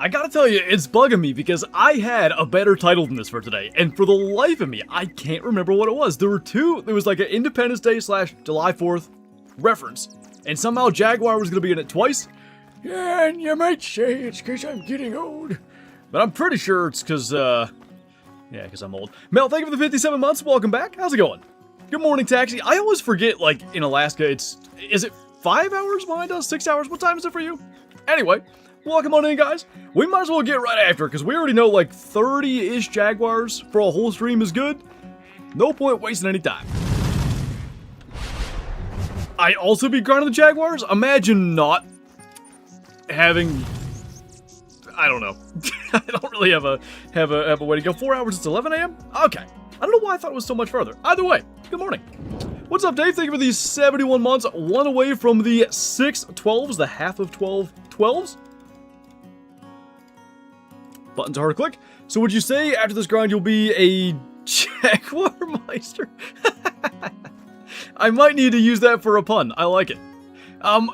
I gotta tell you, it's bugging me because I had a better title than this for today, and for the life of me, I can't remember what it was. There were two, there was like an Independence Day / July 4th reference, and somehow Jaguar was gonna be in it twice. Yeah, and you might say it's because I'm getting old. But I'm pretty sure it's because, yeah, because I'm old. Mel, thank you for the 57 months, welcome back, how's it going? Good morning, Taxi. I always forget, like, in Alaska, is it 5 hours behind us, 6 hours? What time is it for you? Anyway. Welcome on in, guys. We might as well get right after it, because we already know like 30-ish Jaguars for a whole stream is good. No point wasting any time. I also be grinding the Jaguars? Imagine not having... I don't know. I don't really have a way to go. 4 hours, it's 11 a.m.? Okay. I don't know why I thought it was so much further. Either way, good morning. What's up, Dave? Thank you for these 71 months. One away from the 6 12s, the half of 12 12s. Buttons are hard to click. So would you say after this grind you'll be a Jaguar Meister? I might need to use that for a pun. I like it.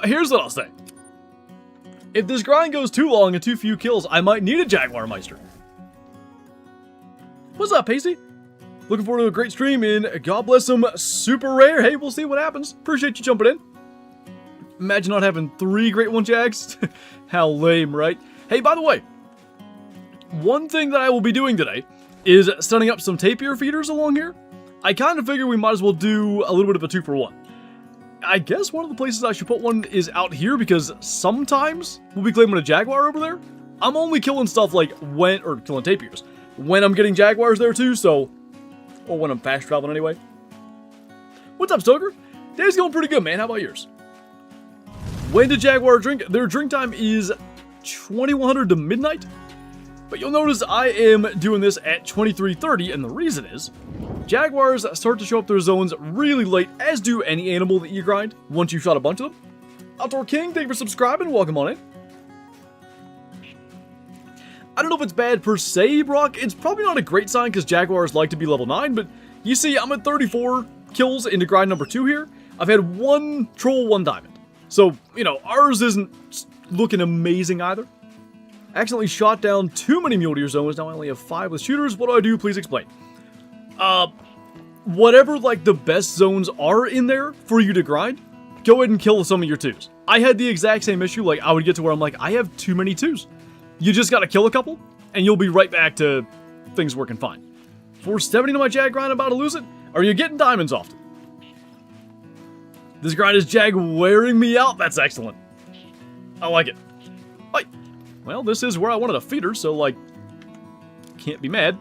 Here's what I'll say. If this grind goes too long and too few kills, I might need a Jaguar Meister. What's up, Pacey? Looking forward to a great stream in God Bless Him Super Rare. Hey, we'll see what happens. Appreciate you jumping in. Imagine not having 3 Great One Jags. How lame, right? Hey, by the way, one thing that I will be doing today is setting up some tapir feeders along here. I kind of figure we might as well do a little bit of a 2-for-1. I guess one of the places I should put one is out here because sometimes we'll be claiming a Jaguar over there. I'm only killing stuff like killing tapirs when I'm getting Jaguars there too, so, or when I'm fast traveling anyway. What's up, Stoker? Day's going pretty good, man. How about yours? When did Jaguar drink? Their drink time is 2100 to midnight. But you'll notice I am doing this at 23:30, and the reason is, Jaguars start to show up their zones really late, as do any animal that you grind, once you've shot a bunch of them. Outdoor King, thank you for subscribing, welcome on in. I don't know if it's bad per se, Brock, it's probably not a great sign because Jaguars like to be level 9, but you see I'm at 34 kills into grind number 2 here. I've had 1 troll, 1 diamond. So, you know, ours isn't looking amazing either. Accidentally shot down too many mule deer zones. Now I only have 5 with shooters. What do I do? Please explain. Whatever like the best zones are in there for you to grind, go ahead and kill some of your 2s. I had the exact same issue. Like I would get to where I'm like, I have too many 2s. You just gotta kill a couple, and you'll be right back to things working fine. 470 to my Jag grind, about to lose it. Are you getting diamonds often? This grind is Jag wearing me out. That's excellent. I like it. Bye. Well, this is where I wanted a feeder, so, like, can't be mad.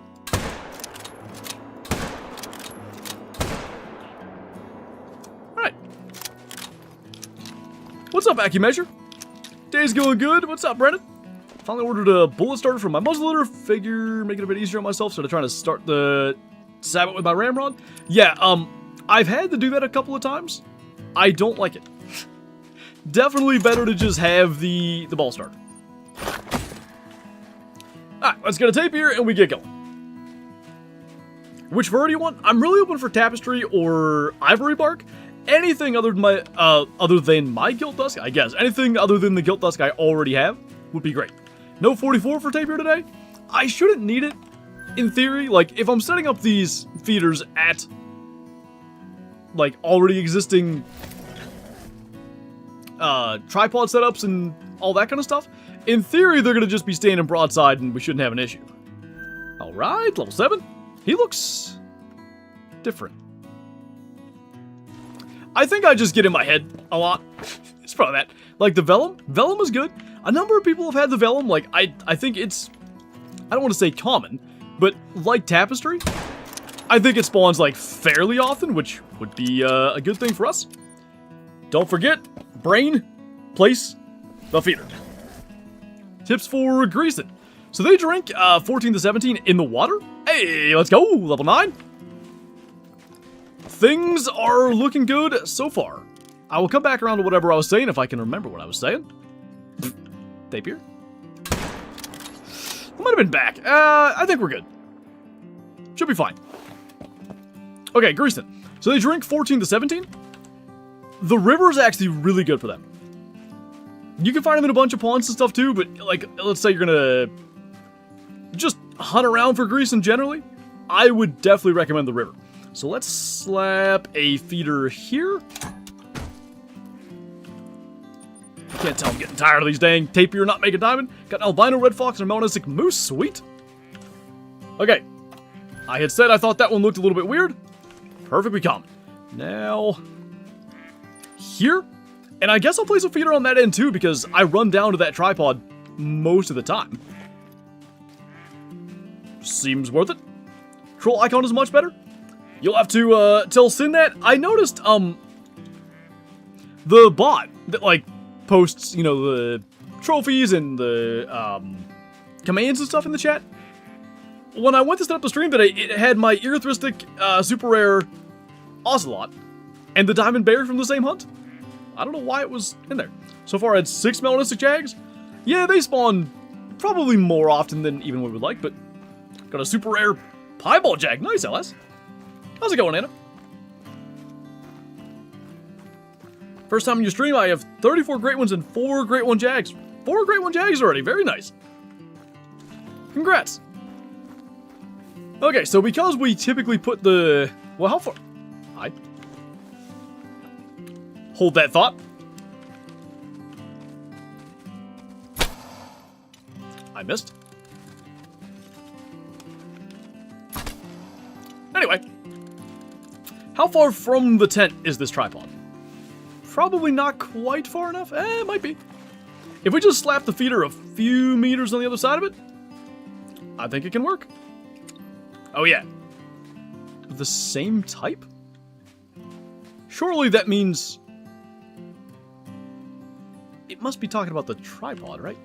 Alright. What's up, AccuMeasure? Day's going good. What's up, Brennan? Finally ordered a bullet starter for my muzzleloader. Figure make it a bit easier on myself, so I'm trying to start the Sabbath with my ramrod. Yeah, I've had to do that a couple of times. I don't like it. Definitely better to just have the ball starter. Alright, let's get a tape here and we get going. Which fur do you want? I'm really open for tapestry or ivory bark. Anything other than my gilt dusk, I guess. Anything other than the gilt dusk I already have would be great. No 44 for tape here today? I shouldn't need it, in theory. Like, if I'm setting up these feeders at, like, already existing tripod setups and all that kind of stuff, in theory, they're going to just be standing broadside and we shouldn't have an issue. Alright, level 7. He looks different. I think I just get in my head a lot. It's probably that. Like the Vellum. Vellum is good. A number of people have had the Vellum. Like, I think it's, I don't want to say common, but like Tapestry, I think it spawns like fairly often, which would be a good thing for us. Don't forget, brain, place, the feeder. Tips for greasing. So they drink 14 to 17 in the water. Hey, let's go, level 9. Things are looking good so far. I will come back around to whatever I was saying if I can remember what I was saying. Tapier. I might have been back. I think we're good. Should be fine. Okay, greasing. So they drink 14 to 17. The river is actually really good for them. You can find them in a bunch of ponds and stuff too, but like, let's say you're gonna just hunt around for greasing generally, I would definitely recommend the river. So let's slap a feeder here. Can't tell I'm getting tired of these dang tapir not making diamond. Got an albino red fox and a melanistic moose. Sweet. Okay. I had said I thought that one looked a little bit weird. Perfectly common. Now, here. And I guess I'll place a feeder on that end too because I run down to that tripod most of the time. Seems worth it. Troll icon is much better. You'll have to tell Sin that. I noticed the bot that like posts, you know, the trophies and the commands and stuff in the chat. When I went to set up the stream today, it had my Erythristic super rare Ocelot and the Diamond Bear from the same hunt. I don't know why it was in there. So far I had 6 melanistic jags. Yeah, they spawn probably more often than even we would like, but got a super rare piebald jag. Nice, LS. How's it going, Anna? First time you stream, I have 34 great ones and 4 great one jags. 4 great one jags already. Very nice. Congrats. Okay, so because we typically put the... Well, how far... Hold that thought. I missed. Anyway. How far from the tent is this tripod? Probably not quite far enough. It might be. If we just slap the feeder a few meters on the other side of it, I think it can work. Oh yeah. The same type? Surely that means... It must be talking about the tripod, right?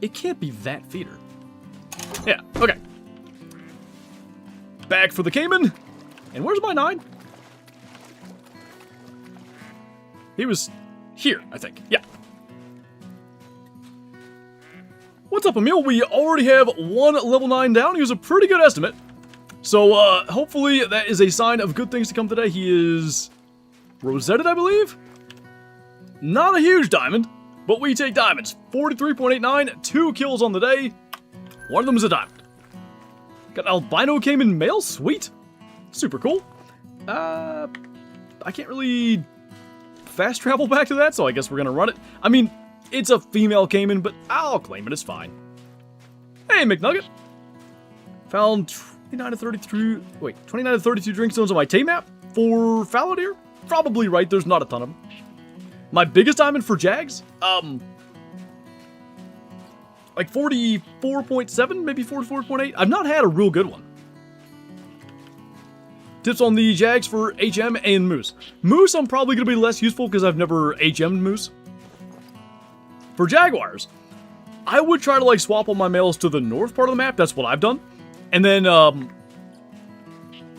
It can't be that feeder. Yeah, okay. Back for the Cayman. And where's my 9? He was here, I think. Yeah. What's up, Emil? We already have 1 level 9 down. He was a pretty good estimate. So, hopefully that is a sign of good things to come today. He is rosetted, I believe? Not a huge diamond, but we take diamonds. 43.89, 2 kills on the day. One of them is a diamond. Got an albino Cayman male, sweet. Super cool. I can't really fast travel back to that, so I guess we're gonna run it. I mean, it's a female Cayman, but I'll claim it, it's fine. Hey, McNugget. Found 29 to 32, wait, 29 to 32 drink zones on my Tay map for fallow deer? Probably right, there's not a ton of them. My biggest diamond for Jags? Like 44.7, maybe 44.8. I've not had a real good one. Tips on the Jags for HM and Moose. Moose, I'm probably going to be less useful because I've never HM'd Moose. For Jaguars, I would try to like swap all my males to the north part of the map. That's what I've done. And then,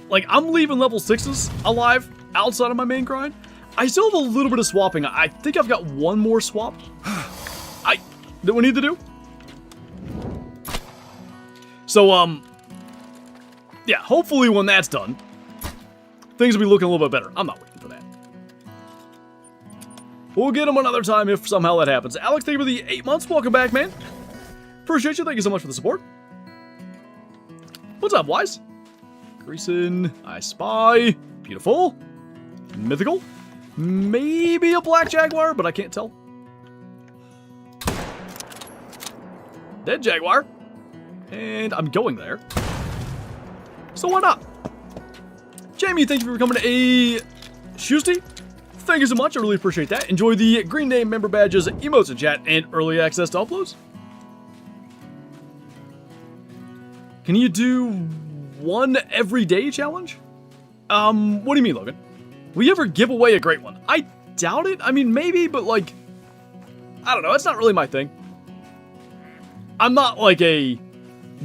like, I'm leaving level 6s alive outside of my main grind. I still have a little bit of swapping. I think I've got one more swap that we need to do. So, yeah, hopefully when that's done, things will be looking a little bit better. I'm not waiting for that. We'll get them another time if somehow that happens. Alex, thank you for the 8 months. Welcome back, man. Appreciate you. Thank you so much for the support. What's up, Wise? Greason, I spy. Beautiful. Mythical. Maybe a black Jaguar, but I can't tell. Dead Jaguar. And I'm going there. So why not? Jamie, thank you for becoming a Shusty. Thank you so much. I really appreciate that. Enjoy the Green Name member badges, emotes in chat, and early access to uploads. Can you do one everyday challenge? What do you mean, Logan? Will you ever give away a great one? I doubt it. I mean, maybe, but like, I don't know. It's not really my thing. I'm not like a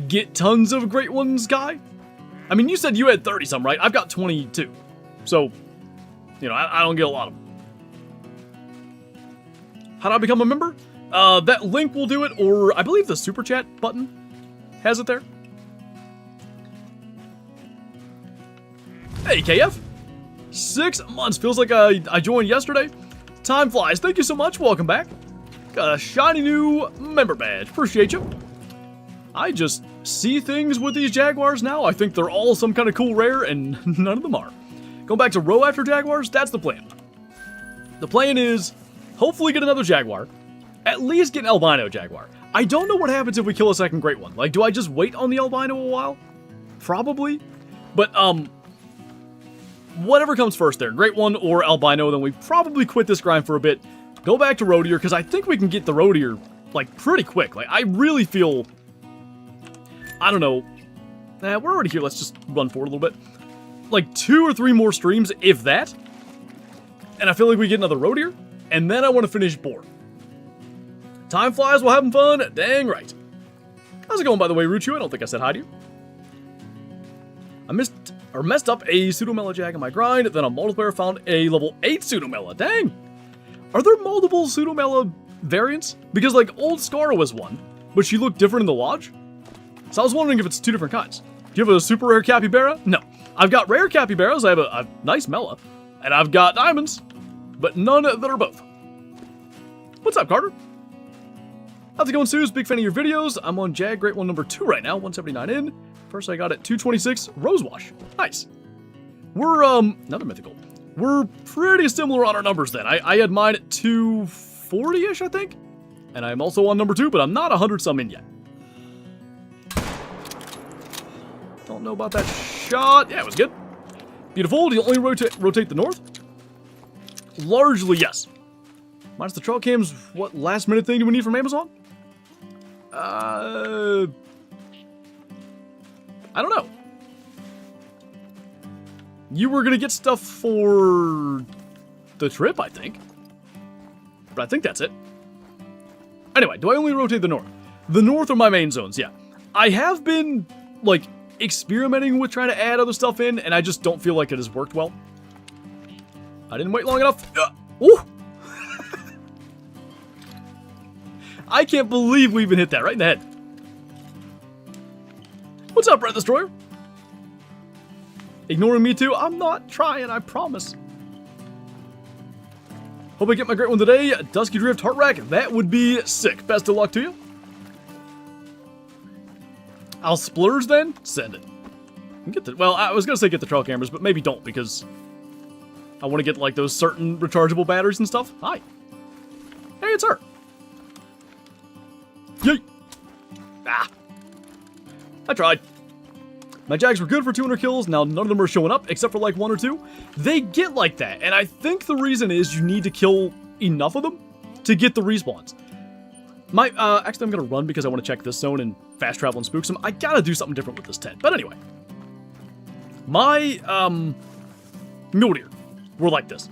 get tons of great ones guy. I mean, you said you had 30 some, right? I've got 22. So, you know, I don't get a lot of them. How do I become a member? That link will do it, or I believe the super chat button has it there. Hey, KF. 6 months. Feels like I joined yesterday. Time flies. Thank you so much. Welcome back. Got a shiny new member badge. Appreciate you. I just see things with these Jaguars now. I think they're all some kind of cool rare, and none of them are. Going back to row after Jaguars, that's the plan. The plan is, hopefully get another Jaguar. At least get an albino Jaguar. I don't know what happens if we kill a second great one. Like, do I just wait on the albino a while? Probably. But, whatever comes first there, great one or albino, then we probably quit this grind for a bit. Go back to roe deer, because I think we can get the roe deer, like, pretty quick. Like, I really feel... I don't know. We're already here. Let's just run forward a little bit. Like 2 or 3 more streams, if that. And I feel like we get another roe deer. And then I want to finish boar. Time flies while having fun. Dang right. How's it going, by the way, Ruchu? I don't think I said hi to you. I messed up a pseudomela jag in my grind. Then a multiplayer found a level 8 pseudomela. Dang. Are there multiple pseudomela variants? Because, like, old Scar was one, but she looked different in the lodge. So I was wondering if it's 2 different kinds. Do you have a super rare capybara? No. I've got rare capybaras, I have a nice Mela, and I've got diamonds, but none that are both. What's up, Carter? How's it going, Suze? Big fan of your videos. I'm on Jag Great One number 2 right now, 179 in. First I got it 226 Rosewash. Nice. We're, another mythical. We're pretty similar on our numbers then. I had mine at 240-ish, I think. And I'm also on number 2, but I'm not 100-some in yet. Don't know about that shot. Yeah, it was good. Beautiful. Do you only rotate the north? Largely, yes. Minus the trail cams, what last minute thing do we need from Amazon? I don't know. You were gonna get stuff for the trip, I think. But I think that's it. Anyway, do I only rotate the north? The north are my main zones, yeah. I have been, like, experimenting with trying to add other stuff in, and I just don't feel like it has worked well. I didn't wait long enough. Ooh! I can't believe we even hit that right in the head. What's up, Breath Destroyer? Ignoring me too? I'm not trying, I promise. Hope I get my great one today. Dusky Drift Heart Rack, that would be sick. Best of luck to you. I'll splurge then? Send it. Get the, well, I was going to say get the trail cameras, but maybe don't, because I want to get, like, those certain rechargeable batteries and stuff. Hi. Hey, it's her. Yay. Ah. I tried. My Jags were good for 200 kills, now none of them are showing up, except for, like, 1 or 2. They get like that, and I think the reason is you need to kill enough of them to get the respawns. Actually, I'm going to run because I want to check this zone and fast travel and spook some. I gotta do something different with this tent. But anyway. My, mule deer were like this.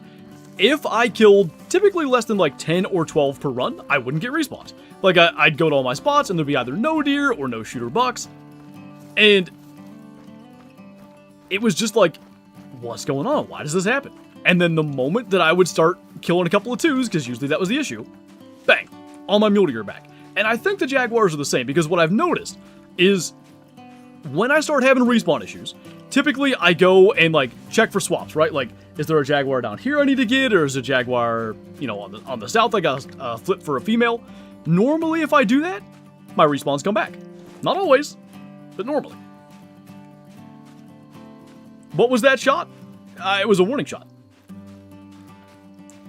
If I killed typically less than like 10 or 12 per run, I wouldn't get respawns. Like, I'd go to all my spots and there'd be either no deer or no shooter bucks. And it was just like, what's going on? Why does this happen? And then the moment that I would start killing a couple of 2s, because usually that was the issue, bang, all my mule deer are back. And I think the Jaguars are the same, because what I've noticed is when I start having respawn issues, typically I go and, like, check for swaps, right? Like, is there a Jaguar down here I need to get, or is a Jaguar, you know, on the south I got a flip for a female? Normally, if I do that, my respawns come back. Not always, but normally. What was that shot? It was a warning shot.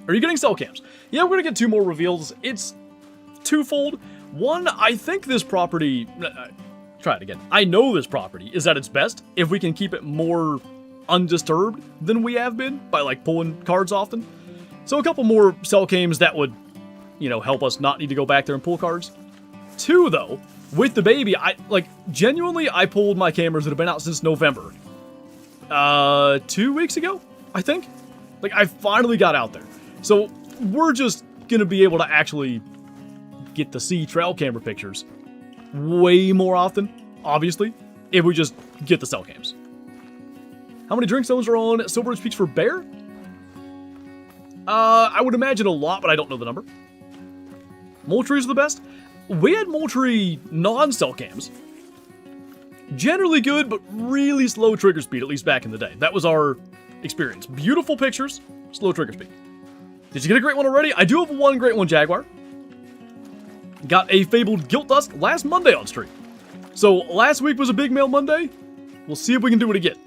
Are you getting cell cams? Yeah, we're gonna get 2 more reveals. It's twofold. One, I think this property... try it again. I know this property is at its best if we can keep it more undisturbed than we have been by, like, pulling cards often. So a couple more cell cams that would, you know, help us not need to go back there and pull cards. 2, though, with the baby, genuinely, I pulled my cameras that have been out since November. 2 weeks ago, I think? Like, I finally got out there. So we're just gonna be able to actually get to see trail camera pictures way more often, obviously, if we just get the cell cams. How many drink zones are on Silver Ridge Peaks for bear? I would imagine a lot, but I don't know the number. Moultrie's the best. We had Moultrie non-cell cams Generally good, but really slow trigger speed, at least back in the day. That was our experience. Beautiful pictures, slow trigger speed. Did you get a great one already? I do have one great one, Jaguar. Got a Fabled Gilt Dusk last Monday on stream. So last week was a Big Mail Monday. We'll see if we can do it again.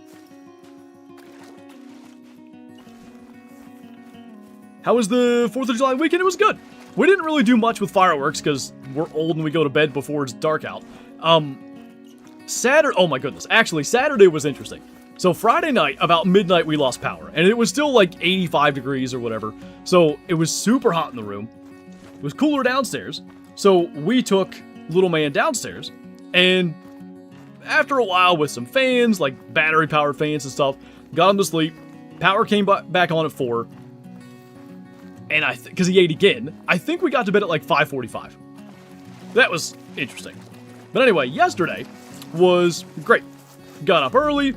How was the 4th of July weekend? It was good. We didn't really do much with fireworks because we're old and we go to bed before it's dark out. Saturday, oh my goodness. Actually, Saturday was interesting. So Friday night, about midnight, we lost power. And it was still like 85 degrees or whatever. So it was super hot in the room. It was cooler downstairs. So we took little man downstairs. And after a while with some fans, like battery-powered fans and stuff, got him to sleep. Power came back on at 4. And because he ate again, I think we got to bed at like 5:45. That was interesting. But anyway, yesterday was great. Got up early,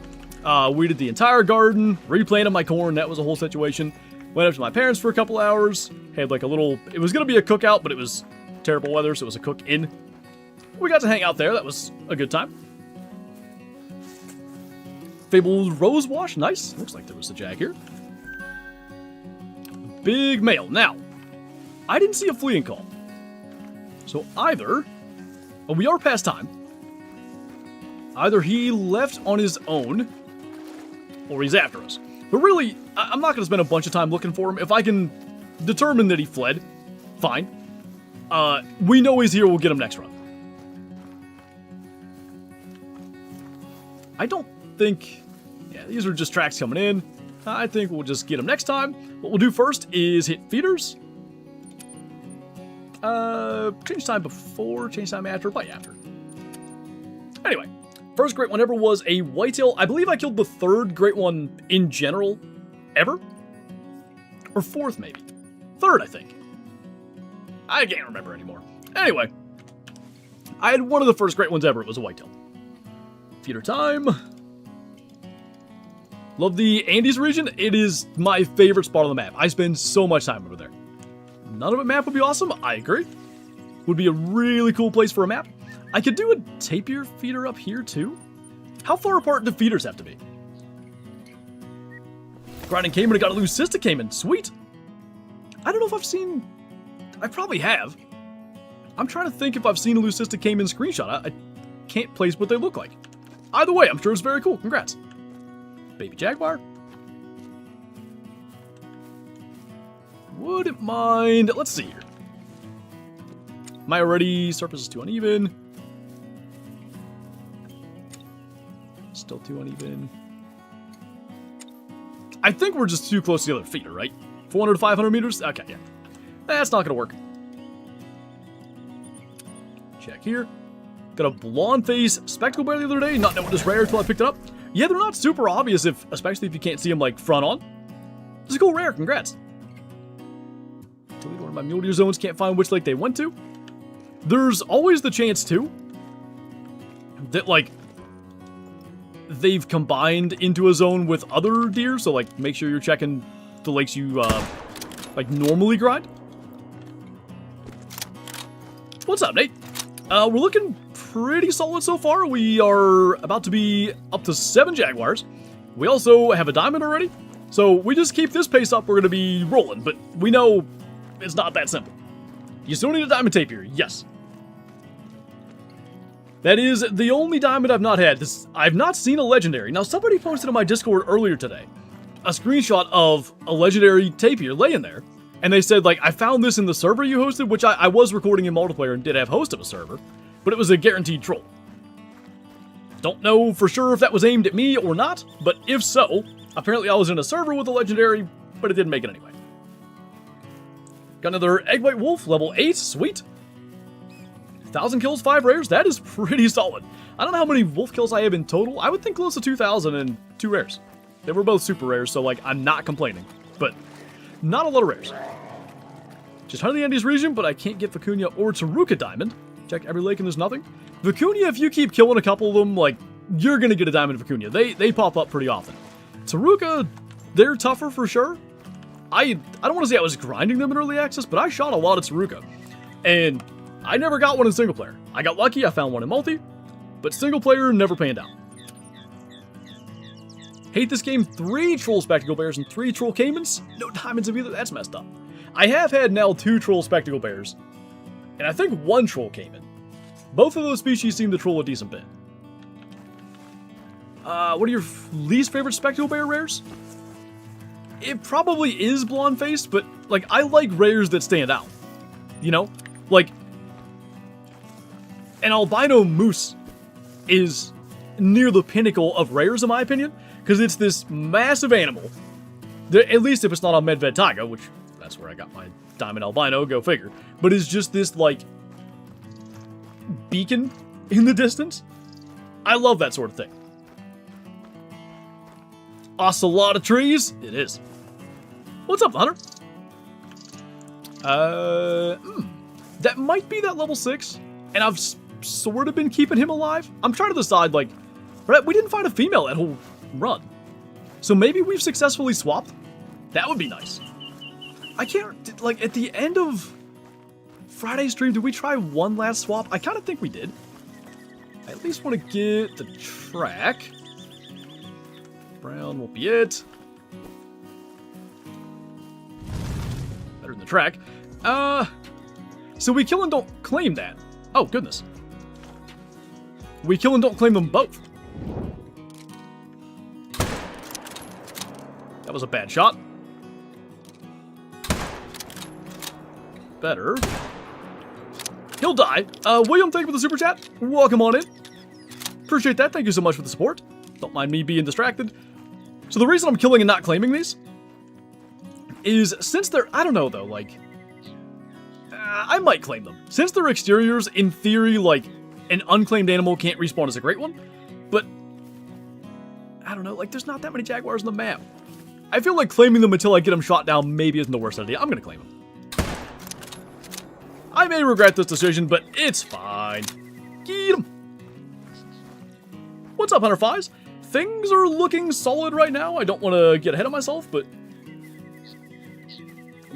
weeded the entire garden, replanted my corn. That was a whole situation. Went up to my parents for a couple hours. Had like a little, it was going to be a cookout, but it was terrible weather, so it was a cook-in. We got to hang out there. That was a good time. Fabled Rose Wash, nice. Looks like there was a Jag here. Big mail. Now, I didn't see a fleeing call. So either, well, we are past time. Either he left on his own, or he's after us. But really, I'm not going to spend a bunch of time looking for him. If I can determine that he fled, fine. We know he's here, we'll get him next run. I don't think, yeah, these are just tracks coming in. I think we'll just get him next time. What we'll do first is hit feeders. Change time before, change time after, probably after. Anyway, first great one ever was a whitetail. I believe I killed the 3rd great one in general ever. Or 4th maybe. 3rd, I think. I can't remember anymore. Anyway, I had one of the first great ones ever. It was a whitetail. Feeder time. Love the Andes region. It is my favorite spot on the map. I spend so much time over there. None of it map would be awesome. I agree. Would be a really cool place for a map. I could do a tapir feeder up here too. How far apart do feeders have to be? Grinding Cayman, I got a Leucistic Cayman. Sweet. I don't know if I've seen... I probably have. I'm trying to think if I've seen a Leucistic Cayman screenshot. I can't place what they look like. Either way, I'm sure it's very cool. Congrats. Baby Jaguar. Wouldn't mind. Let's see here. Am I already? Surface is too uneven. Still too uneven. I think we're just too close to the other feeder, right? 400 to 500 meters? Okay, yeah. That's not going to work. Check here. Got a blonde face spectacle bear the other day. Not knowing it was rare until I picked it up. Yeah, they're not super obvious, especially if you can't see them like front on. This is a cool rare. Congrats. One of my mule deer zones can't find which lake they went to. There's always the chance too that like they've combined into a zone with other deer. So like make sure you're checking the lakes you like normally grind. What's up, Nate? We're looking pretty solid so far. We are about to be up to 7 Jaguars. We also have a diamond already. So we just keep this pace up, we're going to be rolling. But we know it's not that simple. You still need a diamond tapir, yes. That is the only diamond I've not had. I've not seen a legendary. Now, somebody posted on my Discord earlier today a screenshot of a legendary tapir laying there. And they said, like, I found this in the server you hosted, which I was recording in multiplayer and did have host of a server. But it was a guaranteed troll. Don't know for sure if that was aimed at me or not, but if so, apparently I was in a server with a legendary, but it didn't make it anyway. Got another egg white wolf, level 8, sweet. 1,000 kills, 5 rares, that is pretty solid. I don't know how many wolf kills I have in total. I would think close to 2,000 and 2 rares. They were both super rares, so like, I'm not complaining, but not a lot of rares. Just hunting the Andes region, but I can't get Vicuña or Taruka diamond. Check every lake and there's nothing. Vicuña, if you keep killing a couple of them, like, you're gonna get a diamond Vicuña. They pop up pretty often. Taruka, they're tougher for sure. I don't want to say I was grinding them in early access, but I shot a lot of Taruka. And I never got one in single player. I got lucky, I found one in multi. but single player never panned out. Hate this game, 3 troll spectacle bears and 3 troll caimans. No diamonds of either, that's messed up. I have had now 2 troll spectacle bears, and I think 1 troll caiman. Both of those species seem to troll a decent bit. What are your least favorite spectacle bear rares? It probably is blonde faced, but like I like rares that stand out. You know? Like an albino moose is near the pinnacle of rares in my opinion, because it's this massive animal. At least if it's not on Medved Taiga, which that's where I got my diamond albino, go figure. But it's just this like beacon in the distance. I love that sort of thing. Ocelot of trees? It is. What's up, Hunter? That might be that level 6, and I've sort of been keeping him alive. I'm trying to decide, like, we didn't find a female that whole run. So maybe we've successfully swapped? That would be nice. I can't, like, at the end of Friday's stream, did we try one last swap? I kind of think we did. I at least want to get the track. Brown won't be it. Better than the track. So we kill and don't claim that. Oh, goodness. We kill and don't claim them both. That was a bad shot. Better. He'll die. William, thank you for the super chat. Welcome on in. Appreciate that. Thank you so much for the support. Don't mind me being distracted. So the reason I'm killing and not claiming these is since they're, I don't know though, like, I might claim them. Since they're exteriors, in theory, like, an unclaimed animal can't respawn as a great one, but, I don't know, like, there's not that many Jaguars on the map. I feel like claiming them until I get them shot down maybe isn't the worst idea. I'm gonna claim them. I may regret this decision, but it's fine. Get 'em. What's up, Hunter Fives? Things are looking solid right now. I don't want to get ahead of myself, but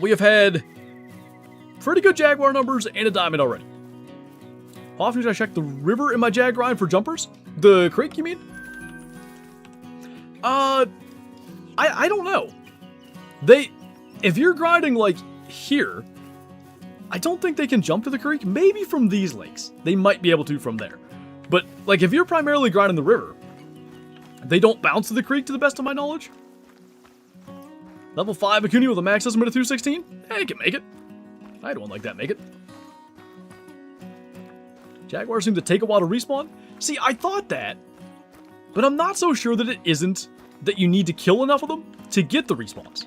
we have had pretty good Jaguar numbers and a diamond already. How often should I check the river in my Jag grind for jumpers? The creek, you mean? I don't know. If you're grinding like here, I don't think they can jump to the creek. Maybe from these lakes. They might be able to from there. But like if you're primarily grinding the river, they don't bounce to the creek to the best of my knowledge. Level 5 Acuna with a max estimate of 216? Hey, you can make it. I had one like that make it. Jaguars seem to take a while to respawn. See, I thought that, but I'm not so sure that it isn't that you need to kill enough of them to get the respawns.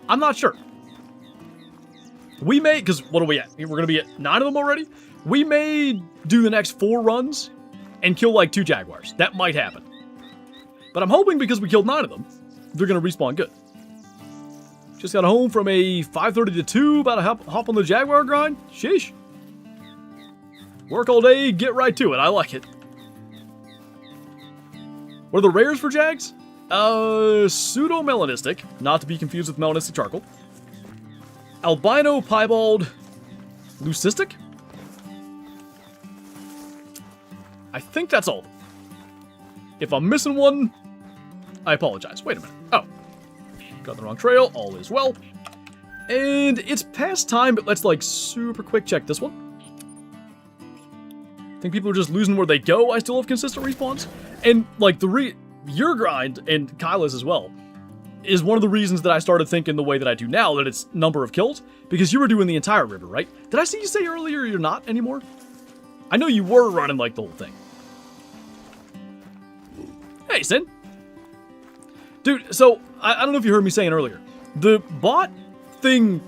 I'm not sure. We may, because what are we at? We're going to be at 9 of them already? We may do the next 4 runs and kill like 2 Jaguars. That might happen. But I'm hoping because we killed 9 of them, they're going to respawn good. Just got home from a 5:30 to 2, about to hop on the Jaguar grind. Sheesh. Work all day, get right to it. I like it. What are the rares for Jags? Pseudo-melanistic, not to be confused with melanistic charcoal. Albino piebald leucistic? I think that's all. If I'm missing one, I apologize. Wait a minute. Oh. Got the wrong trail. All is well. And it's past time, but let's, like, super quick check this one. I think people are just losing where they go. I still have consistent respawns. And, like, your grind, and Kyla's as well, is one of the reasons that I started thinking the way that I do now, that it's number of kills, because you were doing the entire river, right? Did I see you say earlier you're not anymore? I know you were running, like, the whole thing. Hey, Sin. Dude, so, I don't know if you heard me saying earlier. The bot thing,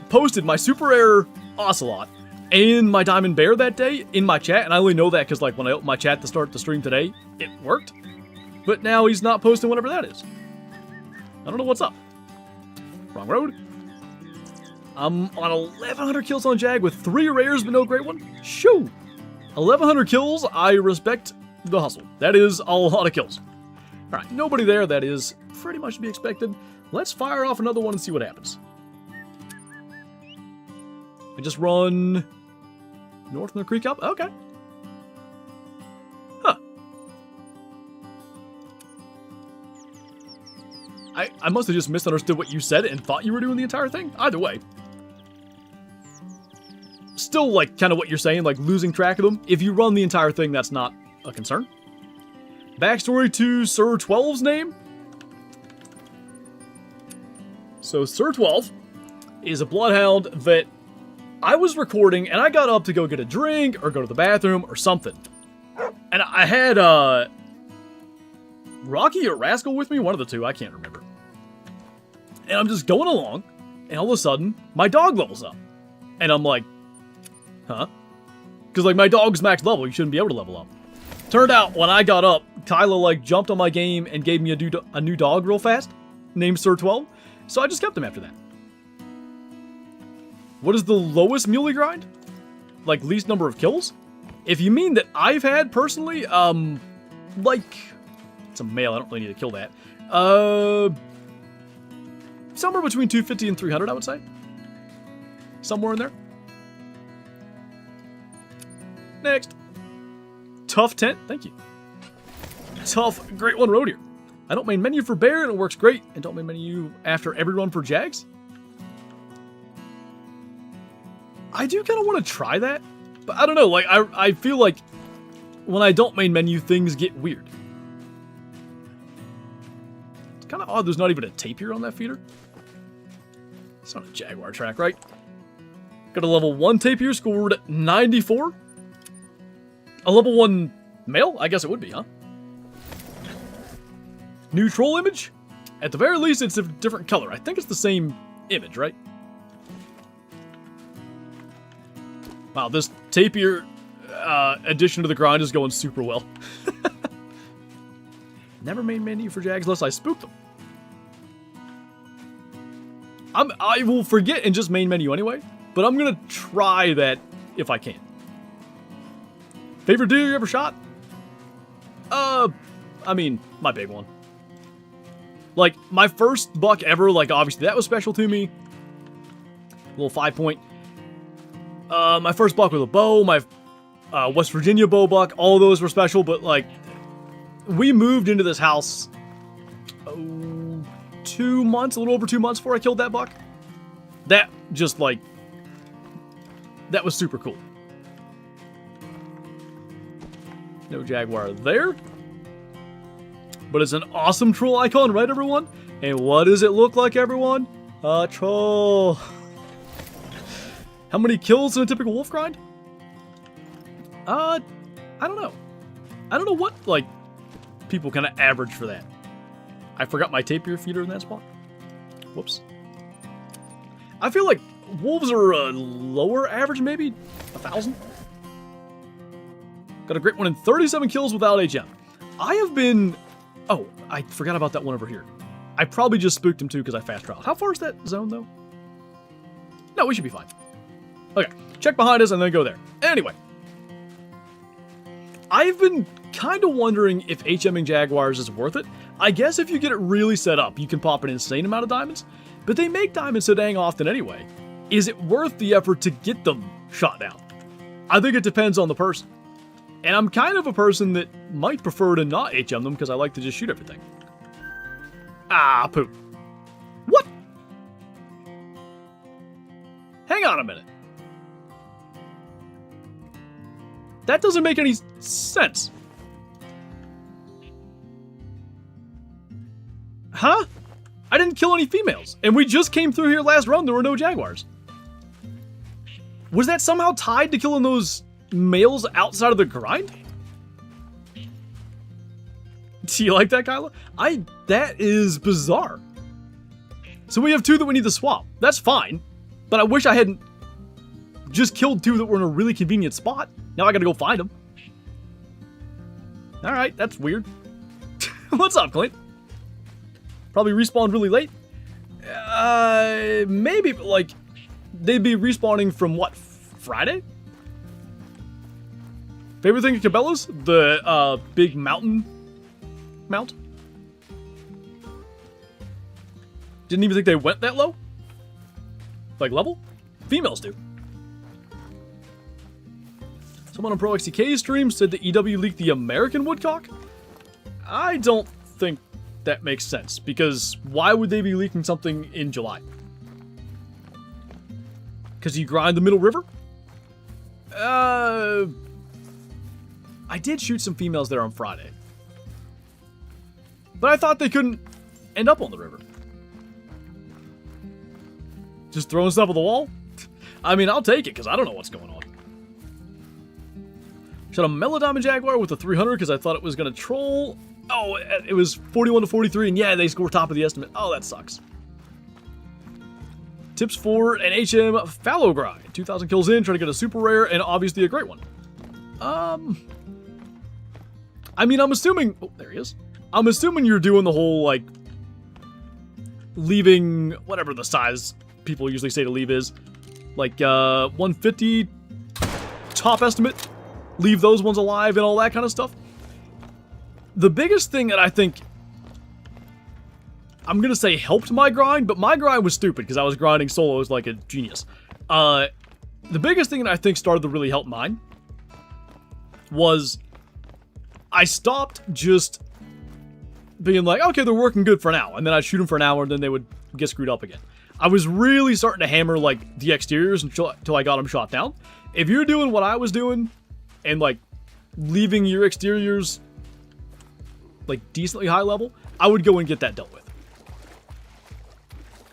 posted my super rare Ocelot and my diamond bear that day in my chat, and I only know that because, like, when I opened my chat to start the stream today, it worked. But now he's not posting whatever that is. I don't know what's up. Wrong road. I'm on 1,100 kills on Jag with 3 rares but no great one. Shoo! 1,100 kills, I respect the hustle. That is a lot of kills. Alright, nobody there, that is pretty much to be expected. Let's fire off another one and see what happens. I just run north from the creek up? Okay. I must have just misunderstood what you said and thought you were doing the entire thing. Either way. Still, like, kind of what you're saying, like, losing track of them. If you run the entire thing, that's not a concern. Backstory to Sir 12's name. So, Sir 12 is a bloodhound that I was recording, and I got up to go get a drink, or go to the bathroom, or something. And I had, Rocky or Rascal with me, one of the two, I can't remember. And I'm just going along, and all of a sudden, my dog levels up. And I'm like, huh? Because, like, my dog's max level, you shouldn't be able to level up. Turned out, when I got up, Kyla, like, jumped on my game and gave me a new dog real fast, named Sir 12, so I just kept him after that. What is the lowest muley grind? Like, least number of kills? If you mean that I've had, personally, like, it's a male, I don't really need to kill that. Somewhere between 250 and 300, I would say. Somewhere in there. Next. Tough Tent, thank you. Tough, great one road here. I don't main menu for Bear and it works great. And don't main menu after every run for Jags. I do kind of want to try that. But I don't know, like, I feel like when I don't main menu, things get weird. It's kind of odd there's not even a tapir on that feeder. It's not a Jaguar track, right? Got a level 1 tapir, scored 94. A level 1 male? I guess it would be, huh? New troll image? At the very least, it's a different color. I think it's the same image, right? Wow, this tapir addition to the grind is going super well. Never main menu for Jags unless I spook them. I will forget and just main menu anyway, but I'm gonna try that if I can. Favorite deer you ever shot? I mean, my big one. Like, my first buck ever, like, obviously that was special to me. Little 5-point. My first buck with a bow, my West Virginia bow buck, all those were special, but, like, we moved into this house 2 months, a little over 2 months before I killed that buck. That just, like, that was super cool. No Jaguar there. But it's an awesome troll icon, right, everyone? And what does it look like, everyone? A troll. How many kills in a typical wolf grind? I don't know. I don't know what, like, people kind of average for that. I forgot my tapir feeder in that spot. Whoops. I feel like wolves are a lower average, maybe 1,000. Got a great one in 37 kills without HM. I have been... Oh, I forgot about that one over here. I probably just spooked him too because I fast traveled. How far is that zone though? No, we should be fine. Okay, check behind us and then go there. Anyway. I've been kind of wondering if HMing Jaguars is worth it. I guess if you get it really set up, you can pop an insane amount of diamonds. But they make diamonds so dang often anyway. Is it worth the effort to get them shot down? I think it depends on the person. And I'm kind of a person that might prefer to not HM them because I like to just shoot everything. Ah, poop. What? Hang on a minute. That doesn't make any sense. Huh? I didn't kill any females. And we just came through here last run, there were no Jaguars. Was that somehow tied to killing those males outside of the grind? Do you like that, Kyla? That is bizarre. So we have two that we need to swap. That's fine. But I wish I hadn't just killed two that were in a really convenient spot. Now I gotta go find them. Alright, that's weird. What's up, Clint? Probably respawned really late. Maybe, but like, they'd be respawning from what, Friday? Favorite thing at Cabela's? The, big mountain mount? Didn't even think they went that low? Like level? Females do. Someone on Pro XTK's stream said that EW leaked the American woodcock? I don't think that makes sense. Because why would they be leaking something in July? Because you grind the Middle River? I did shoot some females there on Friday. But I thought they couldn't end up on the river. Just throwing stuff at the wall? I mean, I'll take it, because I don't know what's going on. Shot a Melodiamond Jaguar with a 300 because I thought it was going to troll. Oh, it was 41 to 43, and yeah, they score top of the estimate. Oh, that sucks. Tips for an HM fallow grind. 2,000 kills in, trying to get a super rare, and obviously a great one. I mean, I'm assuming... Oh, there he is. I'm assuming you're doing the whole, like, leaving whatever the size people usually say to leave is. Like, 150 top estimate. Leave those ones alive and all that kind of stuff. The biggest thing that I think... I'm going to say helped my grind, but my grind was stupid because I was grinding solos like a genius. The biggest thing that I think started to really help mine was I stopped just being like, okay, they're working good for now, and then I'd shoot them for an hour, and then they would get screwed up again. I was really starting to hammer, like, the exteriors until I got them shot down. If you're doing what I was doing, and, like, leaving your exteriors, like, decently high level, I would go and get that dealt with.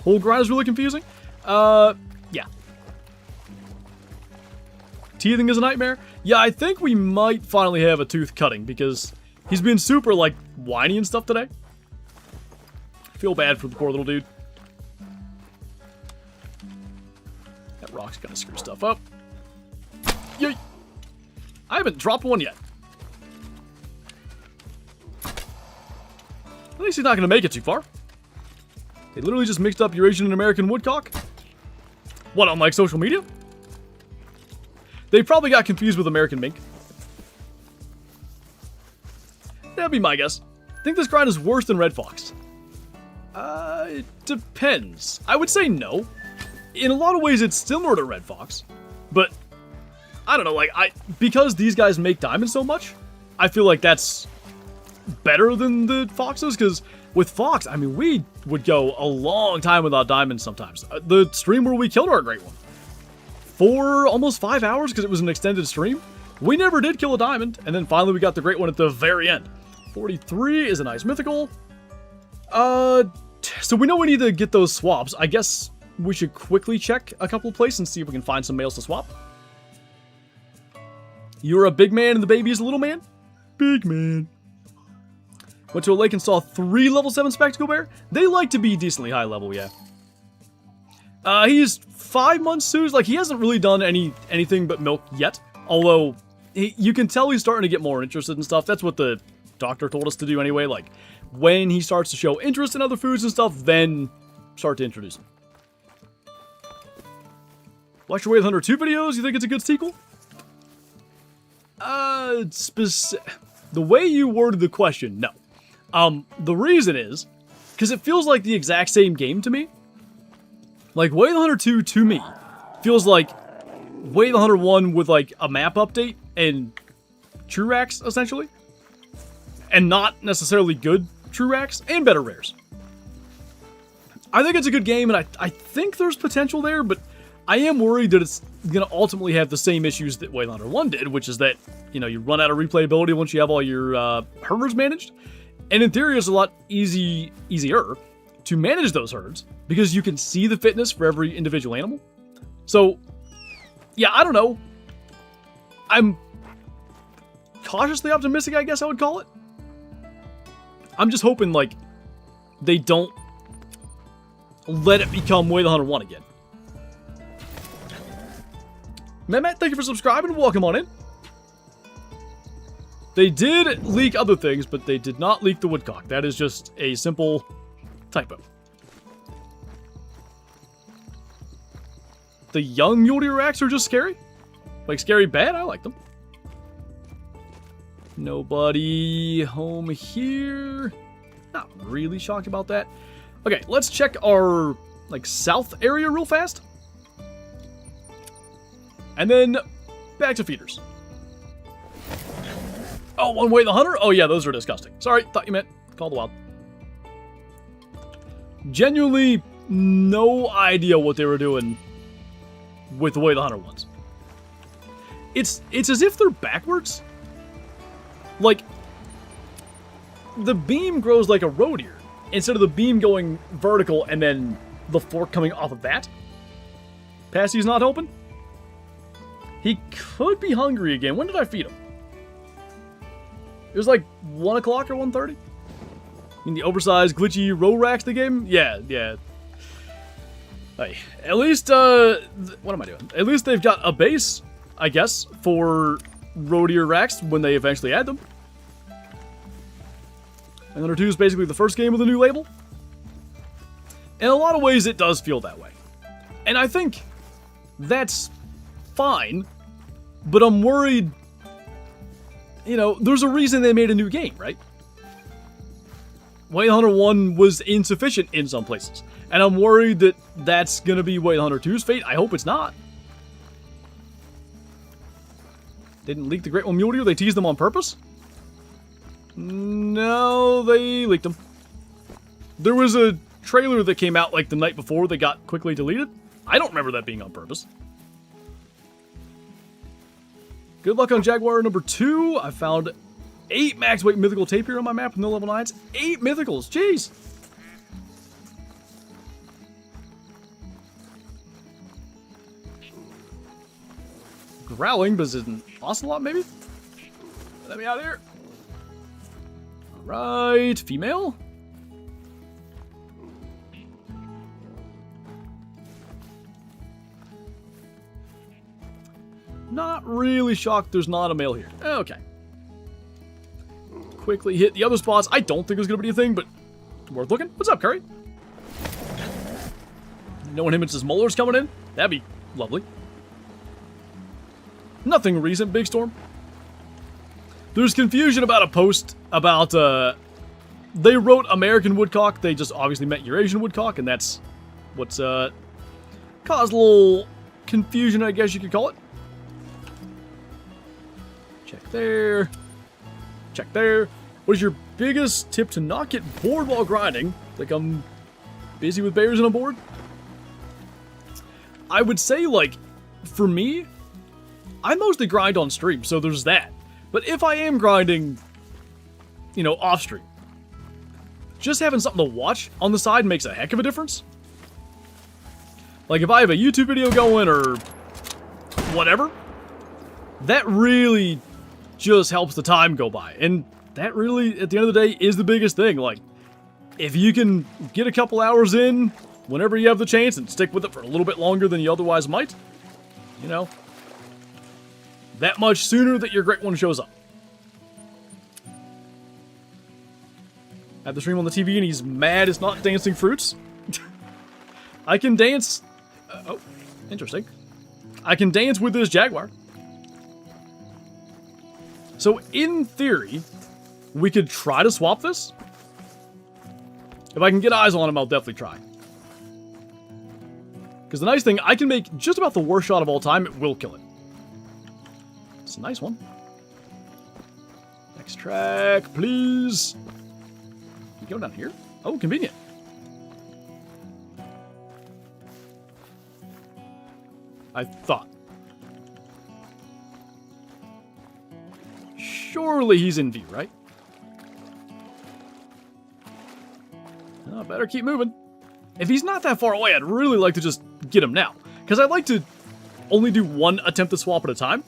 Whole grind is really confusing. Yeah. Teething is a nightmare. Yeah, I think we might finally have a tooth cutting, because he's been super, like, whiny and stuff today. Feel bad for the poor little dude. That rock's gonna screw stuff up. Yay! I haven't dropped one yet. At least he's not gonna make it too far. They literally just mixed up Eurasian and American woodcock. What, on, like, social media? They probably got confused with American mink. That'd be my guess. I think this grind is worse than Red Fox. It depends. I would say no. In a lot of ways, it's similar to Red Fox. But, I don't know, like, because these guys make diamonds so much, I feel like that's better than the Foxes, because with Fox, I mean, we would go a long time without diamonds sometimes. The stream where we killed our great one. For almost 5 hours, because it was an extended stream, we never did kill a diamond, and then finally we got the great one at the very end. 43 is a nice mythical. So we know we need to get those swaps. I guess we should quickly check a couple places and see if we can find some males to swap. You're a big man and the baby is a little man? Big man. Went to a lake and saw 3 level 7 Spectacle Bear. They like to be decently high level, yeah. He's 5 months soon. Like, he hasn't really done anything but milk yet. Although, you can tell he's starting to get more interested in stuff. That's what the doctor told us to do anyway. Like, when he starts to show interest in other foods and stuff, then start to introduce him. Watch Your Way with Hunter 2 videos? You think it's a good sequel? The way you worded the question, no. The reason is, because it feels like the exact same game to me. Like, Way of the Hunter 2, to me, feels like Way of the Hunter 1 with, like, a map update and true racks, essentially. And not necessarily good true racks, and better rares. I think it's a good game, and I think there's potential there, but I am worried that it's going to ultimately have the same issues that Way of the Hunter 1 did, which is that, you know, you run out of replayability once you have all your herders managed. And in theory, it's a lot easier to manage those herds, because you can see the fitness for every individual animal. So, yeah, I don't know. I'm cautiously optimistic, I guess I would call it. I'm just hoping, like, they don't let it become Way of the Hunter 1 again. Mehmet, thank you for subscribing. Welcome on in. They did leak other things, but they did not leak the woodcock. That is just a simple typo. The young mule deer racks are just scary. Like, scary bad? I like them. Nobody home here. Not really shocked about that. Okay, let's check our, like, south area real fast. And then back to feeders. Oh, one Way of the Hunter? Oh, yeah, those are disgusting. Sorry, thought you meant Call the Wild. Genuinely, no idea what they were doing with the way the hunter was. It's as if they're backwards. Like, the beam grows like a roe deer, instead of the beam going vertical and then the fork coming off of that. Passy's not open. He could be hungry again. When did I feed him? It was like 1 o'clock or 1:30? I mean, the oversized, glitchy row racks they gave him? Yeah. Hey, at least, what am I doing? At least they've got a base, I guess, for roe deer racks when they eventually add them. And Hunter 2 is basically the first game with a new label. In a lot of ways, it does feel that way. And I think that's fine, but I'm worried, you know, there's a reason they made a new game, right? Whale Hunter 1 was insufficient in some places, and I'm worried that that's going to be Whale Hunter 2's fate. I hope it's not. Didn't leak the Great One Mule Deer? They teased them on purpose? No, they leaked them. There was a trailer that came out like the night before that got quickly deleted. I don't remember that being on purpose. Good luck on Jaguar number 2. I found 8 max weight mythical tape here on my map with no level 9s. 8 mythicals, jeez! Growling, but is it an ocelot maybe? Let me out of here. Alright, female? Not really shocked there's not a male here. Okay. Quickly hit the other spots. I don't think there's going to be a thing, but worth looking. What's up, Curry? No one hits his molars coming in? That'd be lovely. Nothing recent, Big Storm. There's confusion about a post about, they wrote American woodcock. They just obviously meant Eurasian woodcock, and that's what's, caused a little confusion, I guess you could call it. Check there. Check there. What is your biggest tip to not get bored while grinding? Like I'm busy with bears and I'm bored? I would say, like, for me, I mostly grind on stream, so there's that. But if I am grinding, you know, off stream, just having something to watch on the side makes a heck of a difference. Like if I have a YouTube video going or whatever, that really just helps the time go by. And that really, at the end of the day, is the biggest thing. Like, if you can get a couple hours in whenever you have the chance and stick with it for a little bit longer than you otherwise might, you know, that much sooner that your great one shows up. I have the stream on the TV and he's mad it's not dancing fruits. I can dance. Oh, interesting. I can dance with this Jaguar. So, in theory, we could try to swap this. If I can get eyes on him, I'll definitely try. Because the nice thing, I can make just about the worst shot of all time. It will kill it. It's a nice one. Next track, please. You go down here? Oh, convenient. I thought. Surely he's in view, right? Oh, better keep moving. If he's not that far away, I'd really like to just get him now. Because I'd like to only do one attempt to swap at a time.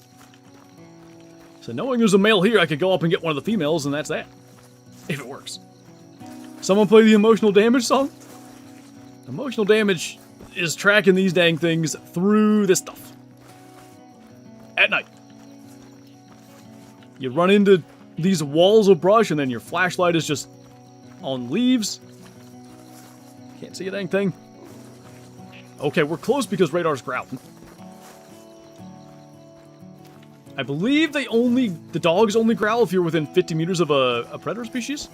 So knowing there's a male here, I could go up and get one of the females, and that's that. If it works. Someone play the emotional damage song? Emotional damage is tracking these dang things through this stuff. At night. You run into these walls of brush, and then your flashlight is just on leaves. Can't see a dang thing. Okay, we're close because radar's growling. I believe the dogs only growl if you're within 50 meters of a predator species.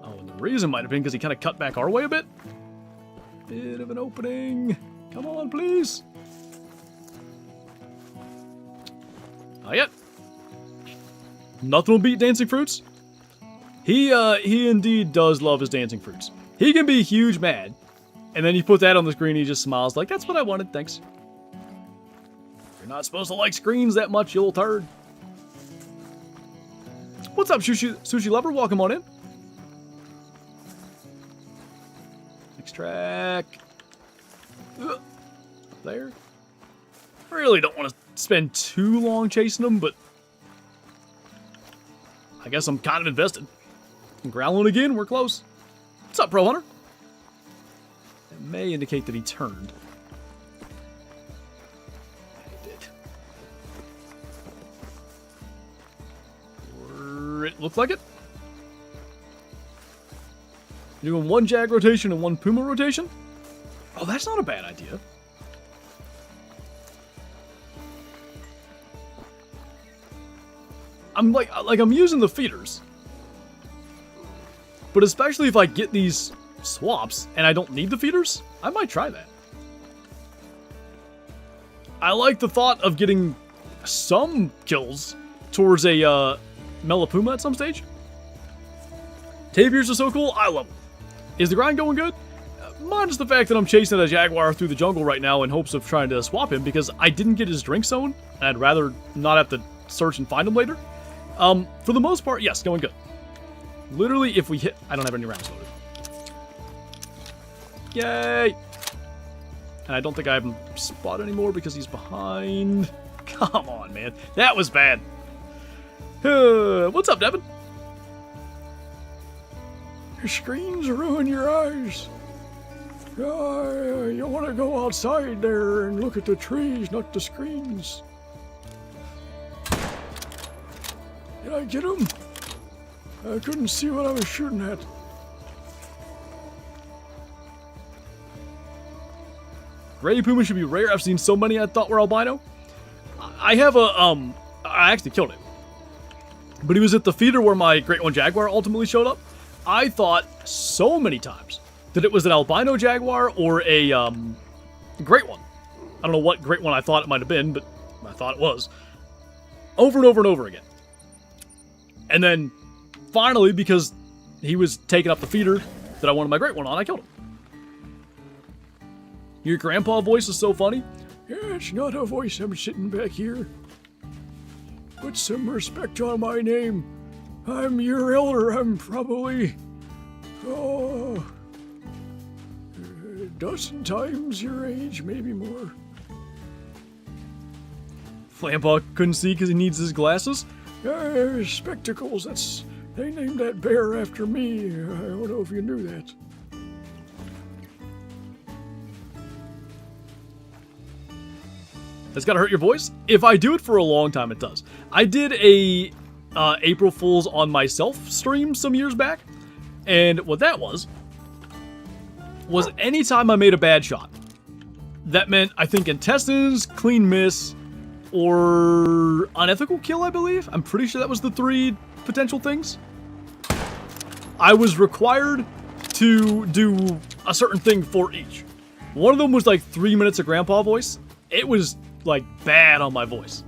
Oh, and the reason might have been because he kind of cut back our way a bit. Bit of an opening. Come on, please. Not yet. Nothing will beat dancing fruits. He indeed does love his dancing fruits. He can be huge mad, and then you put that on the screen, he just smiles like, that's what I wanted, thanks. You're not supposed to like screens that much, you little turd. What's up, Sushi Lover? Welcome on in. Next track. Ugh. There. I really don't want to spend too long chasing them, but I guess I'm kind of invested. And growling again, we're close. What's up, Pro Hunter? That may indicate that he turned. He did. Or it looked like it. Doing one Jag rotation and one Puma rotation? Oh, that's not a bad idea. I'm I'm using the feeders. But especially if I get these swaps and I don't need the feeders, I might try that. I like the thought of getting some kills towards a Melapuma at some stage. Tapirs are so cool, I love them. Is the grind going good? Minus the fact that I'm chasing a Jaguar through the jungle right now in hopes of trying to swap him because I didn't get his drink zone, and I'd rather not have to search and find him later. For the most part, yes, going good. Literally, if we hit... I don't have any rounds loaded. Yay! And I don't think I have him spot anymore because he's behind. Come on, man. That was bad. What's up, Devin? The screens ruin your eyes. You want to go outside there and look at the trees, not the screens. Did I get him? I couldn't see what I was shooting at. Gray Puma should be rare. I've seen so many I thought were albino. I have a, I actually killed it. But he was at the feeder where my Great One Jaguar ultimately showed up. I thought so many times that it was an albino Jaguar or a, Great One. I don't know what Great One I thought it might have been, but I thought it was. Over and over and over again. And then, finally, because he was taking up the feeder that I wanted my Great One on, I killed him. Your grandpa voice is so funny. Yeah, it's not a voice. I'm sitting back here. Put some respect on my name. I'm your elder. I'm probably, a dozen times your age, maybe more. Flampa couldn't see because he needs his glasses. Spectacles. They named that bear after me. I don't know if you knew that. That's gotta hurt your voice? If I do it for a long time, it does. I did a April Fool's on myself stream some years back, and what that was anytime I made a bad shot, that meant, I think, intestines, clean miss, or unethical kill, I believe. I'm pretty sure that was the 3 potential things. I was required to do a certain thing for each. One of them was like 3 minutes of grandpa voice. It was like bad on my voice.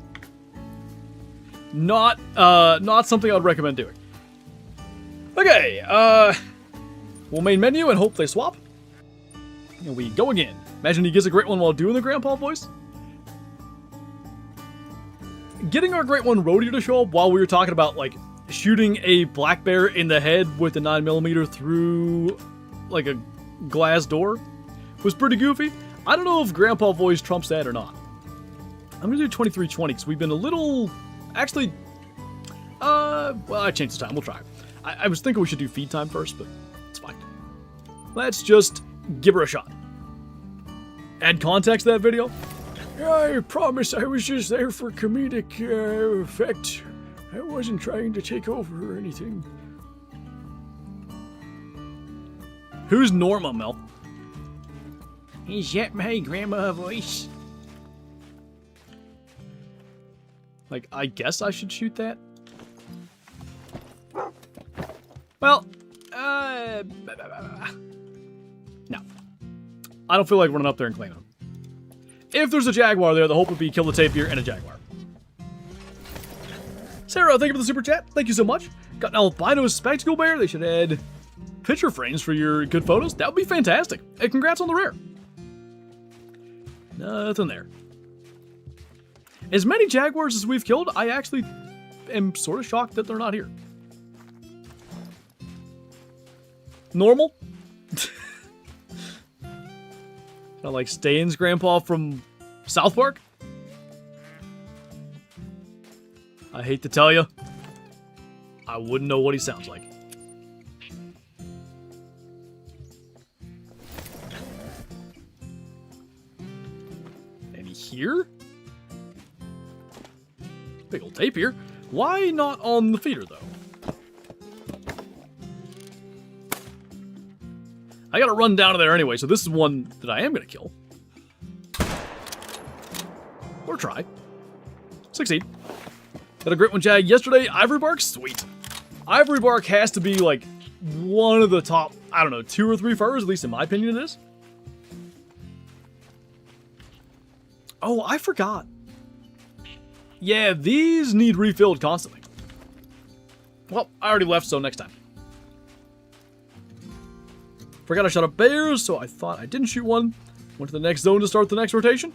Not something I'd recommend doing. Okay, we'll main menu and hope they swap. And we go again. Imagine he gets a Great One while doing the grandpa voice. Getting our Great One Rodeo to show up while we were talking about, like, shooting a black bear in the head with a 9mm through, like, a glass door was pretty goofy. I don't know if grandpa voice trumps that or not. I'm gonna do 2320 because we've been a little... Actually, well, I changed the time. We'll try. I was thinking we should do feed time first, but it's fine. Let's just give her a shot. Add context to that video. I promise I was just there for comedic effect. I wasn't trying to take over or anything. Who's Norma, Mel? Is that my grandma voice? Like, I guess I should shoot that? Well, no. I don't feel like running up there and claiming him. If there's a Jaguar there, the hope would be kill the tapir and a Jaguar. Sarah, thank you for the super chat. Thank you so much. Got an albino spectacle bear. They should add picture frames for your good photos. That would be fantastic. Hey, congrats on the rare. Nothing there. As many jaguars as we've killed, I actually am sort of shocked that they're not here. Normal? Not like Stain's grandpa from South Park? I hate to tell you, I wouldn't know what he sounds like. Any here? Big old tape here. Why not on the feeder, though? I gotta run down to there anyway, so this is one that I am gonna kill. Or try. Succeed. Got a great one, Jag. Yesterday, Ivory Bark? Sweet. Ivory Bark has to be, like, one of the top, I don't know, 2 or 3 furs, at least in my opinion it is. Oh, I forgot. Yeah, these need refilled constantly. Well, I already left, so next time. Forgot I shot up bears, so I thought I didn't shoot one. Went to the next zone to start the next rotation.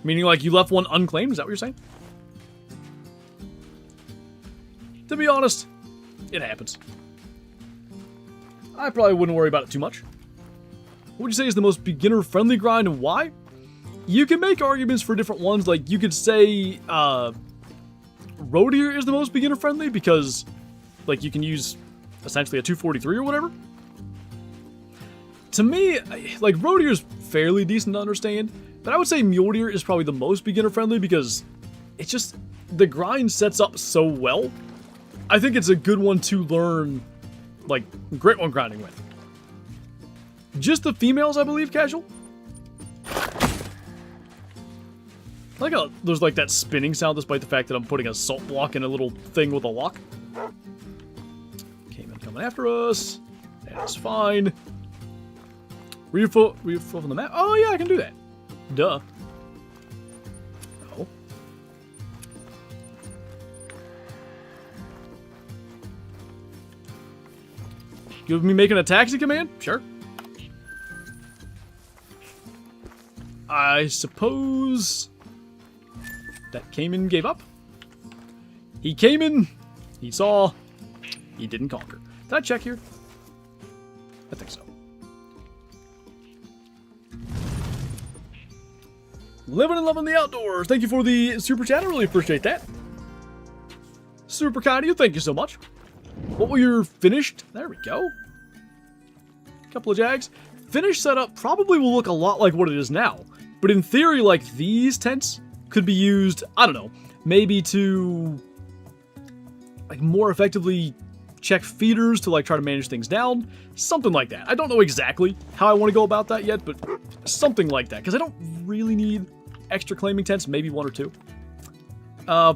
Meaning, like, you left one unclaimed? Is that what you're saying? To be honest, it happens. I probably wouldn't worry about it too much. What would you say is the most beginner-friendly grind and why? You can make arguments for different ones. Like, you could say, Road Deer is the most beginner-friendly because, like, you can use essentially a 243 or whatever. To me, like, Road Deer is fairly decent to understand, but I would say Mule Deer is probably the most beginner-friendly because it's just, the grind sets up so well. I think it's a good one to learn, like, great one grinding with. Just the females, I believe, casual. I like how there's like that spinning sound despite the fact that I'm putting a salt block in a little thing with a lock. Came in coming after us. That's fine. Refill from the map. Oh yeah, I can do that. Duh. Oh. You have me making a taxi command? Sure. I suppose that Kane gave up. He came in, he saw, he didn't conquer. Did I check here? I think so. Living and loving the outdoors. Thank you for the super chat. I really appreciate that. Super kind of you. Thank you so much. What were your finished? There we go. Couple of jags. Finished setup probably will look a lot like what it is now. But in theory, like, these tents could be used, I don't know, maybe to, like, more effectively check feeders to, like, try to manage things down. Something like that. I don't know exactly how I want to go about that yet, but something like that. Because I don't really need extra claiming tents, maybe 1 or 2.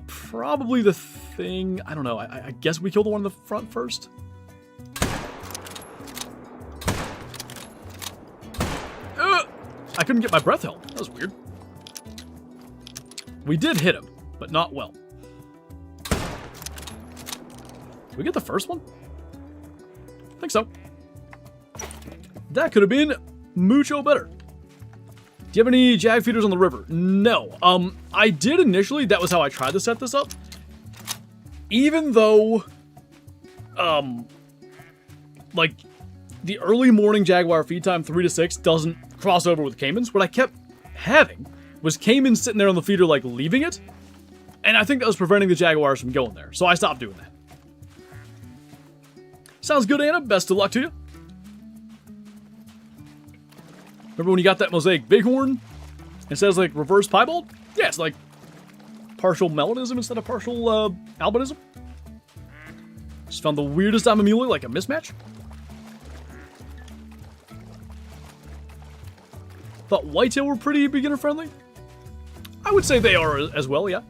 Probably the thing, I don't know, I guess we kill the one in the front first. I couldn't get my breath held. That was weird. We did hit him, but not well. Did we get the first one? I think so. That could have been mucho better. Do you have any jag feeders on the river? No. I did initially. That was how I tried to set this up. Even though, like, the early morning Jaguar feed time, 3 to 6, doesn't cross over with Cayman's. What I kept having was Cayman sitting there on the feeder, like, leaving it. And I think that was preventing the Jaguars from going there. So I stopped doing that. Sounds good, Anna. Best of luck to you. Remember when you got that mosaic bighorn? It says, like, reverse piebald? Yeah, it's like partial melanism instead of partial albinism. Just found the weirdest Amamule, like a mismatch. Thought whitetail were pretty beginner-friendly. I would say they are as well, yeah.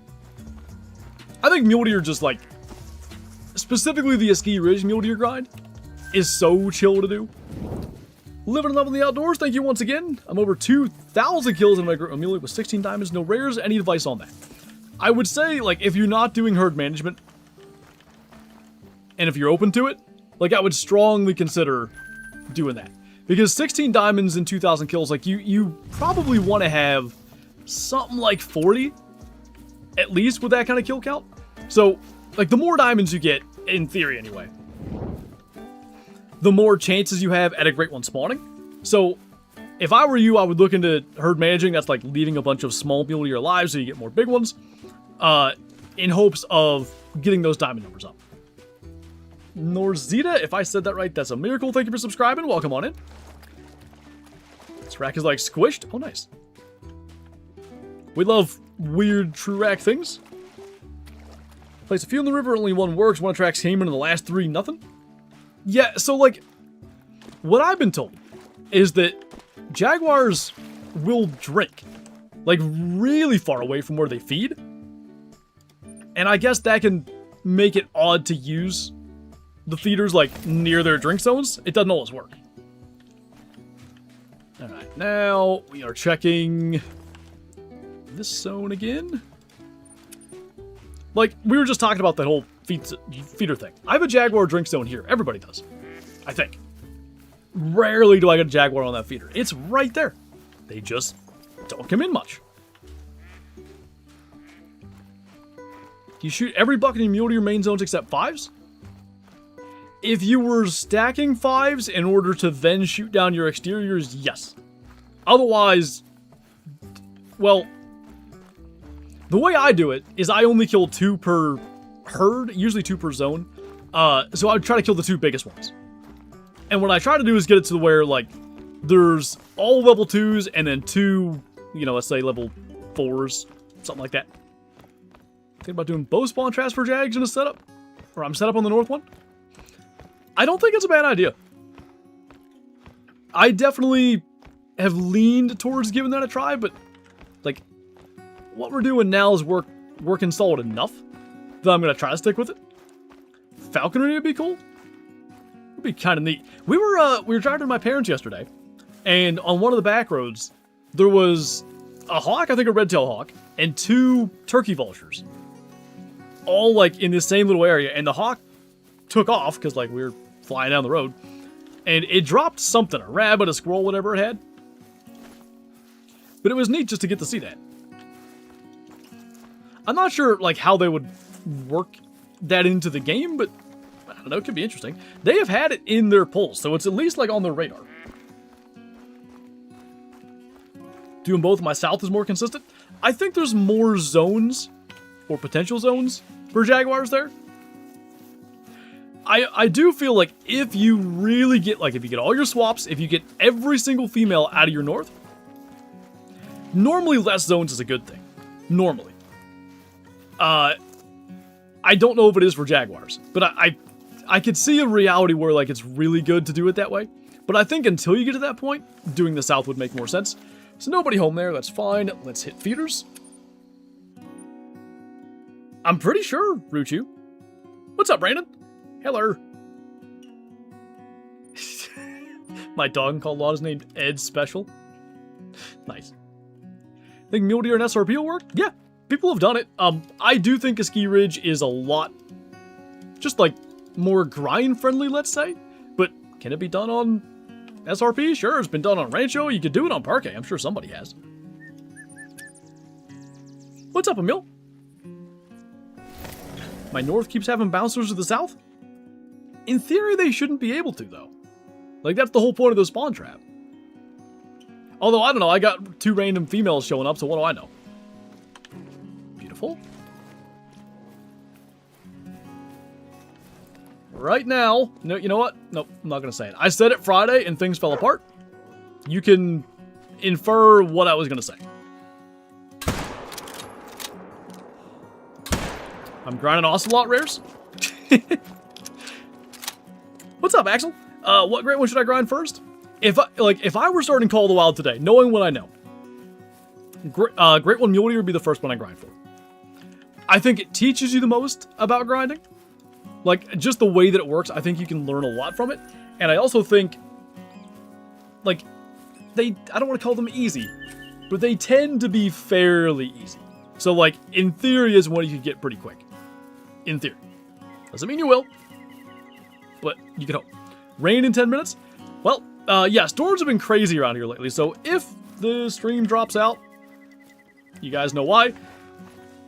I think mule deer just, like, specifically the Ski Ridge mule deer grind is so chill to do. Living and loving the outdoors, thank you once again. I'm over 2,000 kills in my group mule with 16 diamonds, no rares. Any advice on that? I would say, like, if you're not doing herd management, and if you're open to it, like, I would strongly consider doing that. Because 16 diamonds and 2,000 kills, like, you probably want to have something like 40, at least, with that kind of kill count. So, like, the more diamonds you get, in theory anyway, the more chances you have at a great one spawning. So, if I were you, I would look into herd managing. That's like leaving a bunch of small mule deer alive so you get more big ones, in hopes of getting those diamond numbers up. Norzita, if I said that right, that's a miracle. Thank you for subscribing. Welcome on in. This rack is like squished. Oh, nice. We love weird true rack things. Place a few in the river, only one works. One attracts Kane, and the last 3, nothing. Yeah, so like, what I've been told is that jaguars will drink, like, really far away from where they feed. And I guess that can make it odd to use the feeders, like, near their drink zones. It doesn't always work. Alright, now we are checking this zone again. Like, we were just talking about that whole feeder thing. I have a jaguar drink zone here. Everybody does, I think. Rarely do I get a jaguar on that feeder. It's right there. They just don't come in much. You shoot every bucket in mule deer main zones except 5s? If you were stacking 5s in order to then shoot down your exteriors, yes. Otherwise, well, the way I do it is I only kill 2 per herd, usually 2 per zone. So I would try to kill the 2 biggest ones. And what I try to do is get it to where, like, there's all level 2s and then 2, you know, let's say level 4s, something like that. Think about doing bow spawn traps for jags in a setup? Or I'm set up on the north one? I don't think it's a bad idea. I definitely have leaned towards giving that a try, but, like, what we're doing now is working solid enough that I'm going to try to stick with it. Falconry would be cool. Would be kind of neat. We were driving to my parents yesterday, and on one of the back roads, there was a hawk, I think a red-tailed hawk, and 2 turkey vultures. All, like, in this same little area, and the hawk took off, because, like, we were flying down the road, and it dropped something, a rabbit, a squirrel, whatever it had. But it was neat just to get to see that. I'm not sure, like, how they would work that into the game, but I don't know, it could be interesting. They have had it in their polls, so it's at least, like, on their radar. Doing both my south is more consistent. I think there's more zones, or potential zones, for jaguars there. I do feel like if you really get, like, if you get all your swaps, if you get every single female out of your north, normally less zones is a good thing. Normally. I don't know if it is for jaguars, but I could see a reality where, like, it's really good to do it that way. But I think until you get to that point, doing the south would make more sense. So nobody home there, that's fine. Let's hit feeders. I'm pretty sure, Ruchu. What's up, Brandon? Hello. My dog called Law is named Ed Special. Nice. Think mule deer and SRP will work? Yeah, people have done it. I do think a ski ridge is a lot, just like more grind friendly, let's say. But can it be done on SRP? Sure, it's been done on Rancho. You could do it on Parquet. I'm sure somebody has. What's up, Emil? My north keeps having bouncers to the south? In theory, they shouldn't be able to, though. Like, that's the whole point of the spawn trap. Although, I don't know, I got 2 random females showing up, so what do I know? Beautiful. Right now, no, you know what? Nope, I'm not going to say it. I said it Friday, and things fell apart. You can infer what I was going to say. I'm grinding Ocelot rares. What's up, Axel? What great one should I grind first? If I were starting Call of the Wild today, knowing what I know, Great One Mule Deer would be the first one I grind for. I think it teaches you the most about grinding. Like, just the way that it works, I think you can learn a lot from it. And I also think, like, I don't want to call them easy, but they tend to be fairly easy. So, like, in theory is one you could get pretty quick. In theory. Doesn't mean you will. but you can hope. Rain in 10 minutes? Well, yeah, storms have been crazy around here lately, so if the stream drops out, you guys know why.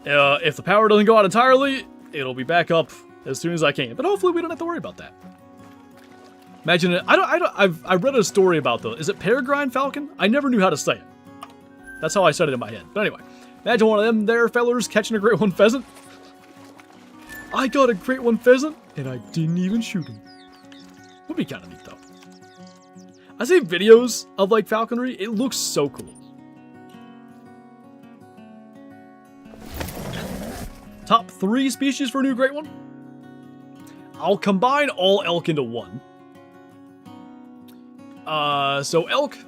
If the power doesn't go out entirely, it'll be back up as soon as I can. But hopefully we don't have to worry about that. Imagine it. I read a story about is it peregrine falcon? I never knew how to say it. That's how I said it in my head. But anyway, imagine one of them there fellers catching a great one pheasant. I got a great one pheasant, and I didn't even shoot him. Would be kind of neat, though. I see videos of, like, falconry. It looks so cool. Top 3 species for a new great one? I'll combine all elk into one. So elk,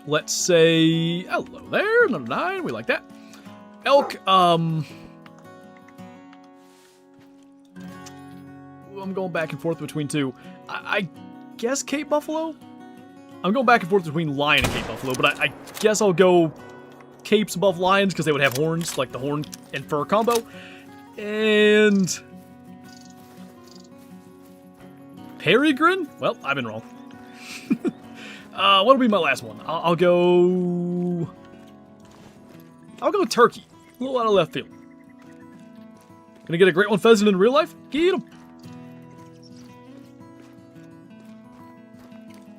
let's say, hello there, number 9, we like that. Elk, I'm going back and forth between 2. I guess Cape Buffalo? I'm going back and forth between lion and Cape Buffalo, but I guess I'll go capes above lions because they would have horns, like the horn and fur combo. And peregrine? Well, I've been wrong. What'll be my last one? I'll go turkey. A little out of left field. Gonna get a great one pheasant in real life? Get him.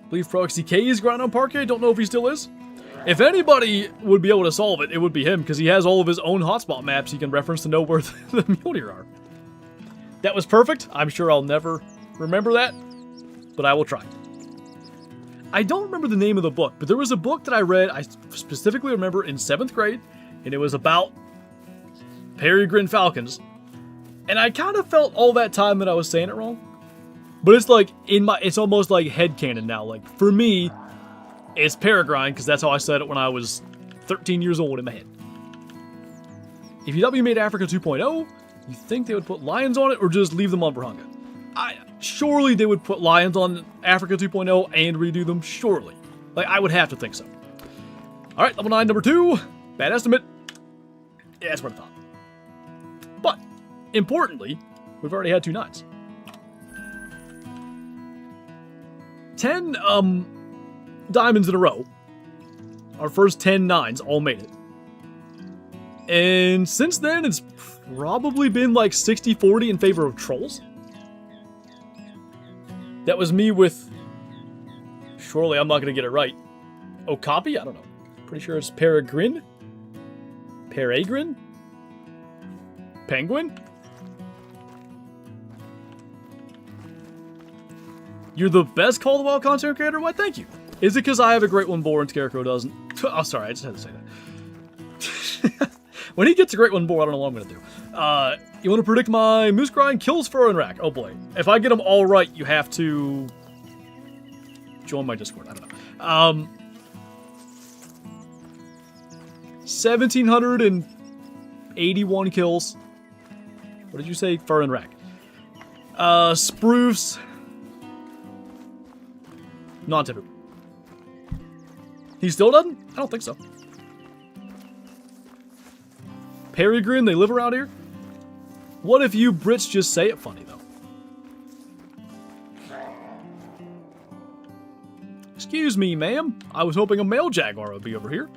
I believe ProXDK is grinding on Parquet. Don't know if he still is. If anybody would be able to solve it, it would be him, because he has all of his own hotspot maps he can reference to know where the mule deer are. That was perfect. I'm sure I'll never remember that, but I will try. I don't remember the name of the book, but there was a book that I read, I specifically remember, in 7th grade, and it was about peregrine falcons. And I kind of felt all that time that I was saying it wrong. But it's like, it's almost like headcanon now. Like, for me, it's peregrine, because that's how I said it when I was 13 years old in my head. If UW made Africa 2.0, you think they would put lions on it, or just leave them on Brahanga? Surely they would put lions on Africa 2.0 and redo them, surely. Like, I would have to think so. Alright, level 9, number 2. Bad estimate. Yeah, that's what I thought. But, importantly, we've already had 2 9s. 10, diamonds in a row. Our first 10 9s all made it. And since then, it's probably been like 60-40 in favor of trolls. That was me with... Surely I'm not going to get it right. Okapi? I don't know. Pretty sure it's peregrine? Peregrine? Penguin? You're the best Call of the Wild content creator? Why, thank you. Is it because I have a great one boar and Scarecrow doesn't? Oh, sorry, I just had to say that. When he gets a great one boar, I don't know what I'm going to do. You want to predict my moose grind? Kills, fur, and rack. Oh boy. If I get them all right, you have to join my Discord. I don't know. 1,781 kills. What did you say? Fur and rack. Spruce. Non-typical. He still doesn't? I don't think so. Peregrine, they live around here? What if you Brits just say it funny, though? Excuse me, ma'am. I was hoping a male jaguar would be over here.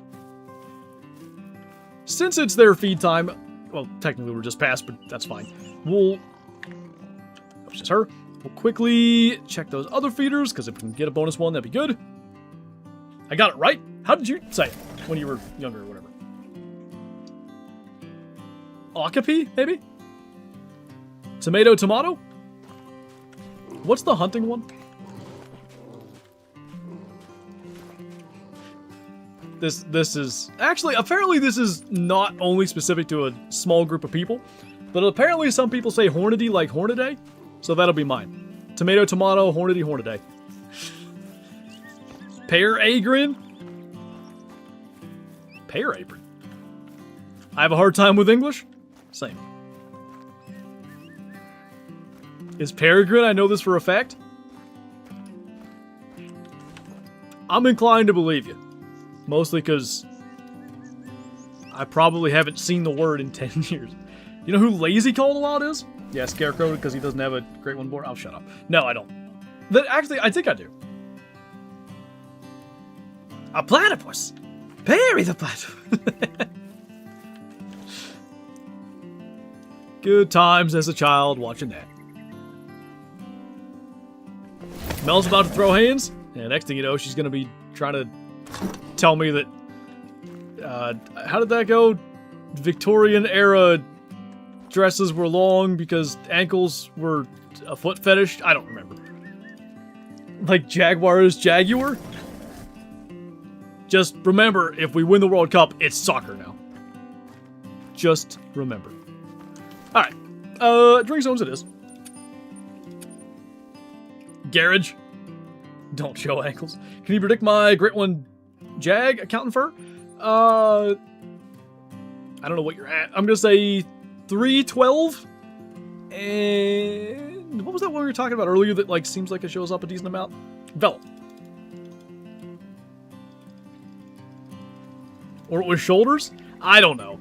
Since it's their feed time, well, technically we're just past, but that's fine. That was just her. We'll quickly check those other feeders, because if we can get a bonus one, that'd be good. I got it right? How did you say it when you were younger or whatever? Okapi, maybe? Tomato. What's the hunting one? This is... Actually, apparently this is not only specific to a small group of people, but apparently some people say Hornady like Hornaday, so that'll be mine. Tomato, Hornady, Hornaday. Peregrine? Peregrine? I have a hard time with English? Same. Is peregrine? I know this for a fact. I'm inclined to believe you. Mostly because I probably haven't seen the word in 10 years. You know who Lazy Call the Wild is? Yeah, Scarecrow because he doesn't have a Great One born. Oh, shut up. No, I don't. Actually, I think I do. A platypus. Perry the platypus. Good times as a child watching that. Mel's about to throw hands, and next thing you know, she's going to be trying to tell me that... how did that go? Victorian era dresses were long because ankles were a foot fetish? I don't remember. Like Jaguar is Jaguar? Just remember, if we win the World Cup, it's soccer now. Just remember. Alright. Drink zones it is. Garage. Don't show ankles. Can you predict my Great One Jag accountant fur? I don't know what you're at. I'm gonna say 312. And what was that one we were talking about earlier that like seems like it shows up a decent amount? Vellum. Or it was shoulders? I don't know.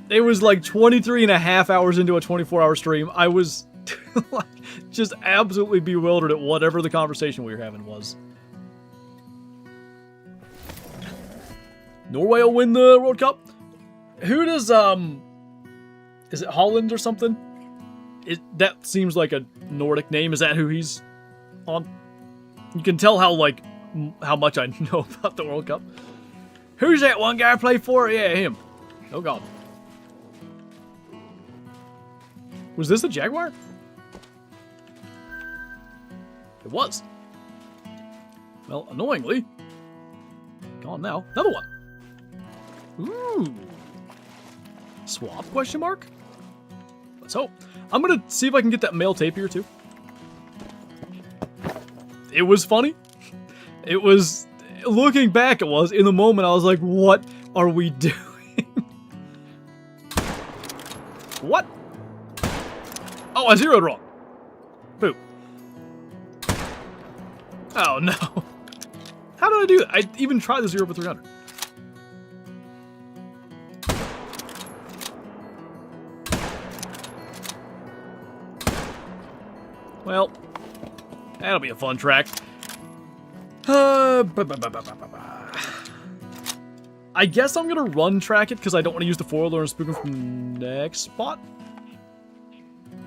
It was like 23 and a half hours into a 24-hour stream. I was like, just absolutely bewildered at whatever the conversation we were having was. Norway will win the World Cup? Who does, is it Holland or something? That seems like a Nordic name. Is that who he's on? You can tell how, like, how much I know about the World Cup. Who's that one guy I play for? Yeah, him. Oh, God. Was this a Jaguar? It was. Well, annoyingly. Gone now. Another one. Ooh. Swap, question mark? Let's hope. I'm gonna see if I can get that male tapir too. It was funny. It was, looking back it was, in the moment I was like, what are we doing? What? Oh, I zeroed wrong. Boop. Oh no. How did I do that? I even tried the 0 for 300. Well, that'll be a fun track. I guess I'm gonna run track it because I don't want to use the foiler and spook him from next spot.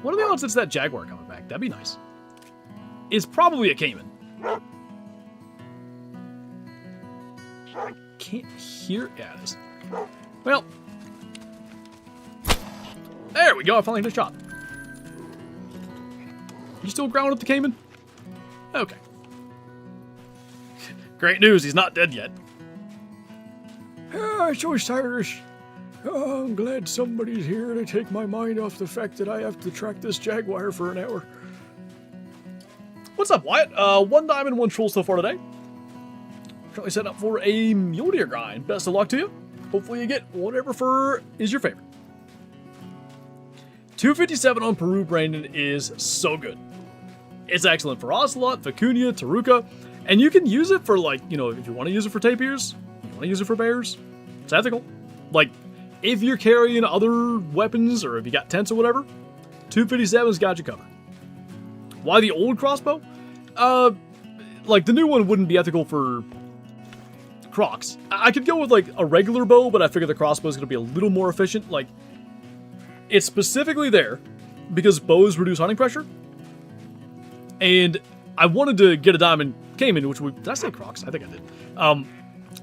What are the odds it's that Jaguar coming back? That'd be nice. It's probably a Cayman. I can't hear. Yeah, it is. Well, there we go. I finally hit a shot. You still grounding up the Cayman? Okay. Great news, he's not dead yet. I'm so Irish. Oh, I'm glad somebody's here to take my mind off the fact that I have to track this Jaguar for an hour. What's up, Wyatt? 1 diamond, 1 troll so far today. Currently set up for a mule deer grind. Best of luck to you. Hopefully you get whatever fur is your favorite. 257 on Peru Brandon is so good. It's excellent for Ocelot, Vicuña, Taruka, and you can use it for, like, you know, if you want to use it for tapirs, you want to use it for bears, it's ethical. Like, if you're carrying other weapons, or if you got tents or whatever, 257's got you covered. Why the old crossbow? Like, the new one wouldn't be ethical for crocs. I could go with, like, a regular bow, but I figure the crossbow is going to be a little more efficient. Like, it's specifically there because bows reduce hunting pressure. And I wanted to get a diamond Cayman, which we... Did I say crocs? I think I did.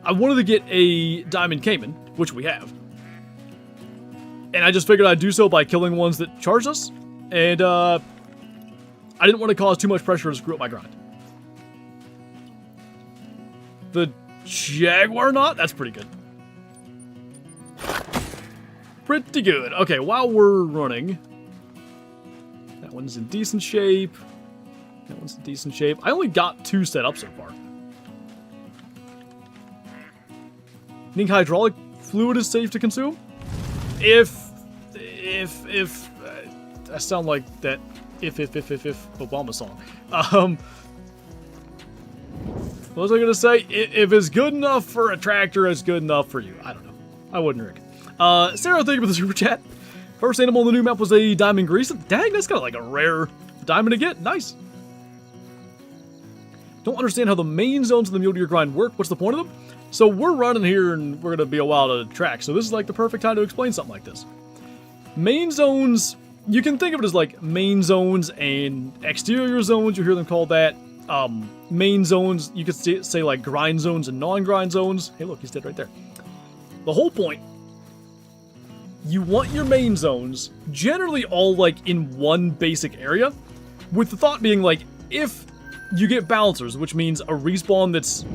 I wanted to get a diamond Cayman, which we have. And I just figured I'd do so by killing ones that charged us. And, I didn't want to cause too much pressure to screw up my grind. The Jaguar knot? That's pretty good. Pretty good. Okay, while we're running... That one's in decent shape. That one's in decent shape. I only got 2 set up so far. Think hydraulic fluid is safe to consume? If I sound like that if Obama song. What was I gonna say? If it's good enough for a tractor, it's good enough for you. I don't know. I wouldn't drink it. Sarah, thank you for the super chat. First animal on the new map was a diamond grease. Dang, that's kind of like a rare diamond to get. Nice. Don't understand how the main zones of the mule deer grind work. What's the point of them? So we're running here and we're going to be a while to track. So this is like the perfect time to explain something like this. Main zones, you can think of it as like main zones and exterior zones. You hear them called that. Main zones, you could say like grind zones and non-grind zones. Hey, look, he's dead right there. The whole point, you want your main zones generally all like in one basic area, with the thought being like, if you get balancers, which means a respawn that's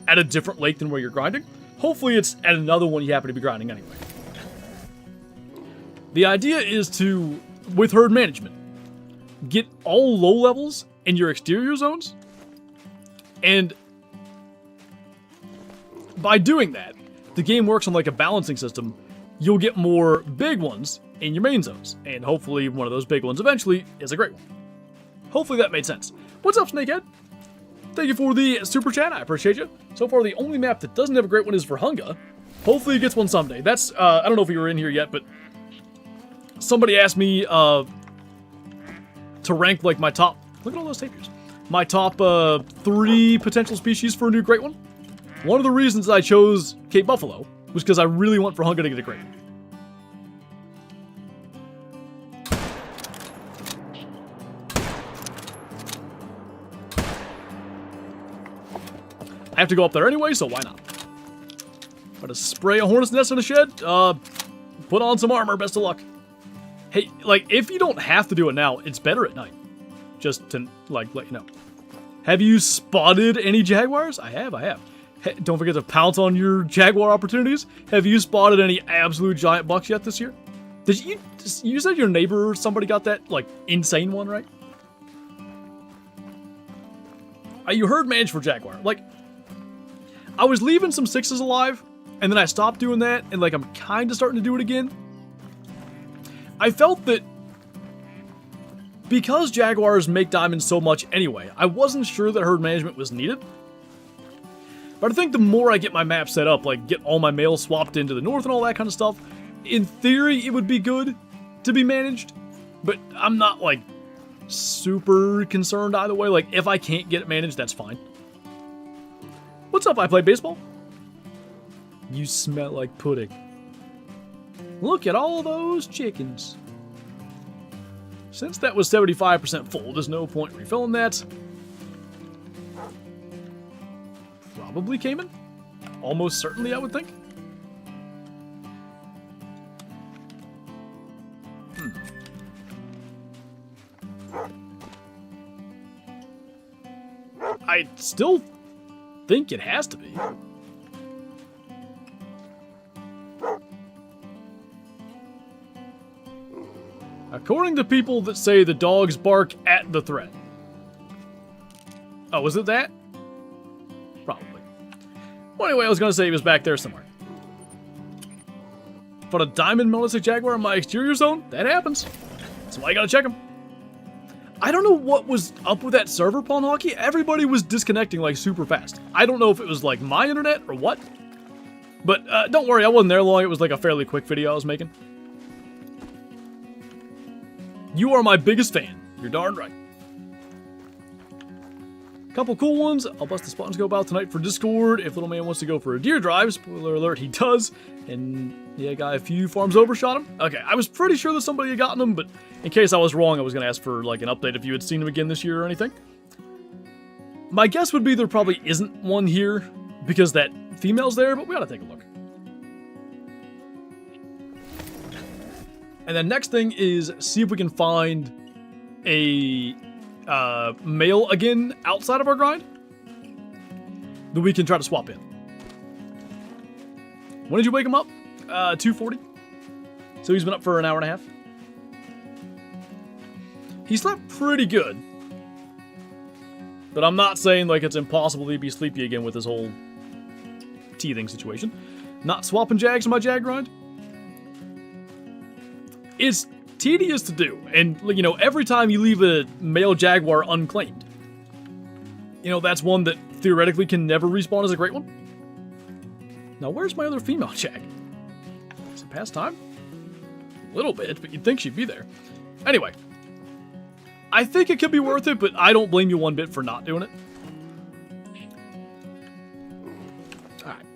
at a different lake than where you're grinding, hopefully it's at another one you happen to be grinding anyway. The idea is to, with herd management, get all low levels in your exterior zones, and by doing that, the game works on like a balancing system. You'll get more big ones in your main zones, and hopefully one of those big ones eventually is a great one. Hopefully that made sense. What's up, Snakehead? Thank you for the super chat, I appreciate you. So far, the only map that doesn't have a great one is for Hunga. Hopefully it gets one someday. That's, I don't know if you were in here yet, but somebody asked me to rank like my top, look at all those tapirs, my top 3 potential species for a new great one. One of the reasons I chose Cape Buffalo was because I really want for Hunga to get a great one. I have to go up there anyway, so why not? Try to spray a hornet's nest in a shed? Put on some armor, best of luck. Hey, like, if you don't have to do it now, it's better at night. Just to, like, let you know. Have you spotted any jaguars? I have. Hey, don't forget to pounce on your jaguar opportunities. Have you spotted any absolute giant bucks yet this year? Did you said your neighbor or somebody got that, like, insane one, right? You herd manage for jaguar. Like, I was leaving some 6s alive, and then I stopped doing that, and, like, I'm kind of starting to do it again. I felt that because jaguars make diamonds so much anyway, I wasn't sure that herd management was needed. But I think the more I get my map set up, like get all my males swapped into the north and all that kind of stuff, in theory it would be good to be managed, but I'm not like super concerned either way. Like if I can't get it managed, that's fine. What's up, I play baseball? You smell like pudding. Look at all those chickens. Since that was 75% full, there's no point refilling that. Probably Cayman? Almost certainly, I would think. I still think it has to be. According to people that say the dogs bark at the threat. Oh, was it that? Probably. Well, anyway, I was going to say he was back there somewhere. But a diamond melodic jaguar in my exterior zone? That happens. That's why you gotta check him. I don't know what was up with that server, Pawn Hockey. Everybody was disconnecting like super fast. I don't know if it was like my internet or what. But don't worry, I wasn't there long. It was like a fairly quick video I was making. You are my biggest fan. You're darn right. Couple cool ones. I'll bust the spot and scope out tonight for Discord. If little man wants to go for a deer drive, spoiler alert, he does. And yeah, got a few farms over, shot him. Okay, I was pretty sure that somebody had gotten him, but in case I was wrong, I was going to ask for like an update if you had seen him again this year or anything. My guess would be there probably isn't one here because that female's there, but we gotta take a look. And then next thing is see if we can find a male again outside of our grind that we can try to swap in. When did you wake him up? 2:40. So he's been up for an hour and a half. He slept pretty good. But I'm not saying like it's impossible to be sleepy again with this whole teething situation. Not swapping jags in my jag grind. It's tedious to do, and you know, every time you leave a male jaguar unclaimed, you know, that's one that theoretically can never respawn as a great one. Now, where's my other female jag? Is it past time? little bit, but you'd think she'd be there. Anyway, I think it could be worth it, but I don't blame you one bit for not doing it. Alright.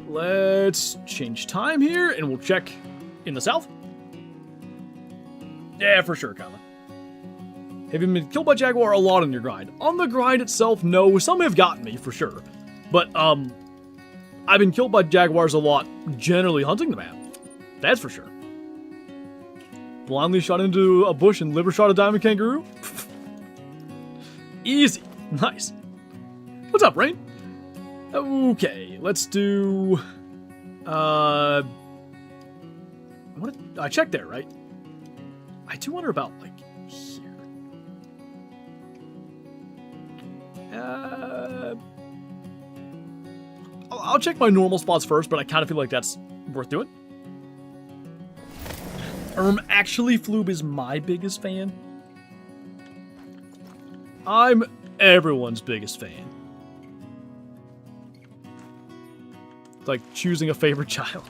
Let's change time here, and we'll check in the south. Yeah, for sure, Kyla. Have you been killed by Jaguar a lot on your grind? On the grind itself, no. Some have gotten me, for sure. But, I've been killed by Jaguars a lot, generally hunting the map. That's for sure. Blindly shot into a bush and liver shot a diamond kangaroo? Easy. Nice. What's up, Rain? Okay, let's do... I checked there, right? I do wonder about, like, here. I'll check my normal spots first, but I kind of feel like that's worth doing. Actually, Floob is my biggest fan. I'm everyone's biggest fan. It's like choosing a favorite child.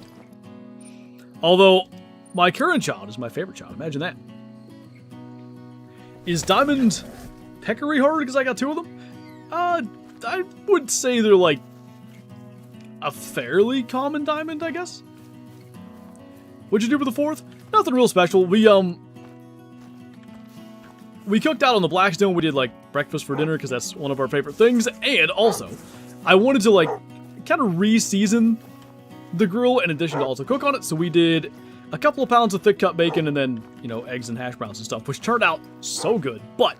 Although, my current child is my favorite child. Imagine that. Is Diamond Peccary hard because I got 2 of them? I would say they're like a fairly common diamond, I guess. What'd you do for the 4th? Nothing real special. We cooked out on the Blackstone. We did like breakfast for dinner because that's one of our favorite things. And also, I wanted to like kind of re-season the grill in addition to also cook on it. So we did a couple of pounds of thick cut bacon and then, you know, eggs and hash browns and stuff, which turned out so good. But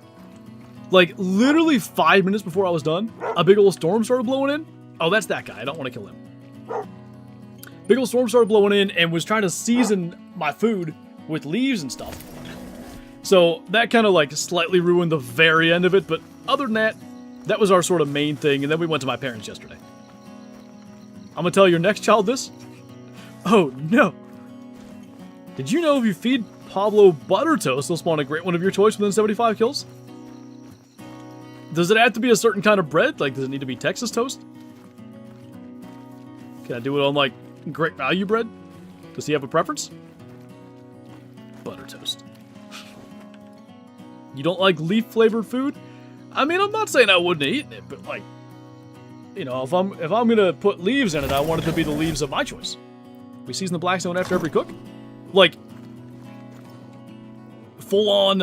like literally 5 minutes before I was done, a big old storm started blowing in. Oh, that's that guy. I don't want to kill him. Big old storm started blowing in and was trying to season my food with leaves and stuff. So that kind of like slightly ruined the very end of it, but other than that, that was our sort of main thing, and then we went to my parents yesterday. I'm gonna tell your next child this. Oh no. Did you know if you feed Pablo butter toast, he'll spawn a great one of your choice within 75 kills? Does it have to be a certain kind of bread? Like, does it need to be Texas toast? Can I do it on like great value bread? Does he have a preference? Butter toast. You don't like leaf flavored food? I mean, I'm not saying I wouldn't eat it, but like, you know, if I'm gonna put leaves in it, I want it to be the leaves of my choice. We season the Blackstone after every cook, like full on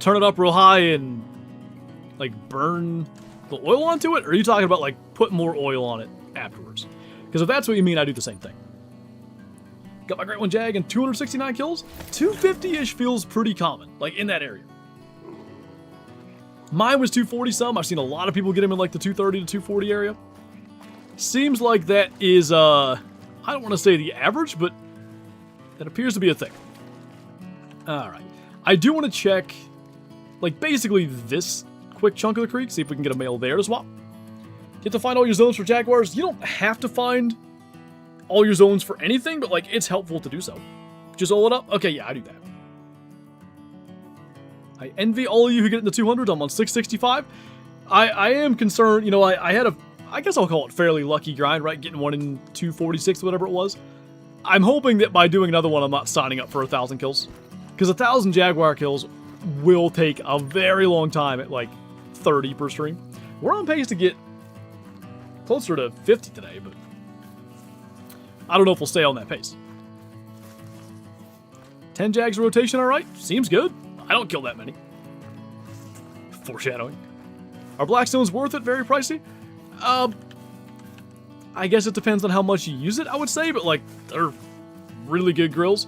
turn it up real high and like burn the oil onto it? Or are you talking about like put more oil on it afterwards? Because if that's what you mean, I do the same thing. Got my great one Jag and 269 kills. 250-ish feels pretty common, like in that area. Mine was 240 some. I've seen a lot of people get him in like the 230 to 240 area. Seems like that is, I don't want to say the average, but that appears to be a thing. Alright. I do want to check, like basically this quick chunk of the creek, see if we can get a male there to swap. You have to find all your zones for Jaguars. You don't have to find all your zones for anything, but like it's helpful to do so. Just roll it up. Okay, yeah, I do that. I envy all of you who get in the 200s. I'm on 665. I am concerned, you know, I had a, I guess I'll call it fairly lucky grind, right? Getting one in 246, whatever it was. I'm hoping that by doing another one, I'm not signing up for 1,000 kills. Because 1,000 Jaguar kills will take a very long time at like 30 per stream. We're on pace to get closer to 50 today, but I don't know if we'll stay on that pace. 10 Jags rotation, alright? Seems good. I don't kill that many. Foreshadowing. Are Blackstones worth it? Very pricey? I guess it depends on how much you use it, I would say, but like, they're really good grills.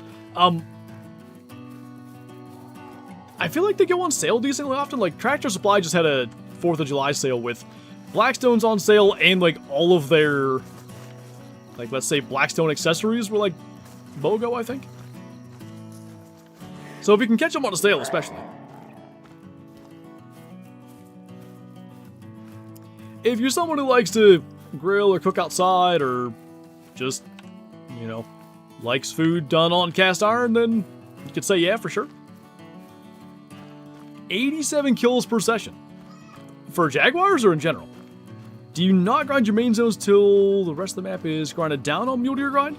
I feel like they go on sale decently often. Like, Tractor Supply just had a 4th of July sale with Blackstones on sale and like all of their, like, let's say Blackstone accessories were like BOGO, I think. So if you can catch them on a sale, especially. If you're someone who likes to grill or cook outside or just, you know, likes food done on cast iron, then you could say yeah, for sure. 87 kills per session. For Jaguars or in general? Do you not grind your main zones till the rest of the map is grinded down on Mule Deer grind?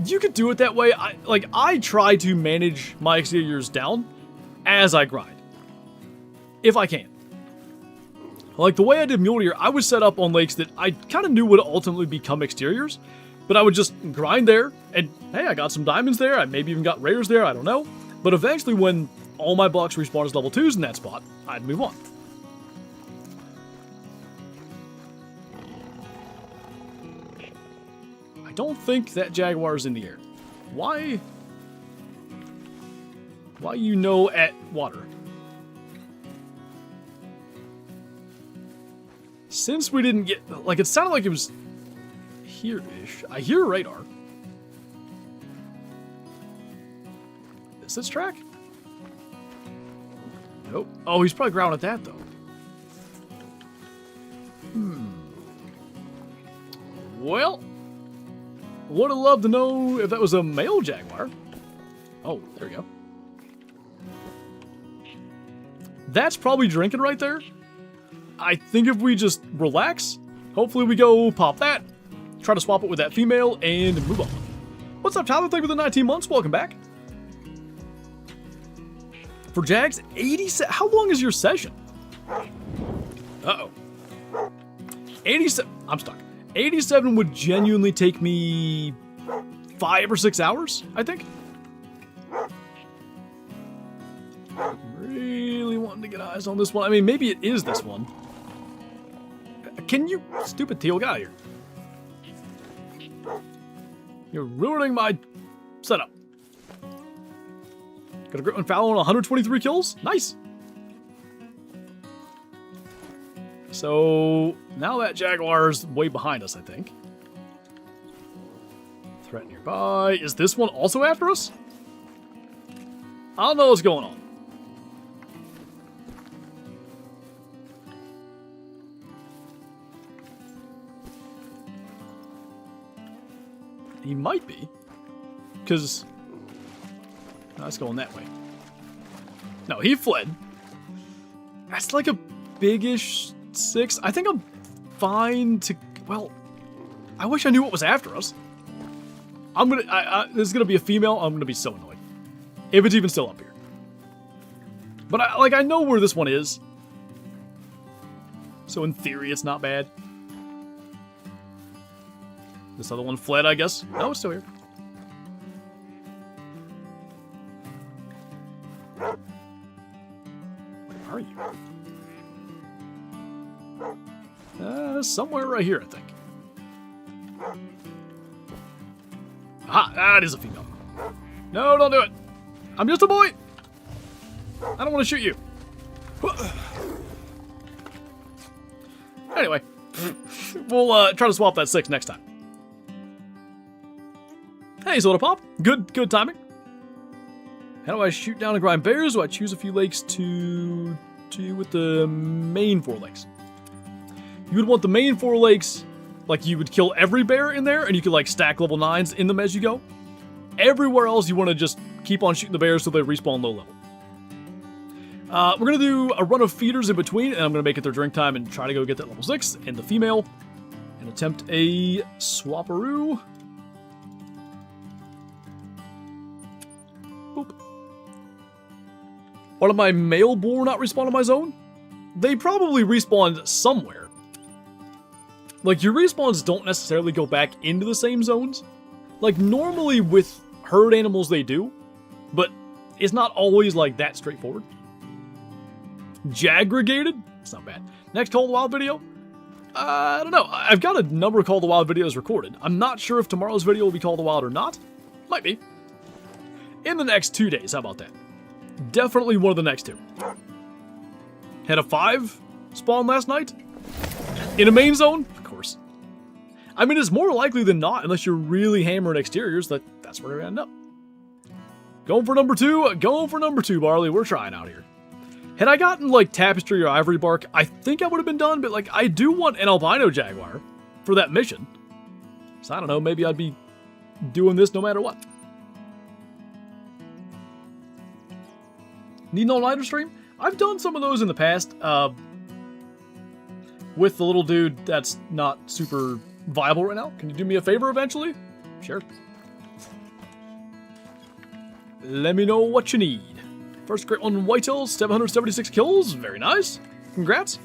you could do it that way. I try to manage my exteriors down as I grind, if I can. Like the way I did mule deer, I was set up on lakes that I kind of knew would ultimately become exteriors, but I would just grind there, and hey, I got some diamonds there. I maybe even got rares there. I don't know. But eventually, when all my blocks respawn as level 2s in that spot, I'd move on. I don't think that Jaguar's in the air. Why? Why you know at water? Since we didn't get... Like, it sounded like it was here-ish. I hear radar. Is this track? Nope. Oh, he's probably ground at that, though. Well, would have loved to know if that was a male jaguar. Oh, there we go. That's probably drinking right there. I think if we just relax, hopefully we go pop that, try to swap it with that female, and move on. What's up, Tyler? Thank you for the 19 months. Welcome back. For Jags, 87. How long is your session? Uh-oh. 87. I'm stuck. 87 would genuinely take me 5 or 6 hours, I think. Really wanting to get eyes on this one. I mean, maybe it is this one. Can you... Stupid teal, get out of here. You're ruining my setup. Got a grit one foul on 123 kills. Nice. So now that Jaguar's way behind us, I think. Threat nearby. Is this one also after us? I don't know what's going on. He might be. Because... No, it's going that way. No, he fled. That's like a big-ish 6. I think I'm fine to... Well, I wish I knew what was after us. I'm gonna... this is gonna be a female. I'm gonna be so annoyed. If it's even still up here. But, I know where this one is. So, in theory, it's not bad. This other one fled, I guess. No, it's still here. Where are you? Somewhere right here, I think. Aha! That is a female. No, don't do it. I'm just a boy. I don't want to shoot you. Anyway, we'll try to swap that 6 next time. Hey, Soda Pop. Good timing. How do I shoot down and grind bears? Do I choose a few lakes to with the main 4 lakes? You would want the main 4 lakes, like you would kill every bear in there, and you could like stack level 9s in them as you go. Everywhere else, you want to just keep on shooting the bears till they respawn low level. We're going to do a run of feeders in between, and I'm going to make it their drink time and try to go get that level 6 and the female, and attempt a swaparoo. Boop. Why did my male boar not respawn in my zone? They probably respawned somewhere. Like, your respawns don't necessarily go back into the same zones. Like, normally with herd animals they do, but it's not always like that straightforward. Jagregated? That's not bad. Next Call of the Wild video? I don't know. I've got a number of Call of the Wild videos recorded. I'm not sure if tomorrow's video will be Call of the Wild or not. Might be. In the next 2 days, how about that? Definitely one of the next 2. Had a 5 spawn last night? In a main zone? Of course. I mean, it's more likely than not, unless you're really hammering exteriors, that's where we end up. Going for number 2? Going for number 2, Barley. We're trying out here. Had I gotten, like, tapestry or ivory bark, I think I would have been done, but, like, I do want an albino jaguar for that mission. So, I don't know, maybe I'd be doing this no matter what. Need no lighter stream? I've done some of those in the past, with the little dude that's not super viable right now. Can you do me a favor eventually? Sure. let me know what you need. First great one, Whitetail, 776 kills. Very nice. Congrats.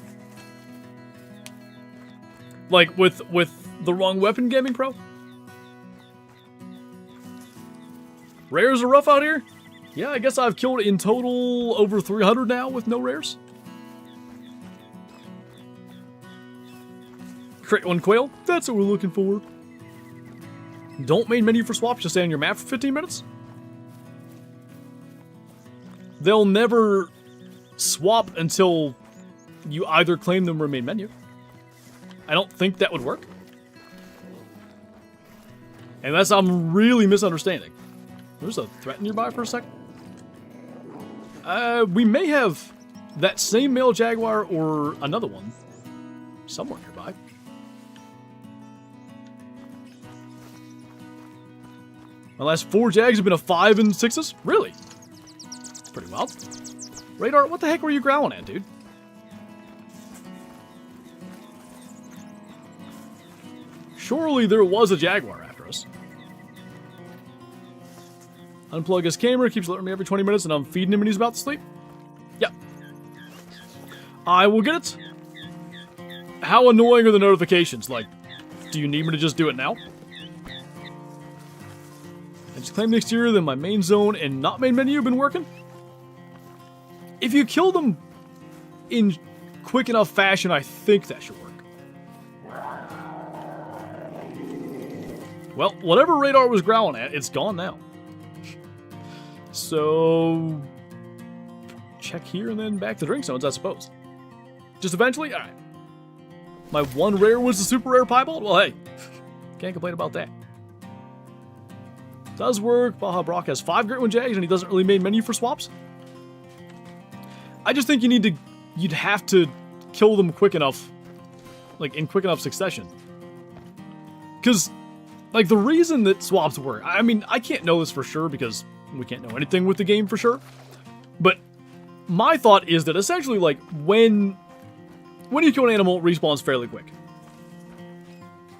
Like, with the wrong weapon, Gaming Pro? Rares are rough out here? Yeah, I guess I've killed in total over 300 now with no rares. Crit 1 Quail, that's what we're looking for. Don't main menu for swaps, just stay on your map for 15 minutes. They'll never swap until you either claim them or main menu. I don't think that would work. Unless I'm really misunderstanding. There's a threat nearby for a second. We may have that same male Jaguar or another one somewhere nearby. My last 4 Jags have been a 5 and 6s? Really? That's pretty wild. Radar, what the heck were you growling at, dude? Surely there was a Jaguar after us. Unplug his camera, keeps alerting me every 20 minutes, and I'm feeding him when he's about to sleep. Yeah. I will get it. How annoying are the notifications? Like, do you need me to just do it now? I just claim the exterior, then my main zone and not main menu have been working. If you kill them in quick enough fashion, I think that should work. Well, whatever Radar was growling at, it's gone now. So, check here and then back to drink zones, I suppose. Just eventually? Alright. My one rare was the super rare piebald? Well, hey, can't complain about that. Does work. Baja Brock has 5 Great One Jags and he doesn't really main menu for swaps. I just think you'd have to kill them quick enough, like in quick enough succession. Because, like, the reason that swaps work, I mean, I can't know this for sure because we can't know anything with the game for sure. But my thought is that essentially, like, when you kill an animal, it respawns fairly quick.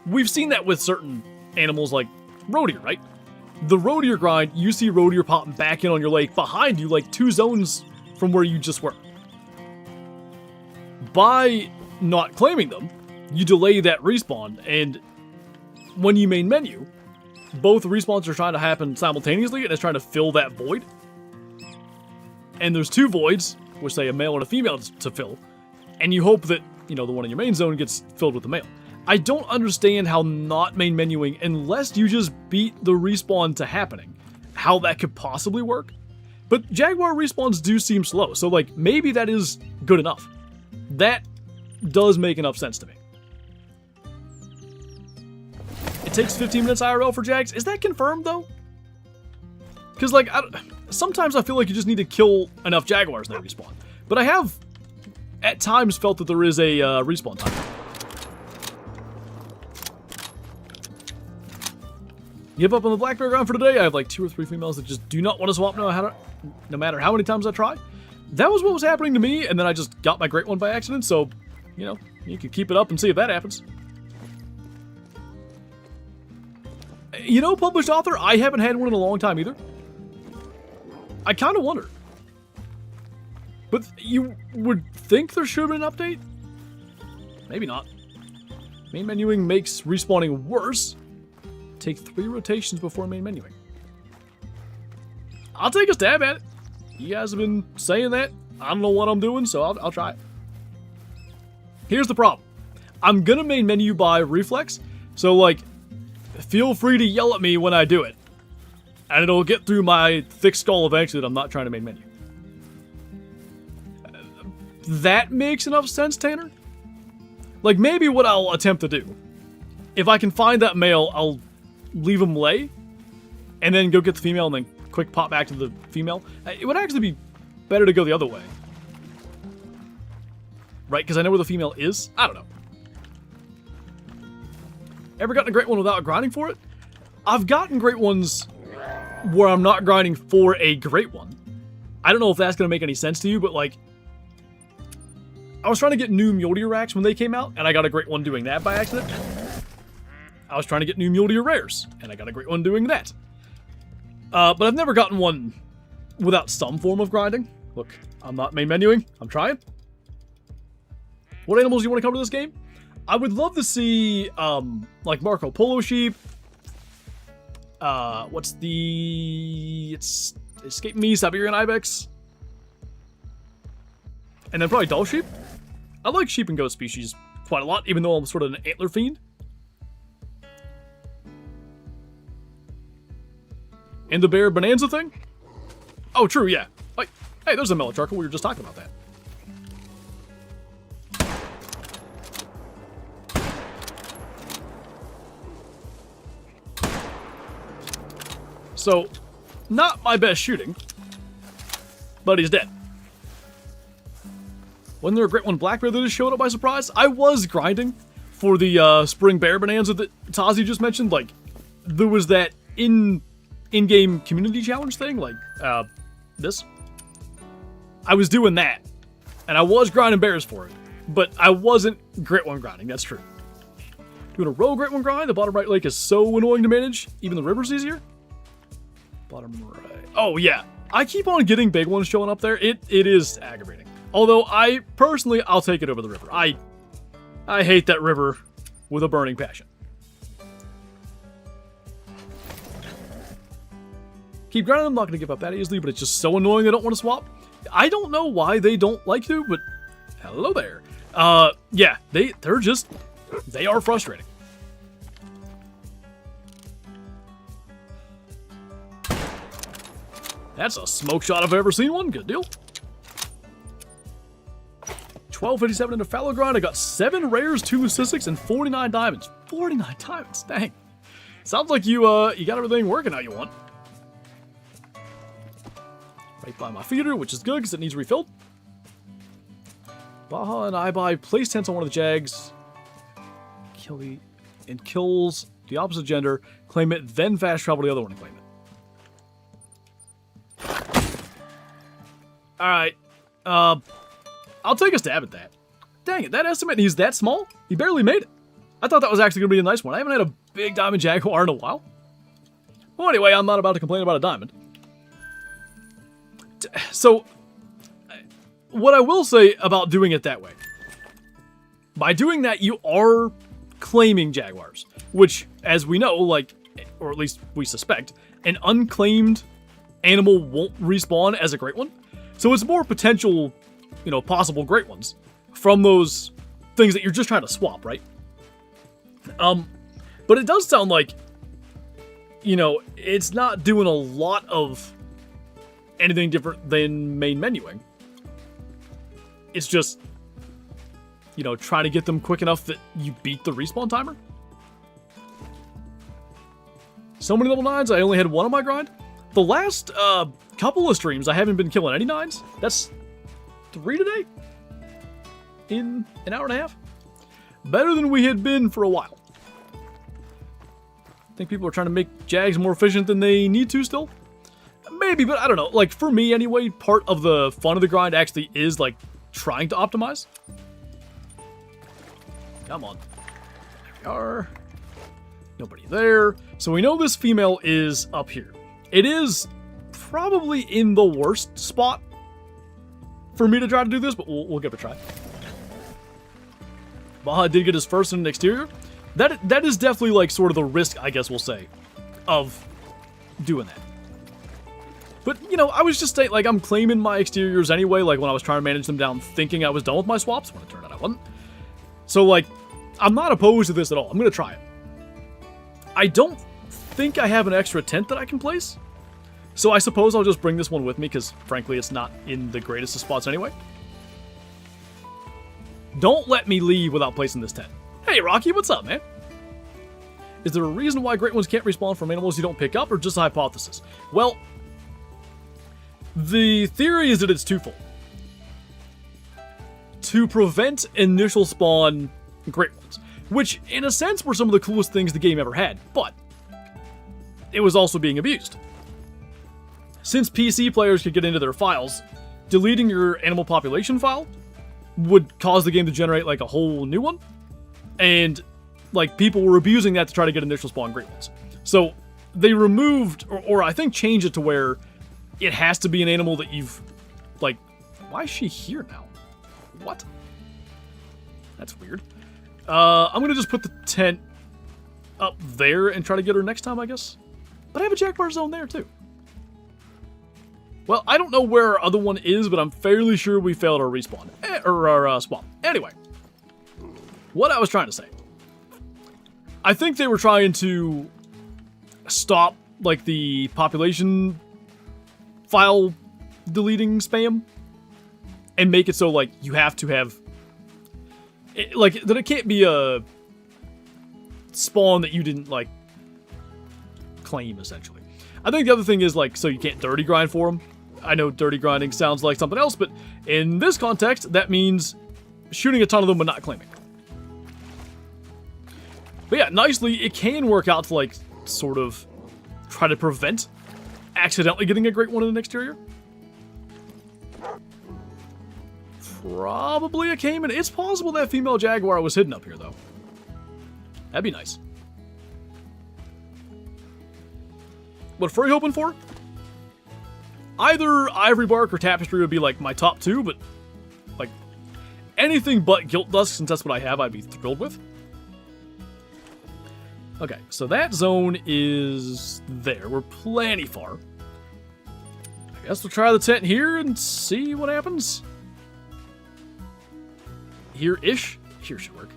We've seen that with certain animals like roe deer, right? The roe deer grind, you see roe deer popping back in on your lake behind you, like 2 zones from where you just were. By not claiming them, you delay that respawn, and when you main menu, both respawns are trying to happen simultaneously, and it's trying to fill that void. And there's 2 voids, which say a male and a female to fill, and you hope that, you know, the one in your main zone gets filled with the male. I don't understand how not main menuing, unless you just beat the respawn to happening, how that could possibly work. But Jaguar respawns do seem slow, so like, maybe that is good enough. That does make enough sense to me. It takes 15 minutes IRL for Jags. Is that confirmed, though? Because, like, sometimes I feel like you just need to kill enough Jaguars and they respawn. But I have, at times, felt that there is a respawn time. Give up on the black bear ground for today. I have like 2 or 3 females that just do not want to swap no matter how many times I try. That was what was happening to me, and then I just got my great one by accident, so, you know, you can keep it up and see if that happens. You know, published author, I haven't had one in a long time either. I kind of wonder. But you would think there should have been an update? Maybe not. Main menuing makes respawning worse. Take 3 rotations before main menuing. I'll take a stab at it. You guys have been saying that. I don't know what I'm doing, so I'll try it. Here's the problem. I'm gonna main menu by reflex, so like, feel free to yell at me when I do it. And it'll get through my thick skull eventually that I'm not trying to main menu. That makes enough sense, Tanner? Like, maybe what I'll attempt to do, if I can find that male, I'll leave him lay, and then go get the female, and then quick pop back to the female. It would actually be better to go the other way. Right, because I know where the female is? I don't know. Ever gotten a great one without grinding for it? I've gotten great ones where I'm not grinding for a great one. I don't know if that's going to make any sense to you, but like, I was trying to get new mule deer racks when they came out, and I got a great one doing that by accident. I was trying to get new mule deer rares, and I got a great one doing that. But I've never gotten one without some form of grinding. Look, I'm not main menuing. I'm trying. What animals do you want to come to this game? I would love to see, like Marco Polo sheep. What's the... It's escape me, Siberian ibex. And then probably doll sheep. I like sheep and goat species quite a lot, even though I'm sort of an antler fiend. And the bear bonanza thing? Oh, true, yeah. Like, hey, there's a mellow charcoal. We were just talking about that. So, not my best shooting, but he's dead. Wasn't there a great one black bear that just showed up by surprise? I was grinding for the spring bear bonanza that Tazi just mentioned. Like, there was that in-game community challenge thing, like this. I was doing that, and I was grinding bears for it, but I wasn't great one grinding. That's true. Doing a row great one grind. The bottom right lake is so annoying to manage. Even the river's easier. Bottom right. Oh, yeah. I keep on getting big ones showing up there. It is aggravating. Although, I'll take it over the river. I hate that river with a burning passion. Keep grinding. I'm not going to give up that easily, but it's just so annoying they don't want to swap. I don't know why they don't like to, but hello there. Yeah, they are frustrating. That's a smoke shot if I've ever seen one. Good deal. 1257 into fallow grind. I got 7 rares, 2 mystics, and 49 diamonds. 49 diamonds, dang. Sounds like you got everything working how you want. Right by my feeder, which is good because it needs refilled. Baja and I buy place tents on one of the Jags. Kills the opposite gender. Claim it, then fast travel to the other one and claim it. Alright. I'll take a stab at that. Dang it, that estimate, he's that small? He barely made it. I thought that was actually going to be a nice one. I haven't had a big diamond Jaguar in a while. Well, anyway, I'm not about to complain about a diamond. So, what I will say about doing it that way. By doing that, you are claiming Jaguars. Which, as we know, like, or at least we suspect, an unclaimed animal won't respawn as a great one. So it's more potential, possible great ones from those things that you're just trying to swap, right? But it does sound like, it's not doing a lot of anything different than main menuing. It's just, trying to get them quick enough that you beat the respawn timer. So many level 9s, I only had 1 on my grind. The last couple of streams, I haven't been killing any 9s. That's 3 today? In an hour and a half? Better than we had been for a while. I think people are trying to make Jags more efficient than they need to still. Maybe, but I don't know. Like, for me anyway, part of the fun of the grind actually is, like, trying to optimize. Come on. There we are. Nobody there. So we know this female is up here. It is probably in the worst spot for me to try to do this, but we'll give it a try. Baja did get his first in an exterior. That is definitely like sort of the risk, I guess we'll say, of doing that. But, I was just saying, like, I'm claiming my exteriors anyway, like when I was trying to manage them down thinking I was done with my swaps, when it turned out I wasn't. So, like, I'm not opposed to this at all. I'm going to try it. I don't think I have an extra tent that I can place. So I suppose I'll just bring this one with me, because frankly it's not in the greatest of spots anyway. Don't let me leave without placing this tent. Hey Rocky, what's up, man? Is there a reason why great ones can't respawn from animals you don't pick up, or just a hypothesis? Well, the theory is that it's twofold. To prevent initial spawn great ones, which in a sense were some of the coolest things the game ever had, but it was also being abused. Since PC players could get into their files, deleting your animal population file would cause the game to generate like a whole new one, and like people were abusing that to try to get initial spawn great ones. So they removed, or I think changed it to where it has to be an animal that you've, like, why is she here now? What? That's weird. I'm gonna just put the tent up there and try to get her next time, I guess. But I have a Jaguar zone there, too. Well, I don't know where our other one is, but I'm fairly sure we failed our respawn. Or our swap. Anyway. What I was trying to say. I think they were trying to stop, like, the population file deleting spam. And make it so, like, you have to have... like, that it can't be a spawn that you didn't, like, claim, essentially. I think the other thing is, like, so you can't dirty grind for them. I know dirty grinding sounds like something else, but in this context, that means shooting a ton of them but not claiming. But yeah, nicely, it can work out to, like, sort of try to prevent accidentally getting a great one in an exterior. Probably a Cayman. It's possible that female Jaguar was hidden up here, though. That'd be nice. What Furry hoping for? Either Ivory Bark or Tapestry would be, like, my top two, but, like, anything but Gilt Dusk, since that's what I have, I'd be thrilled with. Okay, so that zone is there. We're plenty far. I guess we'll try the tent here and see what happens. Here-ish? Here should work.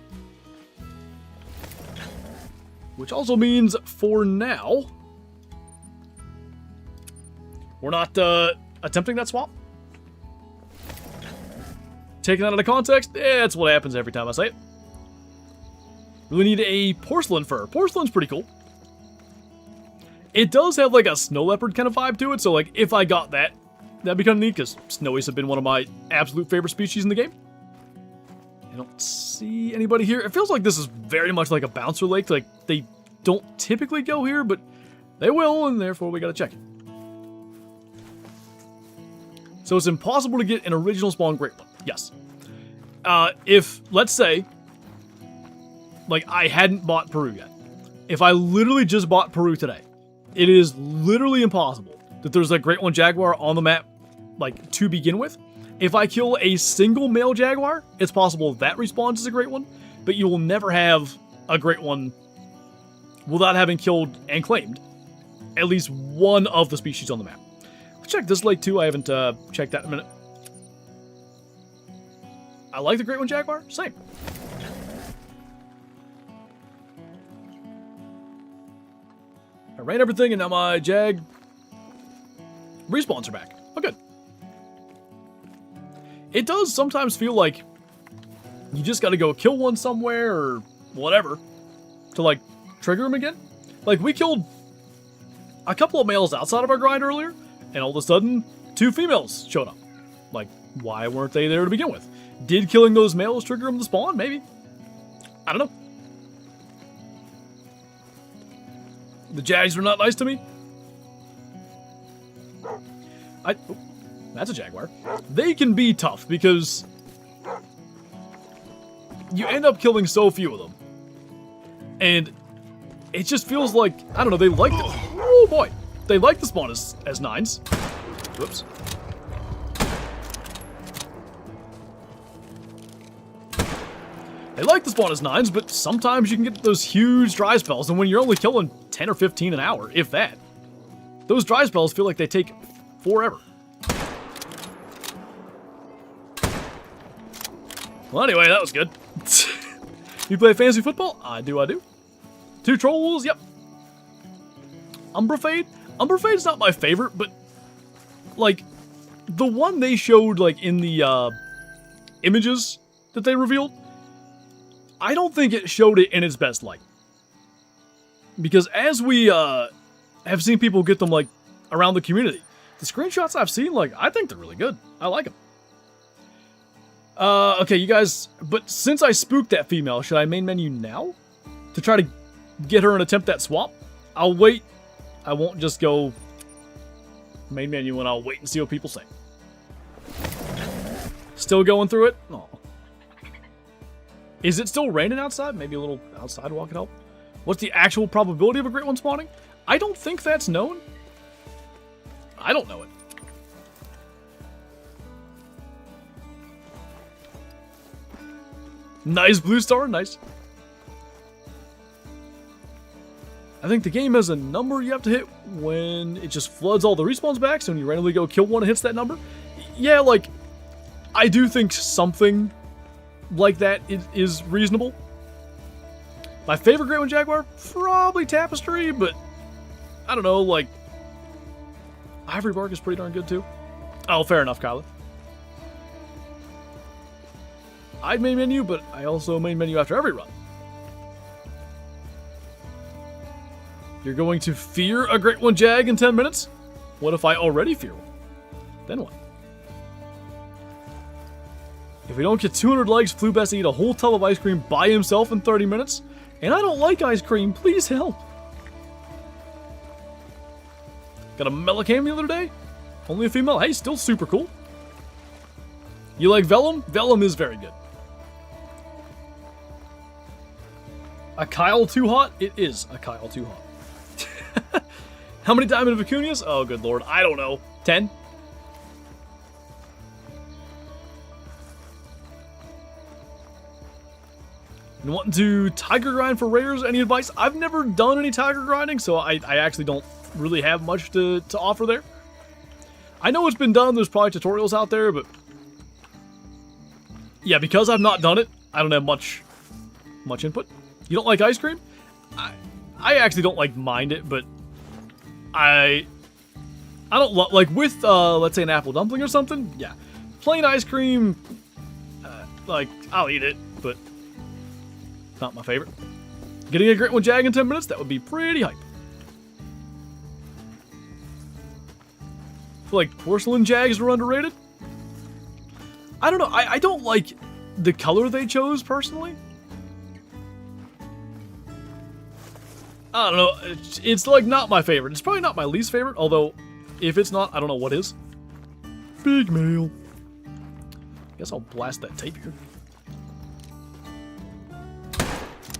Which also means, for now... we're not attempting that swap. Taking that out of context, that's what happens every time I say it. Really need a porcelain fur. Porcelain's pretty cool. It does have like a snow leopard kind of vibe to it, so like if I got that, that'd be kind of neat, because snowies have been one of my absolute favorite species in the game. I don't see anybody here. It feels like this is very much like a bouncer lake. Like, they don't typically go here, but they will, and therefore we gotta check it. So it's impossible to get an original spawn great one. Yes. If, let's say, like, I hadn't bought Peru yet. If I literally just bought Peru today, it is literally impossible that there's a great one Jaguar on the map, like, to begin with. If I kill a single male Jaguar, it's possible that respawns as a great one, but you will never have a great one without having killed and claimed at least one of the species on the map. Check this lake too. I haven't checked that in a minute. I like the great one Jaguar. Same. I ran everything and now my Jag respawns are back. Oh, good. It does sometimes feel like you just got to go kill one somewhere or whatever to like trigger them again. Like we killed a couple of males outside of our grind earlier. And all of a sudden, 2 females showed up. Like, why weren't they there to begin with? Did killing those males trigger them to spawn? Maybe. I don't know. The Jags were not nice to me. Oh, that's a Jaguar. They can be tough because you end up killing so few of them. And it just feels like, I don't know, they like it. Oh boy. They like the spawn as 9s. Whoops. They like the spawn as 9s, but sometimes you can get those huge dry spells, and when you're only killing 10 or 15 an hour, if that, those dry spells feel like they take forever. Well, anyway, that was good. You play fantasy football? I do. 2 trolls, yep. Umbrafade? Umbrafade's not my favorite, but, like, the one they showed, like, in the, images that they revealed, I don't think it showed it in its best light. Because as we, have seen people get them, like, around the community, the screenshots I've seen, like, I think they're really good. I like them. Okay, you guys, but since I spooked that female, should I main menu now? To try to get her and attempt that swap? I'll wait. I won't just go main menu and I'll wait and see what people say. Still going through it? Aw. Is it still raining outside? Maybe a little outside walk could help. What's the actual probability of a great one spawning? I don't think that's known. I don't know it. Nice blue star, nice. I think the game has a number you have to hit when it just floods all the respawns back, so when you randomly go kill one, it hits that number. Yeah, like, I do think something like that is reasonable. My favorite Great One Jaguar? Probably Tapestry, but I don't know, like, Ivory Bark is pretty darn good too. Oh, fair enough, Kyla. I'd main menu, but I also main menu after every run. You're going to fear a Great One Jag in 10 minutes? What if I already fear one? Then what? If we don't get 200 likes, Flu has to eat a whole tub of ice cream by himself in 30 minutes. And I don't like ice cream. Please help. Got a Malek the other day. Only a female. Hey, still super cool. You like Vellum? Vellum is very good. A Kyle too hot? It is a Kyle too hot. How many Diamond Vicunias? Oh, good lord. I don't know. 10? And wanting to tiger grind for rares? Any advice? I've never done any tiger grinding, so I actually don't really have much to offer there. I know it's been done. There's probably tutorials out there, but yeah, because I've not done it, I don't have much input. You don't like ice cream? I actually don't like mind it, but I don't like with let's say an apple dumpling or something. Yeah, plain ice cream, like I'll eat it, but not my favorite. Getting a Great One Jag in 10 minutes, that would be pretty hype. I feel like porcelain Jags are underrated. I don't know. I don't like the color they chose personally. I don't know. It's like not my favorite. It's probably not my least favorite. Although, if it's not, I don't know what is. Big mail. Guess I'll blast that tape here.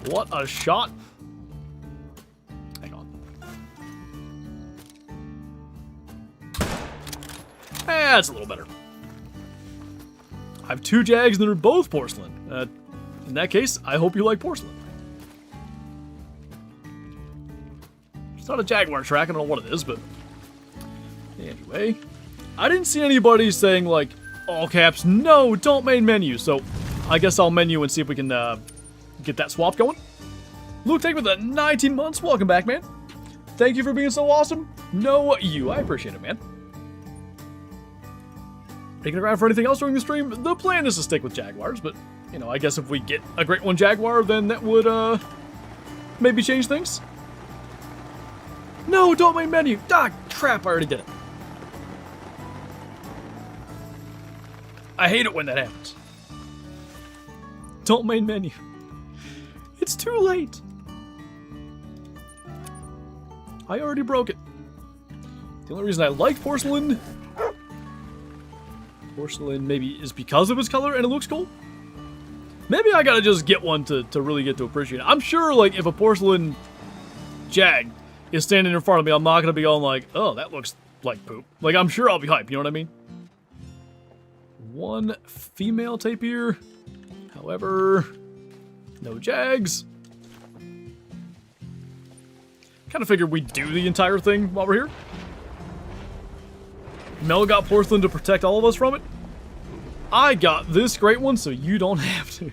What a shot. Hang on. That's a little better. I have 2 Jags and they're both porcelain. In that case, I hope you like porcelain. It's not a Jaguar track, I don't know what it is, but anyway. I didn't see anybody saying, like, all caps, no, don't main menu, so I guess I'll menu and see if we can get that swap going. Luke, thank you for the 19 months. Welcome back, man. Thank you for being so awesome. No, you. I appreciate it, man. Taking around for anything else during the stream? The plan is to stick with Jaguars, but, you know, I guess if we get a Great One Jaguar, then that would, maybe change things. No, don't main menu. Ah, crap, I already did it. I hate it when that happens. Don't main menu. It's too late. I already broke it. The only reason I like porcelain maybe is because of its color and it looks cool. Maybe I gotta just get one to really get to appreciate it. I'm sure, like, if a porcelain Jag is standing in front of me, I'm not gonna be going like, oh, that looks like poop. Like, I'm sure I'll be hyped, you know what I mean? One female tapir. However, no Jags. Kind of figured we'd do the entire thing while we're here. Mel got porcelain to protect all of us from it. I got this Great One, so you don't have to.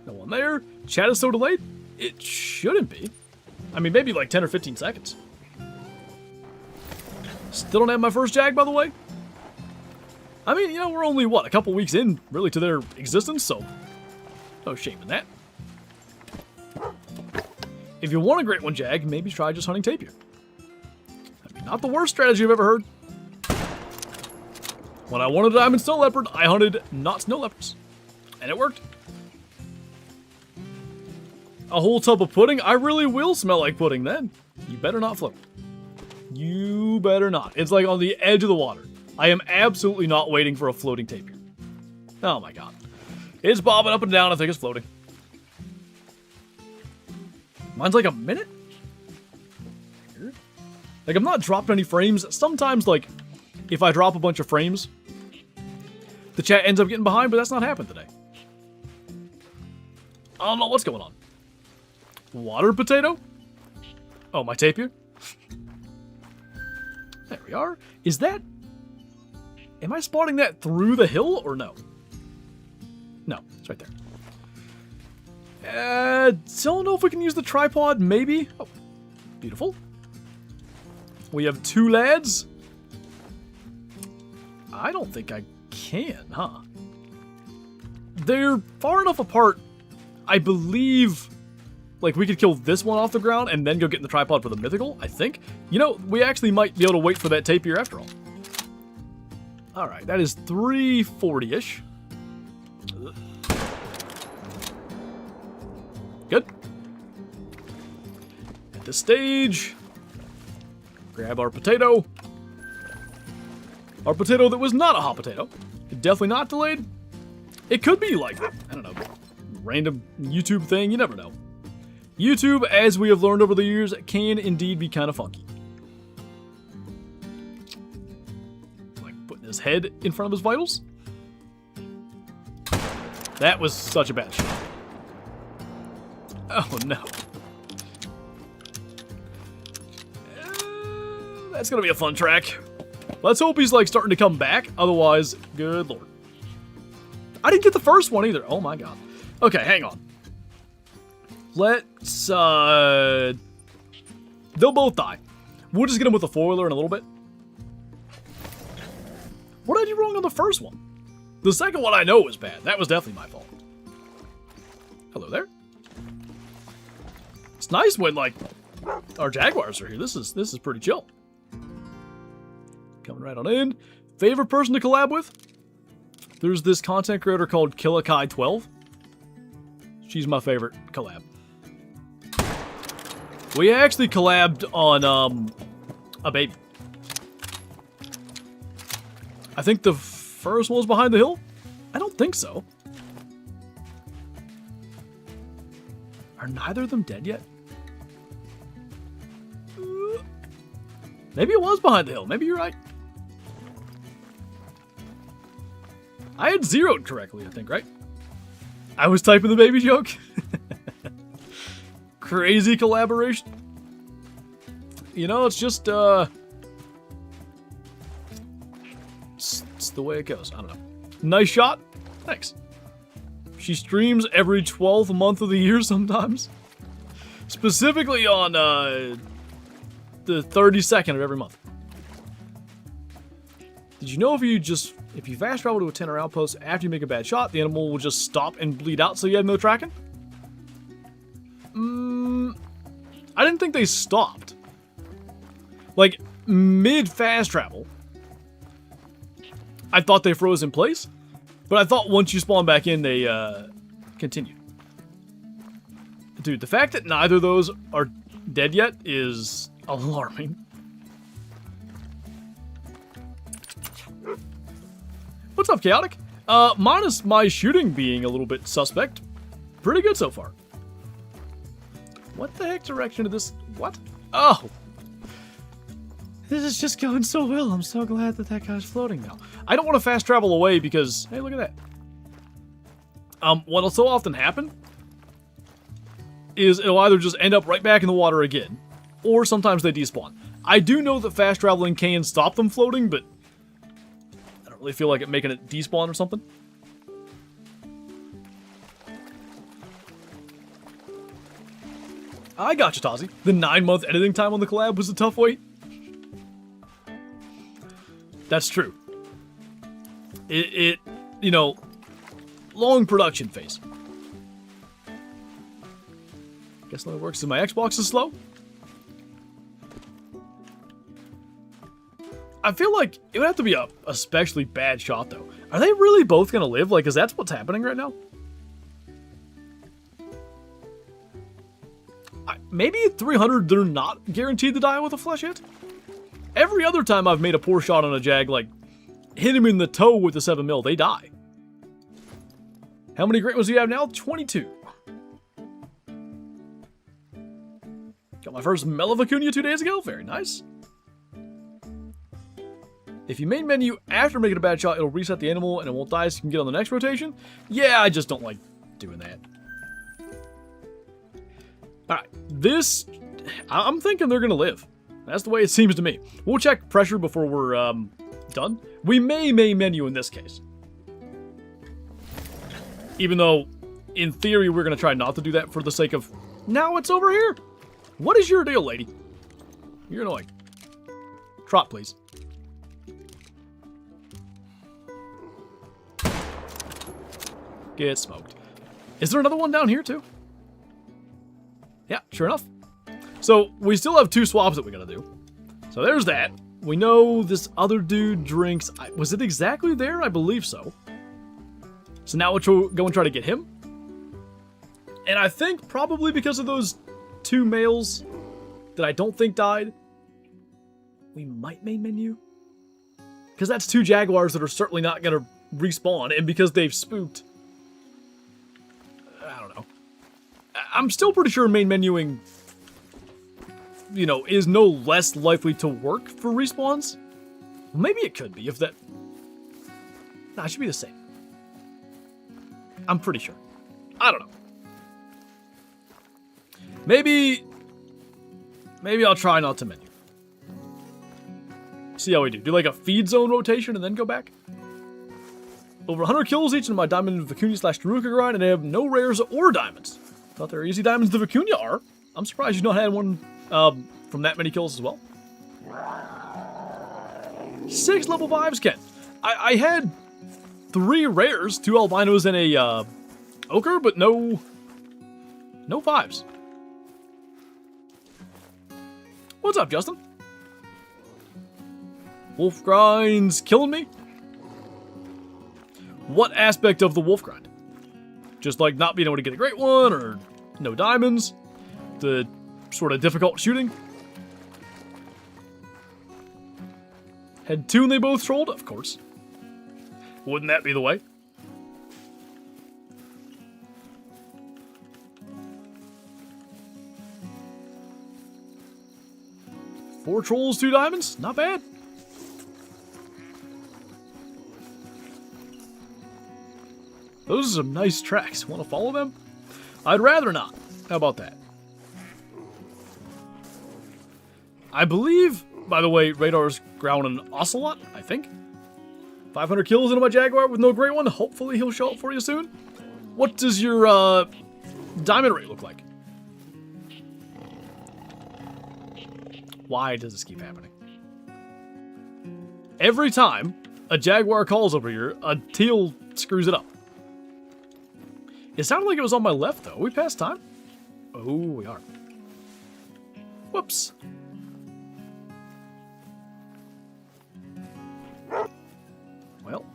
No one there. Chat is so delayed. It shouldn't be. I mean, maybe like 10 or 15 seconds. Still don't have my first Jag, by the way. I mean, you know, we're only, what, a couple weeks in, really, to their existence, so no shame in that. If you want a Great One Jag, maybe try just hunting tapir. I mean, not the worst strategy I've ever heard. When I wanted a diamond snow leopard, I hunted not snow leopards. And it worked. A whole tub of pudding? I really will smell like pudding then. You better not float. You better not. It's like on the edge of the water. I am absolutely not waiting for a floating tapir. Oh my god. It's bobbing up and down. I think it's floating. Mine's like a minute? Weird. Like, I'm not dropping any frames. Sometimes, like, if I drop a bunch of frames, the chat ends up getting behind, but that's not happened today. I don't know what's going on. Water potato? Oh, my tapir? There we are. Is that... Am I spotting that through the hill or no? No, it's right there. Don't know if we can use the tripod, maybe. Oh, beautiful. We have 2 lads. I don't think I can, huh? They're far enough apart, I believe, like, we could kill this one off the ground and then go get in the tripod for the mythical, I think. You know, we actually might be able to wait for that tapir after all. Alright, that is 340-ish. Good. At this stage, grab our potato. Our potato that was not a hot potato. Definitely not delayed. It could be like, I don't know, random YouTube thing. You never know. YouTube, as we have learned over the years, can indeed be kind of funky. Like putting his head in front of his vitals. That was such a bad shot. Oh no. That's gonna be a fun track. Let's hope he's like starting to come back. Otherwise, good lord. I didn't get the first one either. Oh my god. Okay, hang on. Let's, they'll both die. We'll just get them with a foiler in a little bit. What did I do wrong on the first one? The second one I know was bad. That was definitely my fault. Hello there. It's nice when, like, our Jaguars are here. This is pretty chill. Coming right on in. Favorite person to collab with? There's this content creator called Killakai12. She's my favorite collab. We actually collabed on, a baby. I think the first one was Behind the Hill? I don't think so. Are neither of them dead yet? Maybe it was Behind the Hill. Maybe you're right. I had zeroed correctly, I think, right? I was typing the baby joke. Crazy collaboration. You know, it's just, it's the way it goes. I don't know. Nice shot. Thanks. She streams every 12th month of the year sometimes. Specifically on, the 32nd of every month. Did you know if you fast travel to a 10 or outpost after you make a bad shot, the animal will just stop and bleed out so you have no tracking? I didn't think they stopped. Like, mid-fast travel, I thought they froze in place, but I thought once you spawn back in, they, continued. Dude, the fact that neither of those are dead yet is alarming. What's up, Chaotic? Minus my shooting being a little bit suspect. Pretty good so far. What the heck direction did this... What? Oh! This is just going so well. I'm so glad that that guy's floating now. I don't want to fast travel away because... Hey, look at that. What'll so often happen is it'll either just end up right back in the water again, or sometimes they despawn. I do know that fast traveling can stop them floating, but I don't really feel like it making it despawn or something. I got you, Tozzy. The 9-month editing time on the collab was a tough wait. That's true. It you know, long production phase. Guess that works if my Xbox is slow. I feel like it would have to be a especially bad shot, though. Are they really both gonna live? Like, is that what's happening right now? Maybe at 300, they're not guaranteed to die with a flesh hit? Every other time I've made a poor shot on a Jag, like, hit him in the toe with the 7mm, they die. How many great ones do you have now? 22. Got my first Melivacunia 2 days ago. Very nice. If you main menu after making a bad shot, it'll reset the animal and it won't die so you can get on the next rotation. Yeah, I just don't like doing that. Alright, this... I'm thinking they're going to live. That's the way it seems to me. We'll check pressure before we're done. We may main menu in this case. Even though, in theory, we're going to try not to do that for the sake of... Now it's over here! What is your deal, lady? You're annoying. Trot, please. Get smoked. Is there another one down here, too? Yeah, sure enough. So, we still have 2 swabs that we gotta do. So there's that. We know this other dude drinks... Was it exactly there? I believe so. So now we'll go and try to get him. And I think probably because of those 2 males that I don't think died, we might main menu. Because that's 2 Jaguars that are certainly not going to respawn, and because they've spooked... I don't know. I'm still pretty sure main menuing, you know, is no less likely to work for respawns. Maybe it could be if that... Nah, it should be the same. I'm pretty sure. I don't know. Maybe I'll try not to menu. See how we do. Do like a feed zone rotation and then go back. Over 100 kills each in my Diamond Vicuña / Daruka grind, and I have no rares or diamonds. Thought there were easy diamonds the Vicuña are. I'm surprised you've not had one from that many kills as well. 6 level 5s, Ken. I had 3 rares, 2 albinos and a ochre, but no 5s. What's up, Justin? Wolf grind's killing me? What aspect of the wolf grind? Just like not being able to get a great one, or no diamonds? The sort of difficult shooting? Had 2 and they both trolled? Of course. Wouldn't that be the way? Four trolls, 2 diamonds? Not bad. Those are some nice tracks. Want to follow them? I'd rather not. How about that? I believe, by the way, Radar's growling an ocelot, I think. 500 kills into my Jaguar with no great one. Hopefully he'll show up for you soon. What does your diamond rate look like? Why does this keep happening? Every time a Jaguar calls over here, a teal screws it up. It sounded like it was on my left, though. We passed time? Oh, we are. Whoops. Well.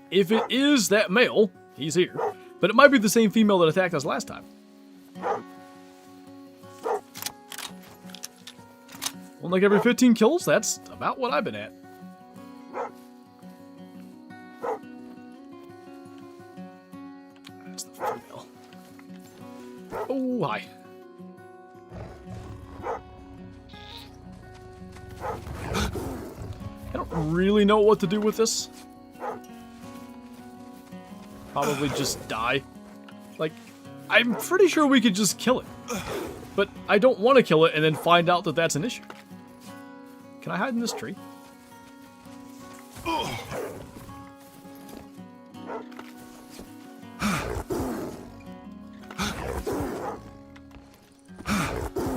If it is that male, he's here. But it might be the same female that attacked us last time. Well, like every 15 kills, that's about what I've been at. That's the female. Oh, hi. I don't really know what to do with this. Probably just die. Like, I'm pretty sure we could just kill it. But I don't want to kill it and then find out that that's an issue. Can I hide in this tree?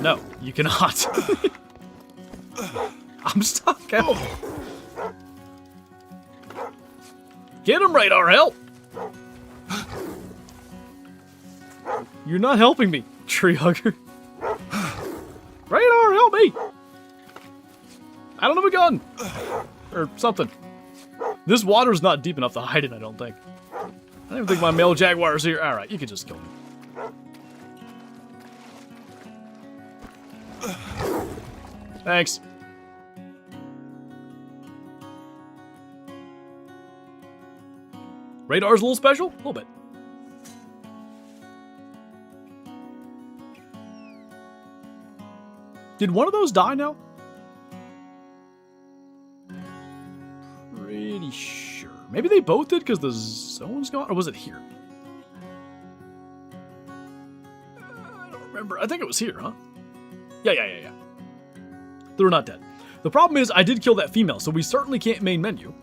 No, you cannot. I'm stuck. Help. Get him, Radar, help! You're not helping me, tree hugger. Radar, help me! I don't have a gun! Or something. This water's not deep enough to hide it, I don't think. I don't even think my male Jaguar's here. Alright, you can just kill me. Thanks. Radar's a little special? A little bit. Did one of those die now? sure. Maybe they both did because the zone's gone, or was it here? I don't remember. I think it was here, huh? Yeah. They were not dead. The problem is I did kill that female, so we certainly can't main menu.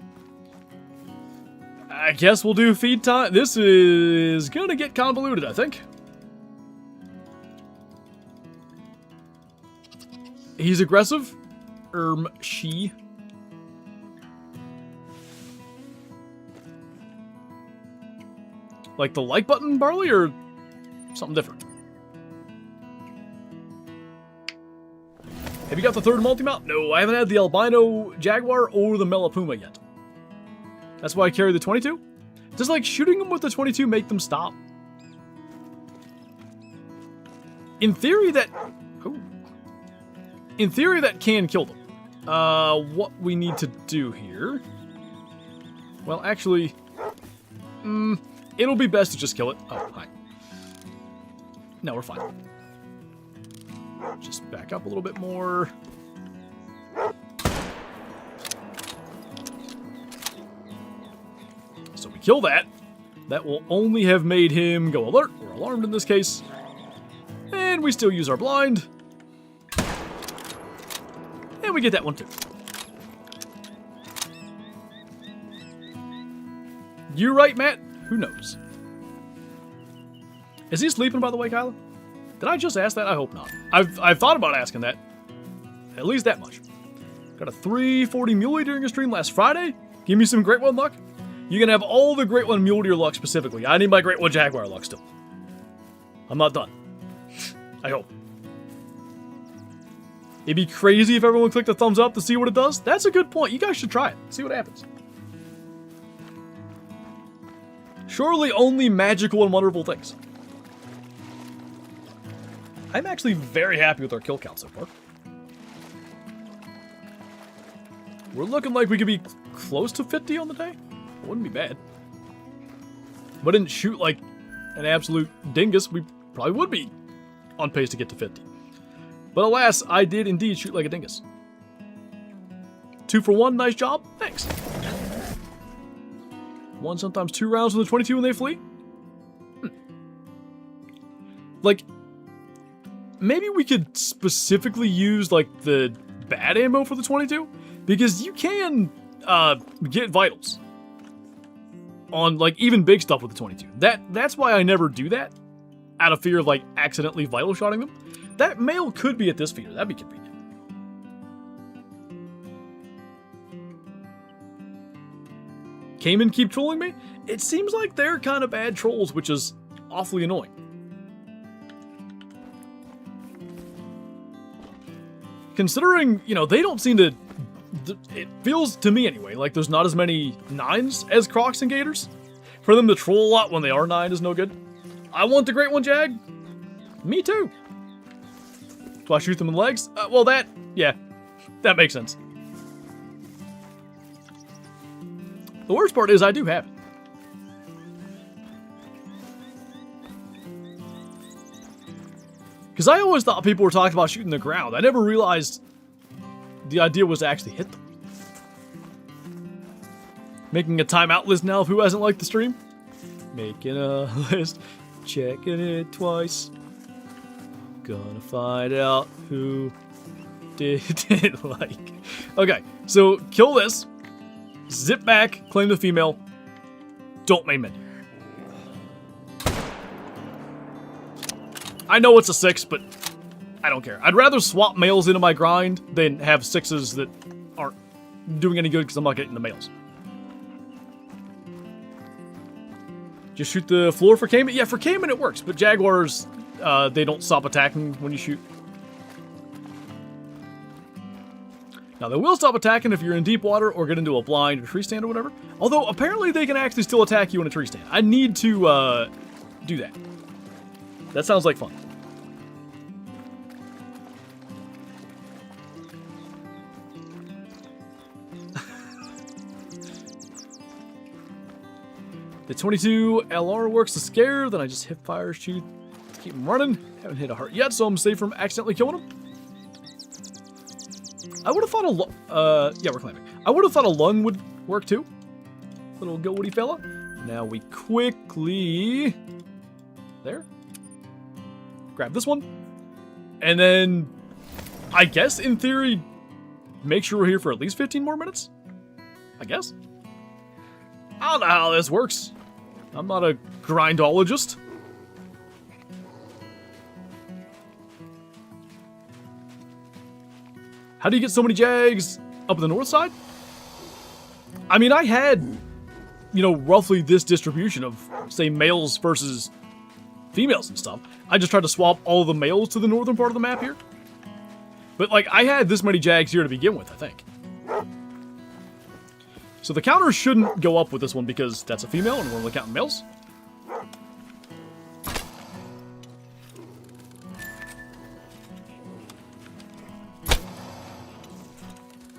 I guess we'll do feed time. This is gonna get convoluted, I think. He's aggressive. She. Like the like button, Barley, or something different? Have you got the third multi-mount? No, I haven't had the albino Jaguar or the Melapuma yet. That's why I carry the 22. Does like shooting them with the 22 make them stop? In theory that... Oh. In theory that can kill them. What we need to do here... Well, actually... it'll be best to just kill it. Oh, hi. No, we're fine. Just back up a little bit more. So we kill that. That will only have made him go alert, or alarmed in this case. And we still use our blind. And we get that one too. You right, Matt? Who knows? Is he sleeping, by the way, Kyla? Did I just ask that? I hope not. I've thought about asking that. At least that much. Got a 340 muley during a stream last Friday. Give me some Great One luck. You can have all the Great One mule deer luck specifically. I need my Great One Jaguar luck still. I'm not done. I hope. It'd be crazy if everyone clicked the thumbs up to see what it does. That's a good point. You guys should try it. See what happens. Surely only magical and wonderful things. I'm actually very happy with our kill count so far. We're looking like we could be close to 50 on the day. It wouldn't be bad. If I didn't shoot like an absolute dingus, we probably would be on pace to get to 50. But alas, I did indeed shoot like a dingus. 2 for 1, nice job. Thanks. 1, sometimes 2 rounds with the 22 when they flee. Like, maybe we could specifically use like the bad ammo for the 22, because you can get vitals on like even big stuff with the 22. That's why I never do that, out of fear of like accidentally vital shotting them. That male could be at this feeder. That'd be convenient. Cayman keep trolling me? It seems like they're kind of bad trolls, which is awfully annoying. Considering, you know, they don't seem to... It feels, to me anyway, like there's not as many 9s as Crocs and Gators. For them to troll a lot when they are 9 is no good. I want the Great One Jag. Me too. Do I shoot them in the legs? Well, yeah, that makes sense. The worst part is I do have it. Because I always thought people were talking about shooting the ground. I never realized the idea was to actually hit them. Making a timeout list now of who hasn't liked the stream. Making a list, checking it twice. Gonna find out who didn't like. Okay, so kill this. Zip back, claim the female. Don't main menu. I know it's a 6, but I don't care. I'd rather swap males into my grind than have 6s that aren't doing any good because I'm not getting the males. Just shoot the floor for Cayman? Yeah, for Cayman it works, but Jaguars, they don't stop attacking when you shoot. Now, they will stop attacking if you're in deep water or get into a blind or tree stand or whatever. Although, apparently they can actually still attack you in a tree stand. I need to do that. That sounds like fun. The 22 LR works to scare, then I just hip fire shoot to keep him running. Haven't hit a heart yet, so I'm safe from accidentally killing him. I would have thought yeah, we're claiming. I would have thought a lung would work too. little goaty fella. Now we quickly... There. Grab this one. And then, I guess, in theory, make sure we're here for at least 15 more minutes? I guess. I don't know how this works. I'm not a grindologist. How do you get so many Jags up on the north side? I mean, I had, you know, roughly this distribution of, say, males versus females and stuff. I just tried to swap all the males to the northern part of the map here. But, like, I had this many Jags here to begin with, I think. So the counter shouldn't go up with this one because that's a female and we're only counting males.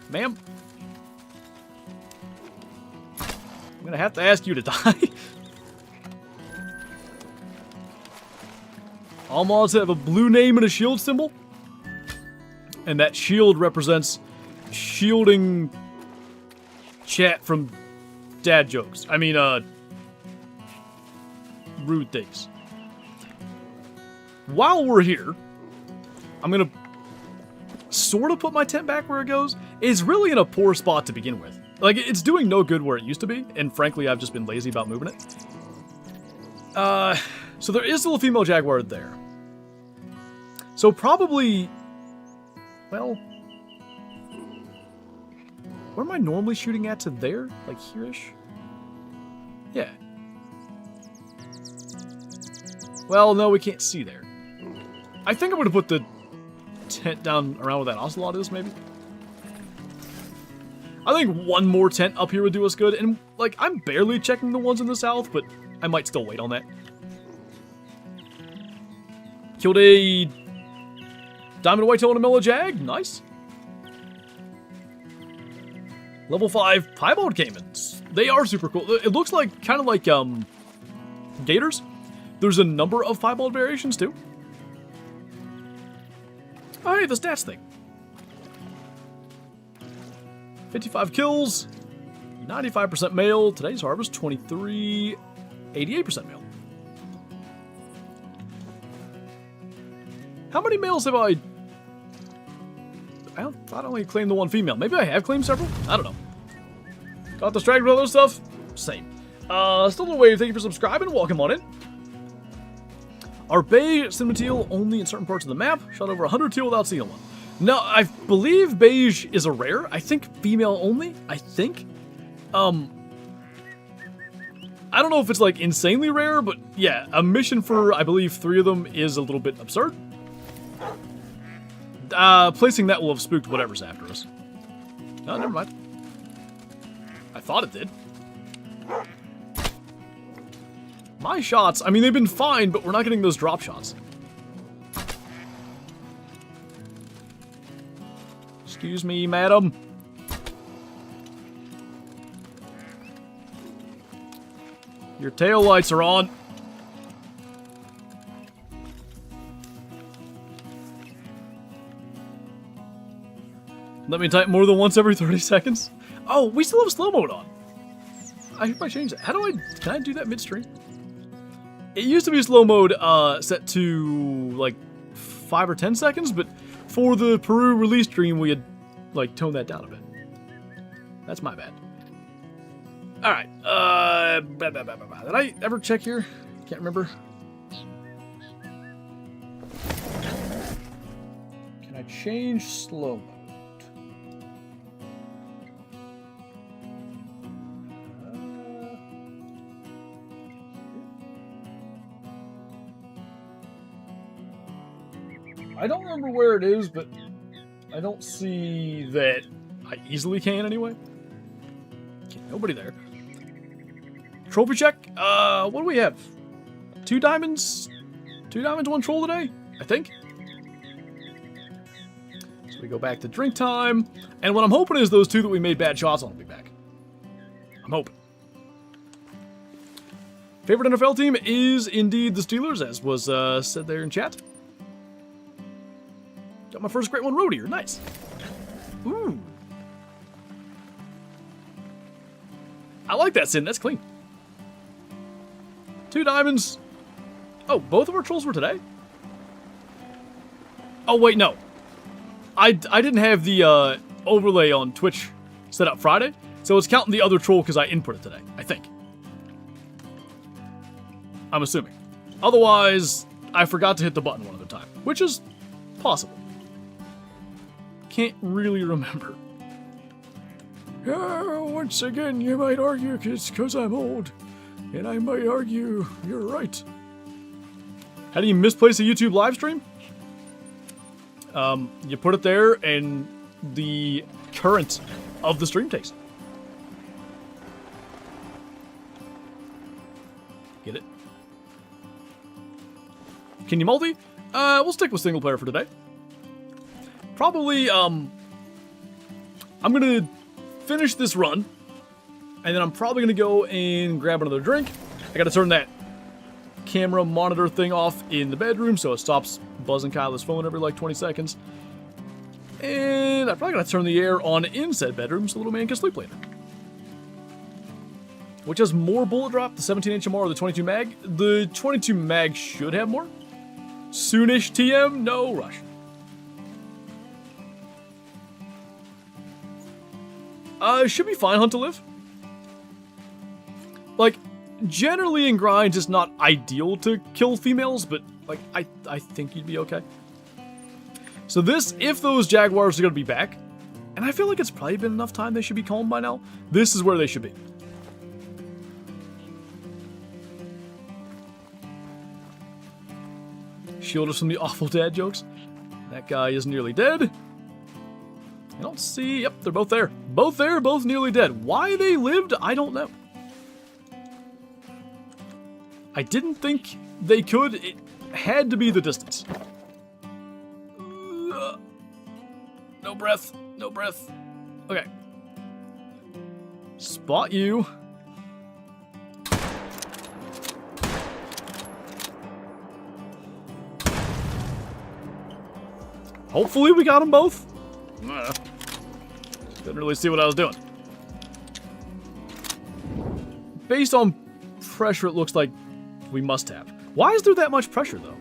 Ma'am. I'm gonna have to ask you to die. All mods have a blue name and a shield symbol. And that shield represents shielding chat from dad jokes. I mean, rude things. While we're here, I'm gonna sort of put my tent back where it goes. It's really in a poor spot to begin with. Like, it's doing no good where it used to be, and frankly, I've just been lazy about moving it. So there is still a female Jaguar there. So probably, well, where am I normally shooting at to there? Like here-ish? Yeah. Well, no, we can't see there. I think I'm going to put the tent down around where that ocelot is, maybe. I think one more tent up here would do us good, and, like, I'm barely checking the ones in the south, but I might still wait on that. Killed a diamond whitetail and a mellow jag. Nice. Level 5 piebald caimans. They are super cool. It looks like, kind of like, gators. There's a number of piebald variations, too. Oh, hey, the stats thing. 55 kills, 95% male. Today's harvest, 23, 88% male. How many males have I thought I only claimed the one female. Maybe I have claimed several? I don't know. Got distracted with other stuff? Same. Still no wave. Thank you for subscribing. Welcome on in. Are beige cinnamon teal only in certain parts of the map? Shot over 100 teal without seeing one. No, I believe beige is a rare. I think female only. I think. I don't know if it's like insanely rare, but yeah, a mission for, I believe, 3 of them is a little bit absurd. Placing that will have spooked whatever's after us. Oh, never mind. I thought it did. My shots, I mean, they've been fine, but we're not getting those drop shots. Excuse me, madam. Your tail lights are on. Let me type more than once every 30 seconds. Oh, we still have slow mode on. I should probably change that. How do can I do that midstream? It used to be slow mode set to like 5 or 10 seconds, but for the Peru release stream, we had like toned that down a bit. That's my bad. All right. Did I ever check here? Can't remember. Can I change slow mode? I don't remember where it is, but I don't see that I easily can anyway. Okay, nobody there. Trophy check. What do we have? 2 diamonds? 2 diamonds, 1 troll today? I think. So we go back to drink time. And what I'm hoping is those 2 that we made bad shots on will be back. I'm hoping. Favorite NFL team is indeed the Steelers, as was said there in chat. Got my first great one road here. Nice. Ooh. I like that, Sin. That's clean. 2 diamonds. Oh, both of our trolls were today? Oh, wait, no. I didn't have the overlay on Twitch set up Friday, so it's counting the other troll because I input it today, I think. I'm assuming. Otherwise, I forgot to hit the button one other time, which is possible. Can't really remember. Once again, you might argue it's because I'm old. And I might argue you're right. How do you misplace a YouTube live stream? You put it there, and the current of the stream takes it. Get it? Can you multi? We'll stick with single player for today. Probably, I'm gonna finish this run, and then I'm probably gonna go and grab another drink. I gotta turn that camera monitor thing off in the bedroom so it stops buzzing Kyla's phone every like 20 seconds. And I'm probably gonna turn the air on in said bedroom so little man can sleep later. Which has more bullet drop, the 17 HMR or the 22 mag? The 22 mag should have more. Soonish TM, no rush. Should be fine, Hunt to Live. Like, generally in grinds, it's not ideal to kill females, but, like, I think you'd be okay. So this, if those Jaguars are going to be back, and I feel like it's probably been enough time they should be calm by now, this is where they should be. Shield us from the awful dad jokes. That guy is nearly dead. I don't see... Yep, they're both there. Both there, both nearly dead. Why they lived, I don't know. I didn't think they could. It had to be the distance. No breath. No breath. Okay. Spot you. Hopefully we got them both. Couldn't really see what I was doing. Based on pressure, it looks like we must have. Why is there that much pressure, though?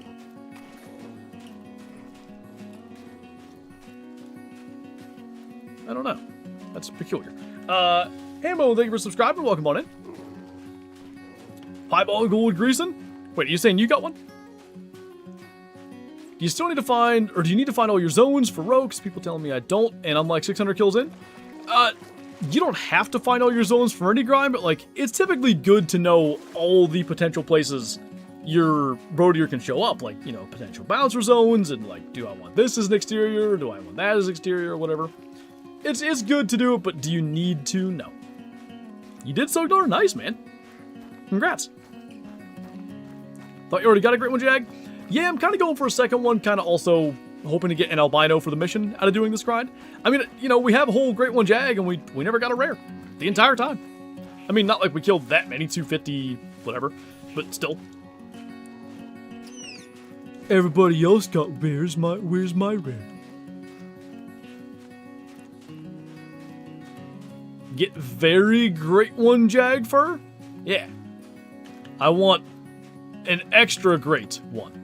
I don't know. That's peculiar. Hambo, thank you for subscribing. Welcome on in. Pieball Gold Greason. Wait, are you saying you got one? Do you still need to find, or do you need to find all your zones for rogues? People telling me I don't, and I'm like 600 kills in. You don't have to find all your zones for any grind, but like, it's typically good to know all the potential places your roadier can show up. Like, you know, potential bouncer zones, and like, do I want this as an exterior? Do I want that as exterior, or whatever? It's good to do it, but do you need to? No. You did so darn nice, man. Congrats. Thought you already got a great one, Jag? Yeah, I'm kind of going for a second one, kind of also hoping to get an albino for the mission out of doing this grind. I mean, you know, we have a whole great one Jag, and we never got a rare the entire time. I mean, not like we killed that many, 250, whatever, but still. Everybody else got rares, where's my rare? Get very great one Jag fur? Yeah. I want an extra great one.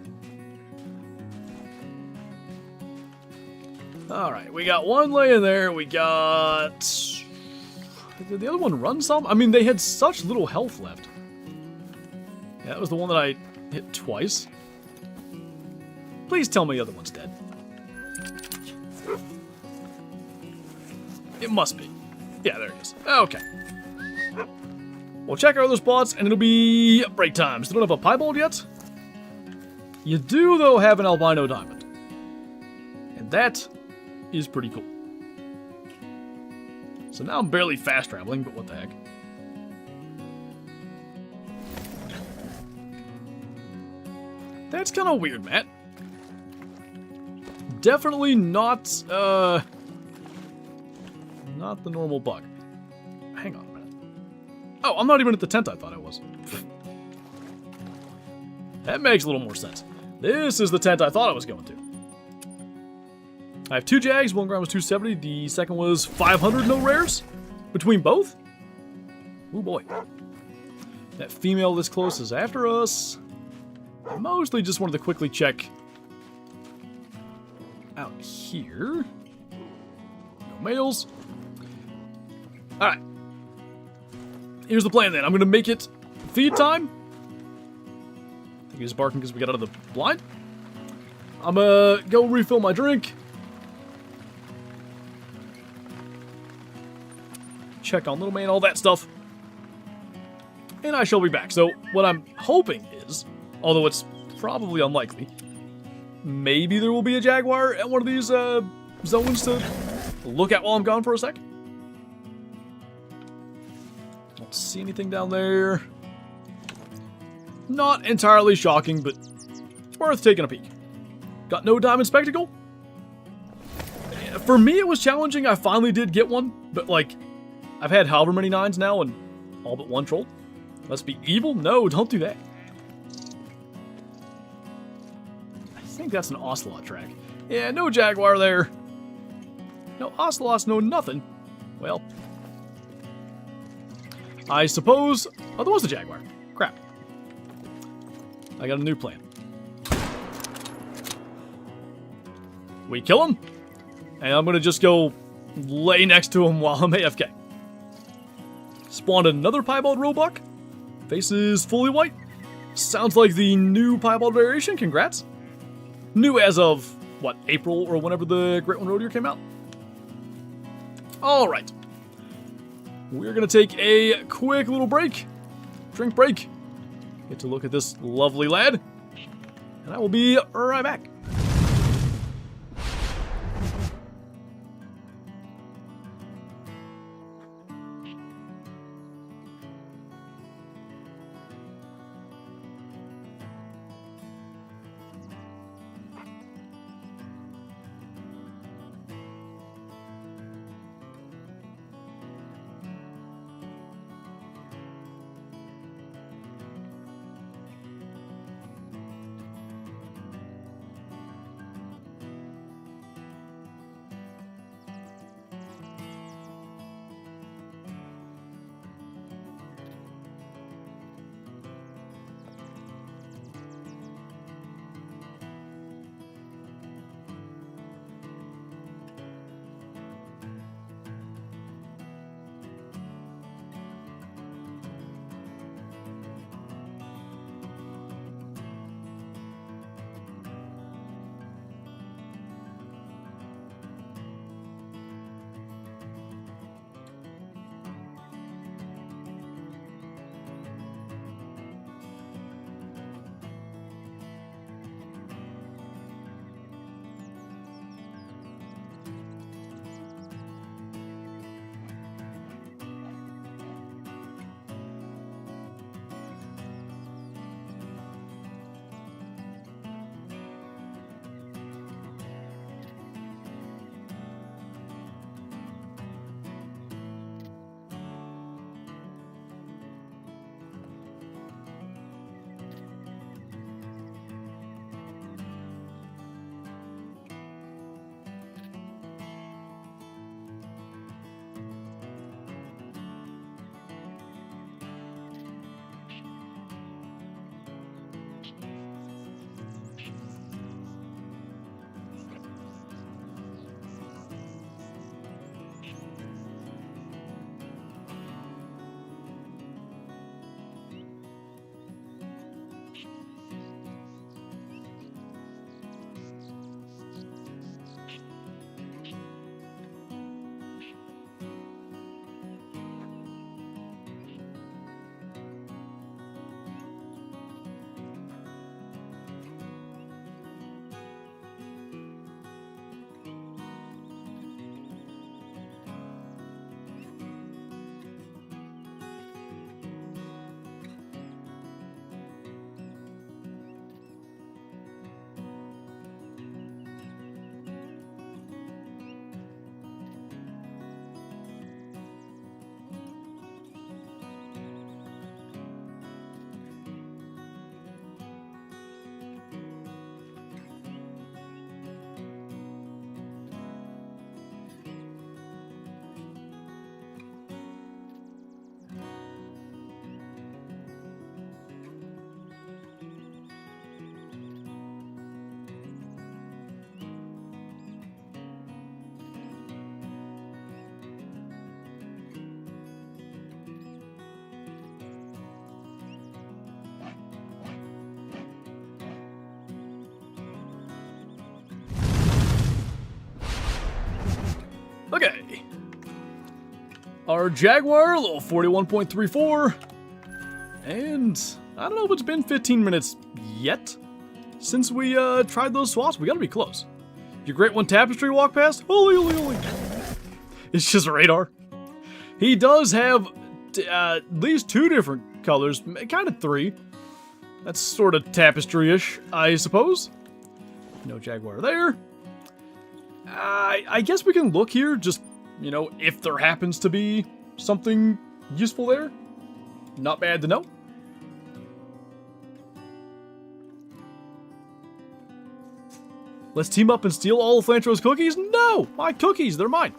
Alright, we got one laying there. We got... Did the other one run some? I mean, they had such little health left. Yeah, that was the one that I hit twice. Please tell me the other one's dead. It must be. Yeah, there it is. Okay. We'll check our other spots, and it'll be break time. Still don't have a piebald yet? You do, though, have an albino diamond. And that is pretty cool. So now I'm barely fast traveling, but what the heck. That's kind of weird, Matt. Definitely not, not the normal bug. Hang on a minute. Oh, I'm not even at the tent I thought I was. That makes a little more sense. This is the tent I thought I was going to. I have 2 Jags, one grind was 270, the second was 500 no rares between both. Oh boy. That female this close is after us. I mostly just wanted to quickly check out here. No males. Alright. Here's the plan then. I'm going to make it feed time. I think he's barking because we got out of the blind. I'm going to go refill my drink. Check on little man, all that stuff. And I shall be back. So what I'm hoping is, although it's probably unlikely, maybe there will be a Jaguar at one of these zones to look at while I'm gone for a sec. Don't see anything down there. Not entirely shocking, but it's worth taking a peek. Got no diamond spectacle? For me, it was challenging. I finally did get one, but like, I've had however many 9s now and all but one troll. Must be evil? No, don't do that. I think that's an ocelot track. Yeah, no Jaguar there. No ocelots, no nothing. Well, I suppose... Oh, there was a Jaguar. Crap. I got a new plan. We kill him, and I'm going to just go lay next to him while I'm AFK. Spawned another piebald roebuck. Face is fully white. Sounds like the new piebald variation. Congrats. New as of, what, April or whenever the Great One Road came out? Alright. We're going to take a quick little break. Drink break. Get to look at this lovely lad. And I will be right back. Okay. Our Jaguar, a little 41.34. And I don't know if it's been 15 minutes yet since we tried those swaps. We gotta be close. Your Great One Tapestry walk past? Holy, holy, holy. It's just radar. He does have at least 2 different colors, kind of 3. That's sort of tapestry-ish, I suppose. No Jaguar there. I guess we can look here, just, you know, if there happens to be something useful there. Not bad to know. Let's team up and steal all of Flinter's cookies? No! My cookies, they're mine.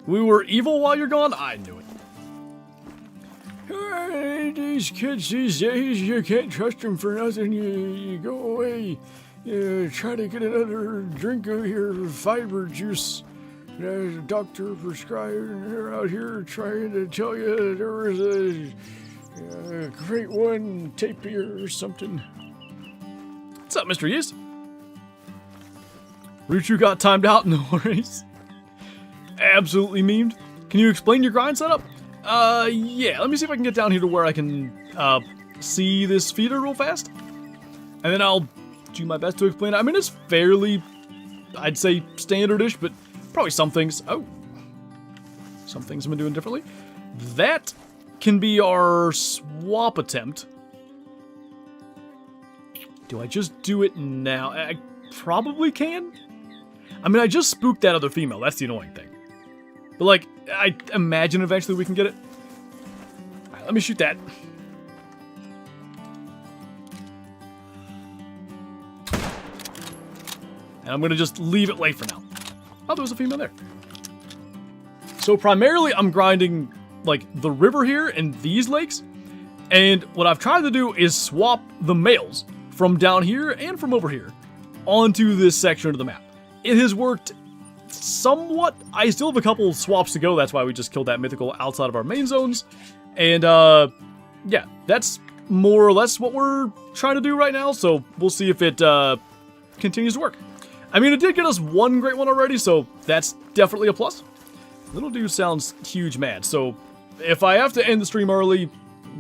We were evil while you're gone? I knew it. These kids these days, you can't trust them for nothing. You go away, you try to get another drink of your fiber juice. The doctor prescribed, and they're out here trying to tell you there was a great one tapier or something. What's up, Mr. Yeast? Ruchu got timed out, no worries. Absolutely memed. Can you explain your grind setup? Yeah, let me see if I can get down here to where I can, see this feeder real fast. And then I'll do my best to explain it. I mean, it's fairly, I'd say, standard-ish, but probably some things, some things I've been doing differently. That can be our swap attempt. Do I just do it now? I probably can. I mean, I just spooked that other female. That's the annoying thing. But, like, I imagine eventually we can get it. Alright, let me shoot that. And I'm going to just leave it late for now. Oh, there was a female there. So, primarily, I'm grinding, like, the river here and these lakes. And what I've tried to do is swap the males from down here and from over here onto this section of the map. It has worked somewhat. I still have a couple swaps to go. That's why we just killed that mythical outside of our main zones. And, yeah, that's more or less what we're trying to do right now. So we'll see if it continues to work. I mean, it did get us 1 great one already, so that's definitely a plus. Little dude sounds huge mad. So if I have to end the stream early,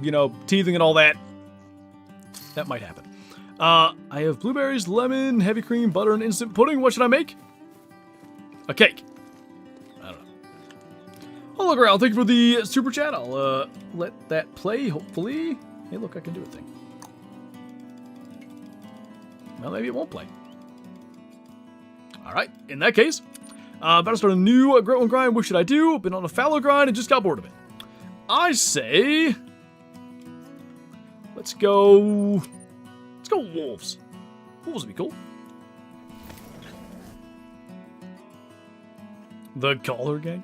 you know, teething and all that, that might happen. I have blueberries, lemon, heavy cream, butter, and instant pudding. What should I make? A cake. I don't know. Hologram, thank you for the super chat. I'll let that play, hopefully. Hey, look, I can do a thing. Well, maybe it won't play. Alright, in that case, about to start a new Great One grind. What should I do? Been on a fallow grind and just got bored of it. I say, let's go wolves. Wolves would be cool. The Caller Gang.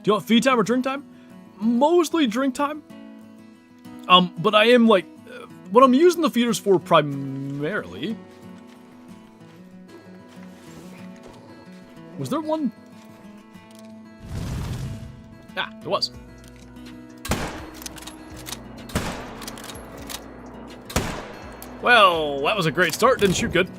Do you want feed time or drink time? Mostly drink time. But I am like, what I'm using the feeders for primarily. Was there one? Ah, there was. Well, that was a great start. Didn't shoot good.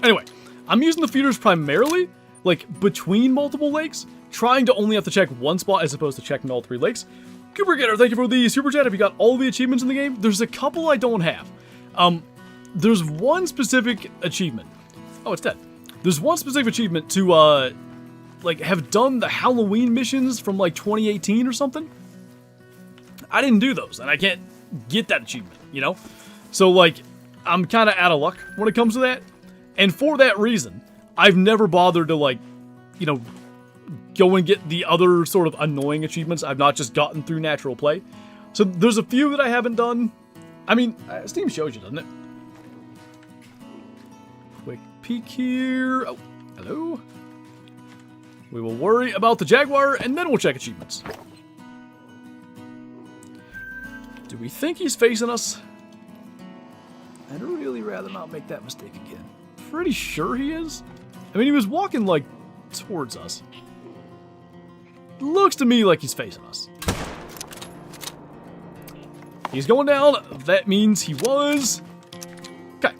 Anyway, I'm using the feeders primarily, like, between multiple lakes, trying to only have to check one spot as opposed to checking all 3 lakes. Cooper Getter, thank you for the super chat. Have you got all the achievements in the game? There's a couple I don't have. There's one specific achievement. Oh, it's dead. There's one specific achievement to, like, have done the Halloween missions from, like, 2018 or something. I didn't do those, and I can't get that achievement, you know? So, like, I'm kind of out of luck when it comes to that. And for that reason, I've never bothered to, like, you know, go and get the other sort of annoying achievements. I've not just gotten through natural play. So there's a few that I haven't done. I mean, Steam shows you, doesn't it? Quick peek here. Oh, hello. We will worry about the Jaguar, and then we'll check achievements. Do we think he's facing us? I'd really rather not make that mistake again. Pretty sure he is. I mean, he was walking, like, towards us. Looks to me like he's facing us. He's going down. That means he was. Okay.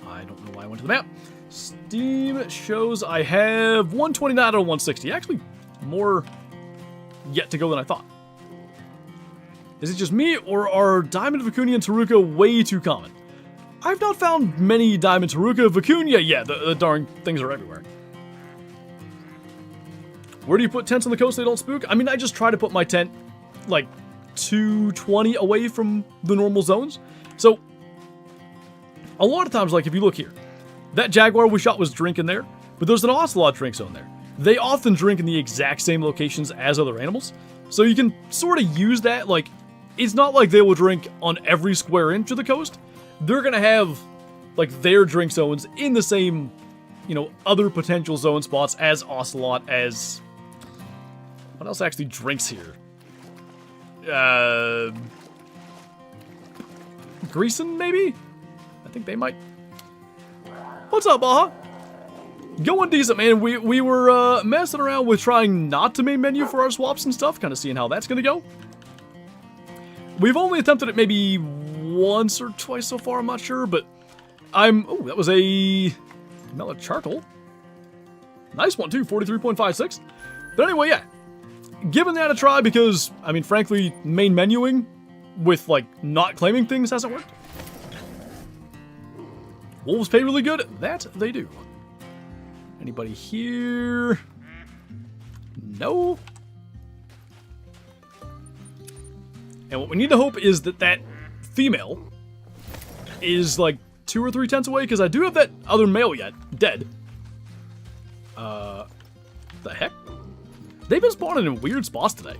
I don't know why I went to the map. Steam shows I have 129 out of 160. Actually, more yet to go than I thought. Is it just me, or are Diamond, Vicuña, and Taruka way too common? I've not found many Diamond, Taruka, Vicuña. Yeah, the darn things are everywhere. Where do you put tents on the coast so they don't spook? I mean, I just try to put my tent, like, 220 away from the normal zones. So, a lot of times, like, if you look here, that Jaguar we shot was drinking there, but there's an Ocelot drink zone there. They often drink in the exact same locations as other animals, so you can sort of use that. Like, it's not like they will drink on every square inch of the coast. They're gonna have, like, their drink zones in the same, you know, other potential zone spots as Ocelot, as... What else actually drinks here? Greason, maybe? I think they might. What's up, Baja? Going decent, man. We were messing around with trying not to main menu for our swaps and stuff, kind of seeing how that's gonna go. We've only attempted it maybe once or twice so far, I'm not sure, but oh, that was a Malek Charcoal. Nice one too, 43.56. But anyway, yeah. Giving that a try because, I mean, frankly, main menuing with, like, not claiming things hasn't worked. Wolves pay really good. That they do. Anybody here? No. And what we need to hope is that that female is, like, 2 or 3 tents away, because I do have that other male yet, dead. The heck? They've been spawning in weird spots today.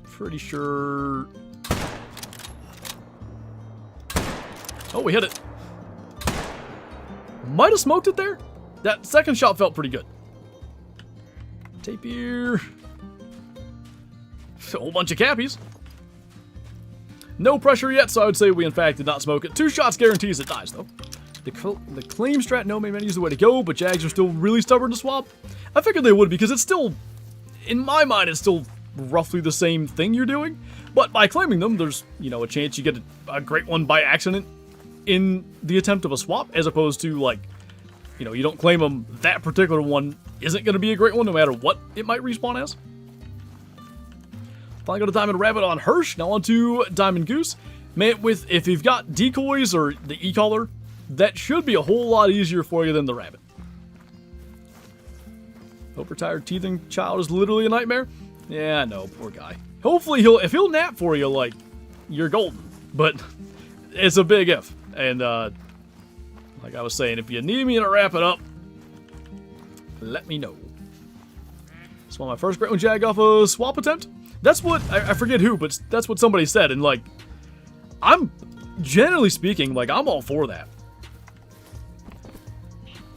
Pretty sure... Oh, we hit it. Might have smoked it there. That second shot felt pretty good. Tapir. A whole bunch of cappies. No pressure yet, so I would say we in fact did not smoke it. 2 shots guarantees it dies, though. The claim strat no main menu is the way to go, but Jags are still really stubborn to swap. I figured they would because it's still, in my mind, it's still roughly the same thing you're doing. But by claiming them, there's, you know, a chance you get a great one by accident in the attempt of a swap, as opposed to, like, you know, you don't claim them, that particular one isn't going to be a great one no matter what it might respawn as. Finally got a Diamond Rabbit on Hirsch, now on to Diamond Goose. Man, if you've got decoys or the e-collar, that should be a whole lot easier for you than the rabbit. Overtired teething child is literally a nightmare. Yeah, no, poor guy. Hopefully if he'll nap for you, like, you're golden. But it's a big if. And like I was saying, if you need me to wrap it up, let me know. So my first Great One Jag off a swap attempt. That's what I forget who, but that's what somebody said. And like, I'm generally speaking, like, I'm all for that.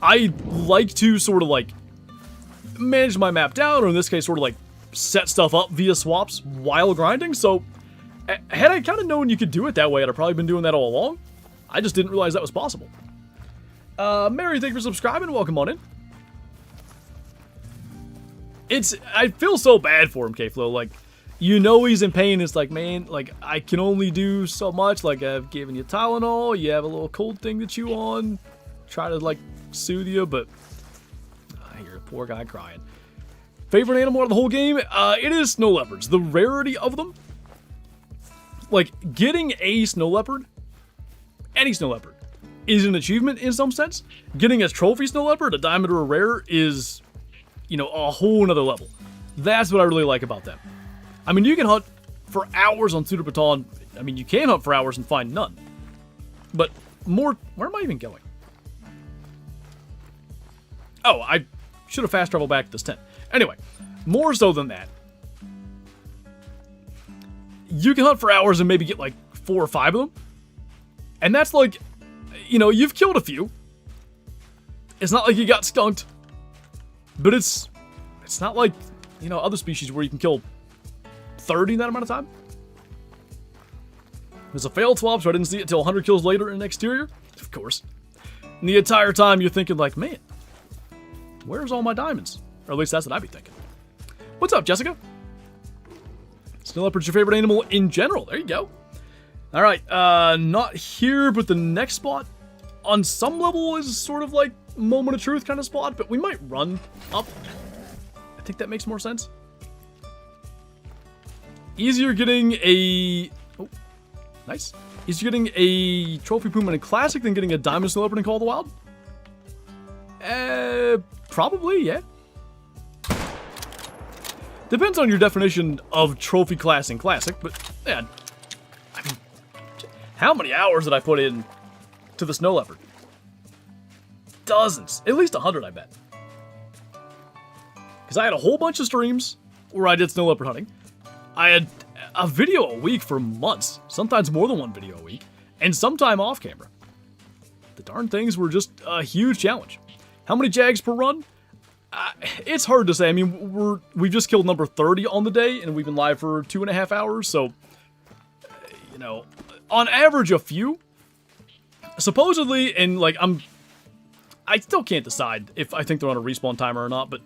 I like to sort of, like, manage my map down, or in this case, sort of, like, set stuff up via swaps while grinding, so had I kind of known you could do it that way, I'd have probably been doing that all along. I just didn't realize that was possible. Mary, thank you for subscribing. Welcome on in. I feel so bad for him, K-Flow. Like, you know he's in pain. It's like, man, like, I can only do so much. Like, I've given you Tylenol. You have a little cold thing to chew on. Try to, like, soothe you, but I hear a poor guy crying. Favorite animal of the whole game? It is snow leopards. The rarity of them, like, getting a snow leopard, any snow leopard, is an achievement in some sense. Getting a trophy snow leopard, a diamond or a rare, is, you know, a whole nother level. That's what I really like about them. I mean, you can hunt for hours on Pseudo Baton. I mean, you can hunt for hours and find none. But more, where am I even going? Oh, I should have fast traveled back to this tent. Anyway, more so than that, you can hunt for hours and maybe get like 4 or 5 of them. And that's like, you know, you've killed a few. It's not like you got skunked. But it's not like, you know, other species where you can kill 30 in that amount of time. It was a failed swap, so I didn't see it until 100 kills later in the exterior. Of course. And the entire time you're thinking like, man, where's all my diamonds? Or at least that's what I'd be thinking. What's up, Jessica? Snow leopard's your favorite animal in general. There you go. All right, not here, but the next spot on some level is sort of like moment of truth kind of spot, but we might run up. I think that makes more sense. Easier getting a... Oh, nice. Easier getting a Trophy Puma in a Classic than getting a Diamond Snow Leopard in Call of the Wild? Probably, yeah. Depends on your definition of Trophy Class and Classic, but, yeah. I mean, how many hours did I put in to the Snow Leopard? Dozens. At least 100, I bet. Because I had a whole bunch of streams where I did Snow Leopard hunting. I had a video a week for months, sometimes more than one video a week, and sometime off camera. The darn things were just a huge challenge. How many Jags per run? It's hard to say. I mean, we've just killed number 30 on the day, and we've been live for 2.5 hours, so, you know, on average a few. Supposedly, and like, I still can't decide if I think they're on a respawn timer or not, but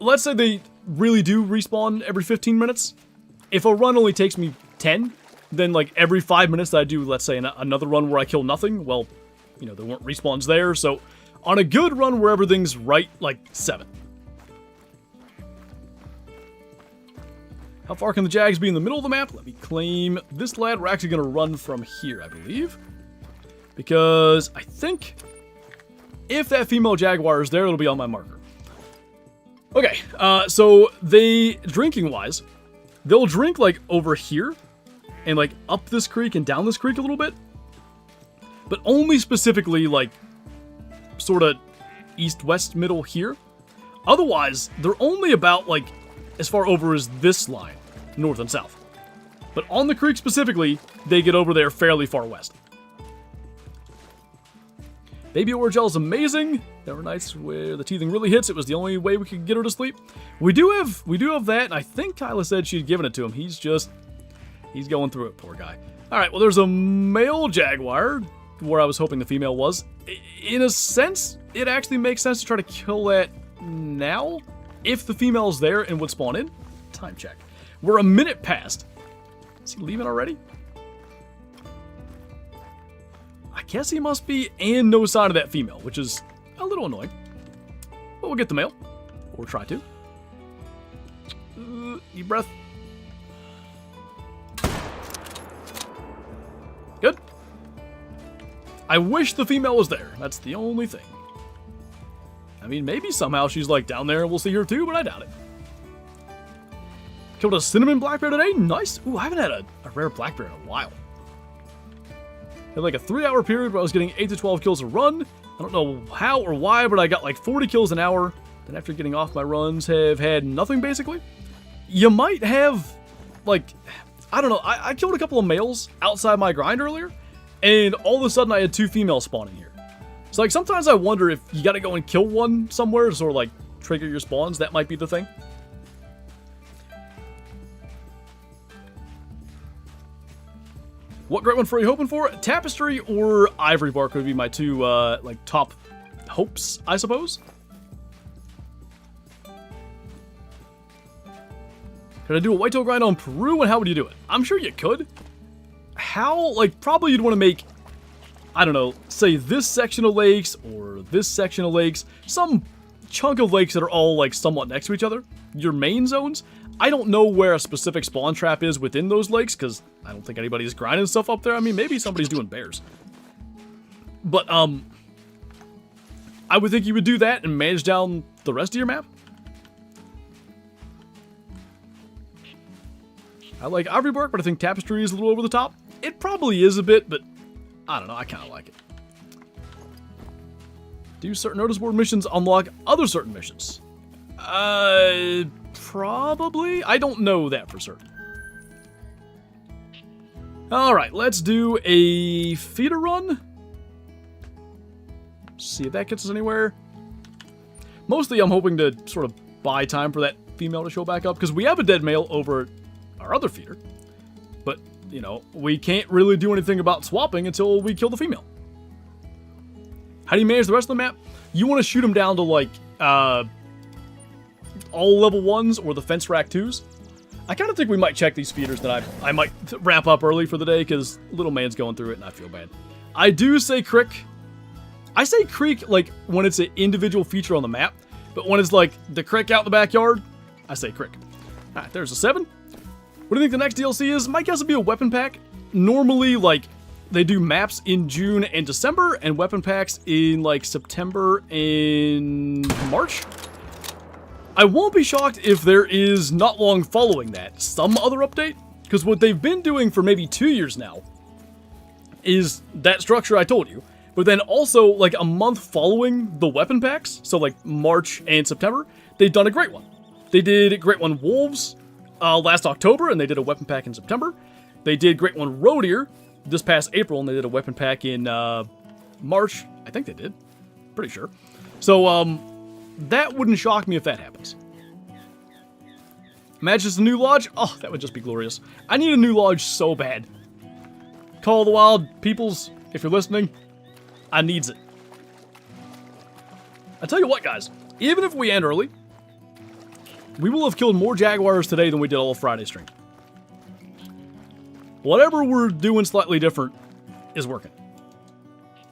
let's say they really do respawn every 15 minutes. If a run only takes me 10, then like every 5 minutes that I do, let's say another run where I kill nothing, well, you know, there weren't respawns there, so on a good run where everything's right, like 7. How far can the Jags be in the middle of the map? Let me claim this lad. We're actually going to run from here, I believe. Because I think if that female Jaguar is there, it'll be on my marker. Okay, so they, drinking-wise, they'll drink, like, over here, and, like, up this creek and down this creek a little bit, but only specifically, like, sort of east-west middle here. Otherwise, they're only about, like, as far over as this line, north and south. But on the creek specifically, they get over there fairly far west. Baby Orgel is amazing. There were nights where the teething really hits. It was the only way we could get her to sleep. We do have that, and I think Kyla said she'd given it to him. He's going through it, poor guy. All right, well, there's a male Jaguar where I was hoping the female was. In a sense, it actually makes sense to try to kill that now if the female is there and would spawn in. Time check. We're a minute past. Is he leaving already? I guess he must be, and no sign of that female, which is a little annoying. But we'll get the male. Or try to. Deep breath. Good. I wish the female was there. That's the only thing. I mean, maybe somehow she's like down there and we'll see her too, but I doubt it. Killed a cinnamon black bear today. Nice. Ooh, I haven't had a rare black bear in a while. Had like a 3-hour period where I was getting 8 to 12 kills a run. I don't know how or why, but I got like 40 kills an hour. Then after getting off my runs, have had nothing basically. You might have, like, I don't know. I killed a couple of males outside my grind earlier, and all of a sudden I had 2 females spawning here. So like sometimes I wonder if you got to go and kill one somewhere to sort of like trigger your spawns. That might be the thing. What great one for you hoping for? Tapestry or Ivory Bark would be my two, like, top hopes, I suppose. Could I do a whitetail grind on Peru, and how would you do it? I'm sure you could. How? Like, probably you'd want to make, I don't know, say this section of lakes, or this section of lakes, some chunk of lakes that are all, like, somewhat next to each other. Your main zones. I don't know where a specific spawn trap is within those lakes, because I don't think anybody's grinding stuff up there. I mean, maybe somebody's doing bears. But, I would think you would do that and manage down the rest of your map. I like Ivory Bark, but I think Tapestry is a little over the top. It probably is a bit, but I don't know. I kind of like it. Do certain notice board missions unlock other certain missions? Probably. I don't know that for certain. Alright, let's do a feeder run. See if that gets us anywhere. Mostly I'm hoping to sort of buy time for that female to show back up, because we have a dead male over at our other feeder. But, you know, we can't really do anything about swapping until we kill the female. How do you manage the rest of the map? You want to shoot them down to, like, all level 1s or the fence rack 2s. I kind of think we might check these feeders that I might wrap up early for the day, because little man's going through it and I feel bad. I do say crick I say creek like when it's an individual feature on the map, but when it's like the creek out in the backyard, I say creek. Alright, there's a 7. What do you think the next DLC is? My guess would be a weapon pack. Normally, like, they do maps in June and December, and weapon packs in, like, September and March. I won't be shocked if there is, not long following that, some other update. Because what they've been doing for maybe 2 years now is that structure I told you. But then also, like, a month following the weapon packs, so, like, March and September, they've done a great one. They did Great One Wolves last October, and they did a weapon pack in September. They did Great One Road Deer this past April, and they did a weapon pack in March. I think they did. Pretty sure. So, that wouldn't shock me if that happens. Imagine it's a new lodge. Oh, that would just be glorious. I need a new lodge so bad. Call of the Wild peoples, if you're listening, I needs it. I tell you what, guys. Even if we end early, we will have killed more Jaguars today than we did all of Friday stream. Whatever we're doing slightly different is working.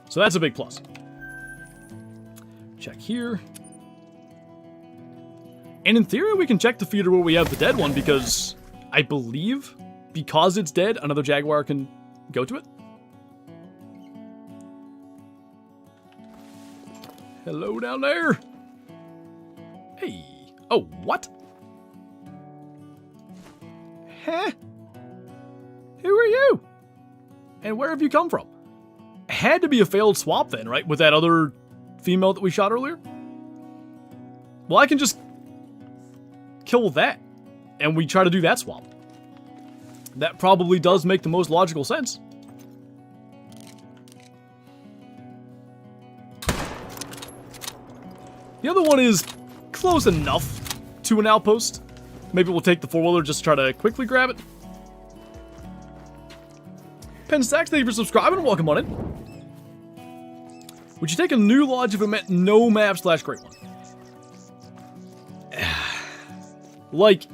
So that's a big plus. Check here. And in theory, we can check the feeder where we have the dead one because I believe because it's dead, another Jaguar can go to it. Hello down there. Hey. Oh, what? Huh? Who are you? And where have you come from? Had to be a failed swap then, right? With that other female that we shot earlier? Well, I can just kill that, and we try to do that swap. That probably does make the most logical sense. The other one is close enough to an outpost. Maybe we'll take the 4-wheeler just to try to quickly grab it. Penstacks, thank you for subscribing and welcome on in. Would you take a new lodge if it meant no map / great one? Like,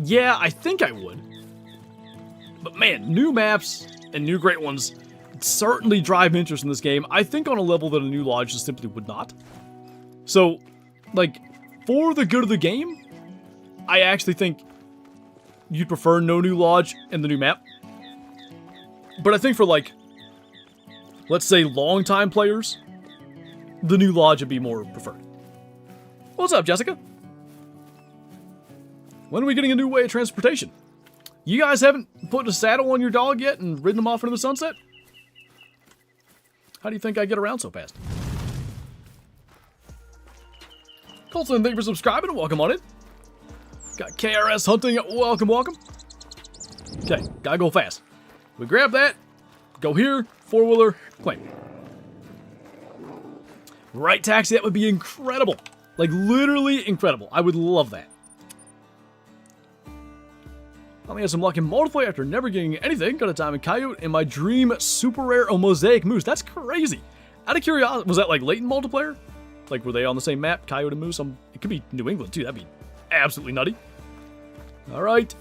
yeah, I think I would. But man, new maps and new great ones certainly drive interest in this game. I think on a level that a new lodge just simply would not. So, like, for the good of the game, I actually think you'd prefer no new lodge and the new map. But I think for, like, let's say long-time players, the new lodge would be more preferred. What's up, Jessica? When are we getting a new way of transportation? You guys haven't put a saddle on your dog yet and ridden them off into the sunset? How do you think I get around so fast? Colson, thank you for subscribing and welcome on in. Got KRS Hunting, welcome, welcome. Okay, gotta go fast. We grab that, go here, 4-wheeler, claim. Right taxi, that would be incredible. Like, literally incredible. I would love that. Finally had some luck in multiplayer after never getting anything. Got a diamond coyote and my dream super rare a mosaic moose. That's crazy. Out of curiosity, was that like latent multiplayer? Like, were they on the same map? Coyote and moose? It could be New England too. That'd be absolutely nutty. All right.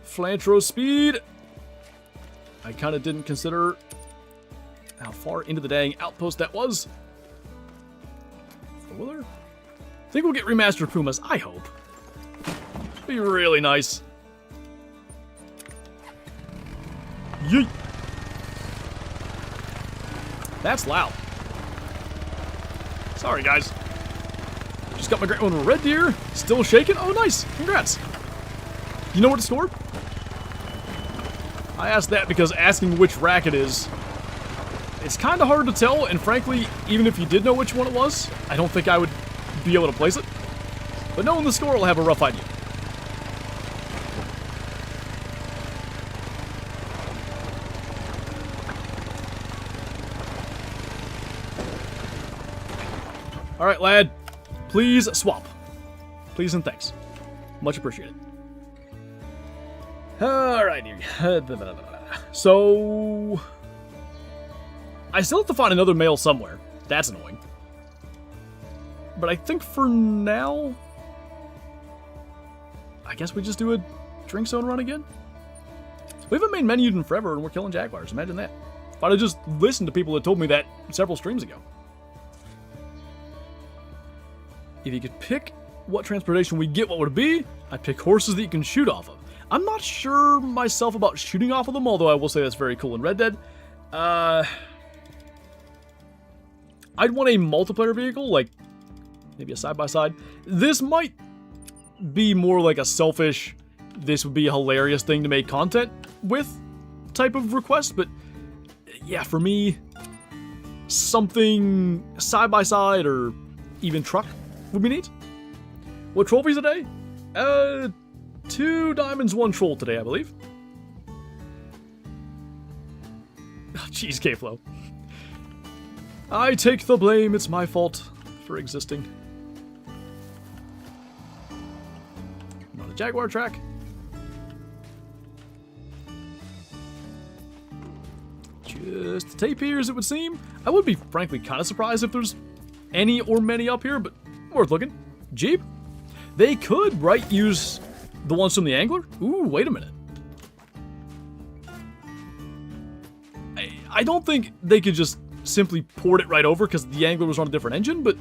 Flantro speed. I kind of didn't consider how far into the dang outpost that was. 4-wheeler? I think we'll get remastered Pumas. I hope. Be really nice. Yeet. That's loud. Sorry, guys. Just got my great one red deer. Still shaking. Oh, nice. Congrats. You know what it scored? I asked that because asking which rack it is, it's kind of hard to tell, and frankly, even if you did know which one it was, I don't think I would be able to place it. But knowing the score, I'll have a rough idea. All right, lad. Please swap. Please and thanks. Much appreciated. All right. So, I still have to find another male somewhere. That's annoying. But I think for now, I guess we just do a drink zone run again. We haven't made menus in forever, and we're killing Jaguars. Imagine that. If I'd have just listened to people that told me that several streams ago. If you could pick what transportation we get, what would it be? I'd pick horses that you can shoot off of. I'm not sure myself about shooting off of them, although I will say that's very cool in Red Dead. I'd want a multiplayer vehicle, like maybe a side-by-side. This might be more like a selfish, this would be a hilarious thing to make content with type of request, but yeah, for me, something side-by-side or even truck would be neat. What trophies today? 2 diamonds, 1 troll today, I believe. Oh, jeez, K-Flow. I take the blame, it's my fault for existing. Not a Jaguar track. Just tape here, as it would seem. I would be, frankly, kind of surprised if there's any or many up here, but worth looking. Jeep? They could, right, use the ones from the Angler? Ooh, wait a minute. I don't think they could just simply port it right over because the Angler was on a different engine, but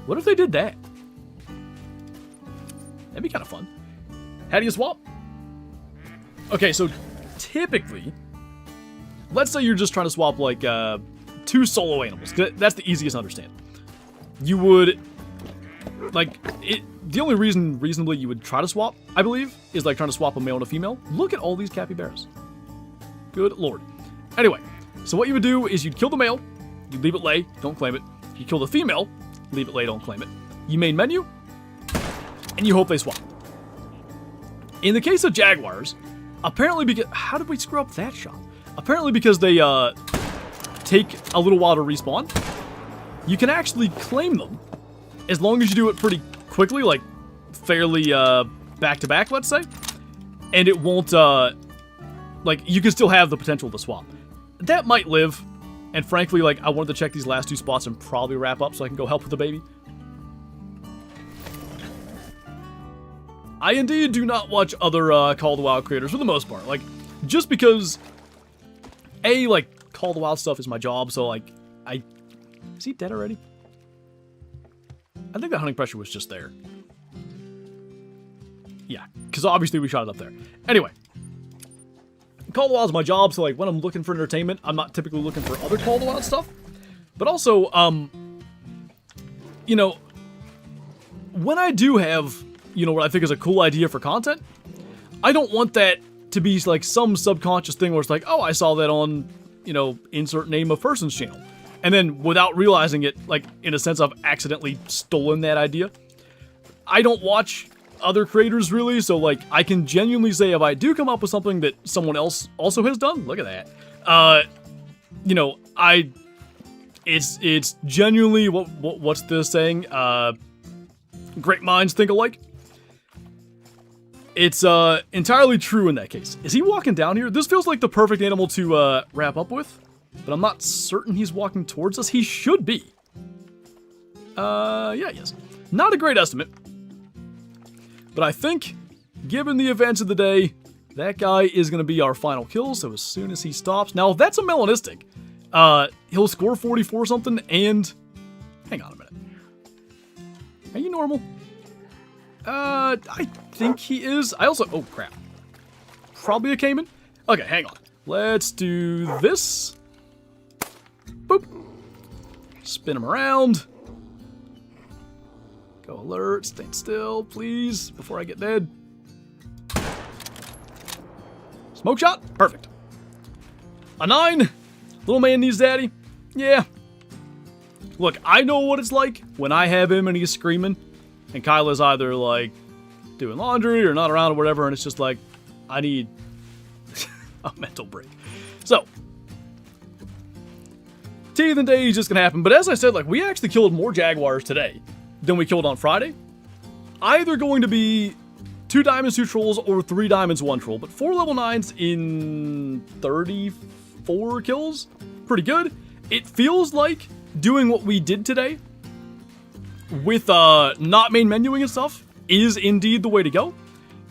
what if they did that? That'd be kind of fun. How do you swap? Okay, so typically, let's say you're just trying to swap like 2 solo animals. That's the easiest to understand. You would, like, the only reason reasonably you would try to swap, I believe, is like trying to swap a male and a female. Look at all these capybaras. Good lord. Anyway, so what you would do is you'd kill the male, you leave it lay, don't claim it. You kill the female, leave it lay, don't claim it. You main menu, and you hope they swap. In the case of Jaguars, apparently because, how did we screw up that shot? Apparently because they take a little while to respawn, you can actually claim them as long as you do it pretty quickly, like fairly back-to-back, let's say, and it won't, like, you can still have the potential to swap. That might live, and frankly, like, I wanted to check these last 2 spots and probably wrap up so I can go help with the baby. I indeed do not watch other Call of the Wild creators for the most part, like, just because, A, like, Call of the Wild stuff is my job, so, like, is he dead already? I think that hunting pressure was just there. Yeah, because obviously we shot it up there. Anyway, Call of the Wild is my job, so like when I'm looking for entertainment, I'm not typically looking for other Call of the Wild stuff. But also, you know, when I do have, you know, what I think is a cool idea for content, I don't want that to be like some subconscious thing where it's like, oh, I saw that on, you know, insert name of person's channel. And then without realizing it, like, in a sense, I've accidentally stolen that idea. I don't watch other creators, really, so, like, I can genuinely say if I do come up with something that someone else also has done, look at that, you know, it's genuinely, what's this saying? Great minds think alike. It's, entirely true in that case. Is he walking down here? This feels like the perfect animal to, wrap up with. But I'm not certain he's walking towards us. He should be. Yeah, he is. Not a great estimate. But I think, given the events of the day, that guy is going to be our final kill, so as soon as he stops... Now, if that's a melanistic, he'll score 44 something, and... Hang on a minute. Are you normal? I think he is. I also... Oh, crap. Probably a Cayman? Okay, hang on. Let's do this. Boop. Spin him around. Go alert. Stand still, please, before I get dead. Smoke shot. Perfect. A 9. Little man needs daddy. Yeah. Look, I know what it's like when I have him and he's screaming, and Kyla's either, like, doing laundry or not around or whatever, and it's just like, I need a mental break. So, Teething Day is just gonna happen, but as I said, like, we actually killed more Jaguars today than we killed on Friday. Either going to be 2 diamonds, 2 trolls, or 3 diamonds, 1 troll, but 4 level 9s in 34 kills, pretty good. It feels like doing what we did today with not main menuing and stuff is indeed the way to go.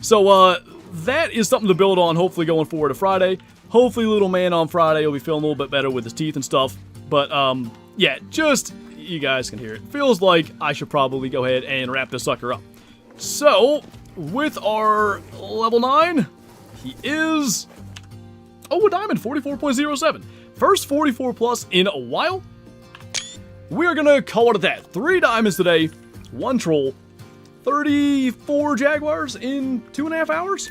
So that is something to build on, hopefully going forward to Friday. Hopefully little man on Friday will be feeling a little bit better with his teeth and stuff. But yeah, just, you guys can hear it. Feels like I should probably go ahead and wrap this sucker up. So, with our level 9, he is... Oh, a diamond, 44.07. First 44 plus in a while. We're gonna call it at that. 3 diamonds today, 1 troll, 34 Jaguars in 2.5 hours.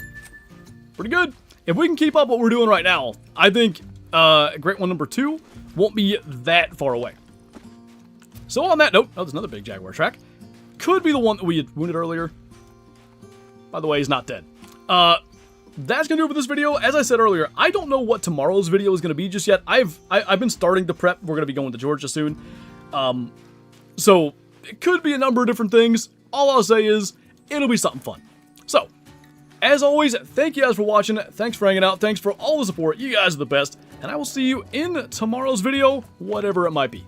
Pretty good. If we can keep up what we're doing right now, I think Great One number 2 won't be that far away. So on that note, oh, there's another big Jaguar track. Could be the one that we had wounded earlier. By the way, he's not dead. That's gonna do it for this video. As I said earlier, I don't know what tomorrow's video is gonna be just yet. I've been starting to prep. We're gonna be going to Georgia soon. So it could be a number of different things. All I'll say is it'll be something fun. So, as always, thank you guys for watching. Thanks for hanging out. Thanks for all the support. You guys are the best. And I will see you in tomorrow's video, whatever it might be.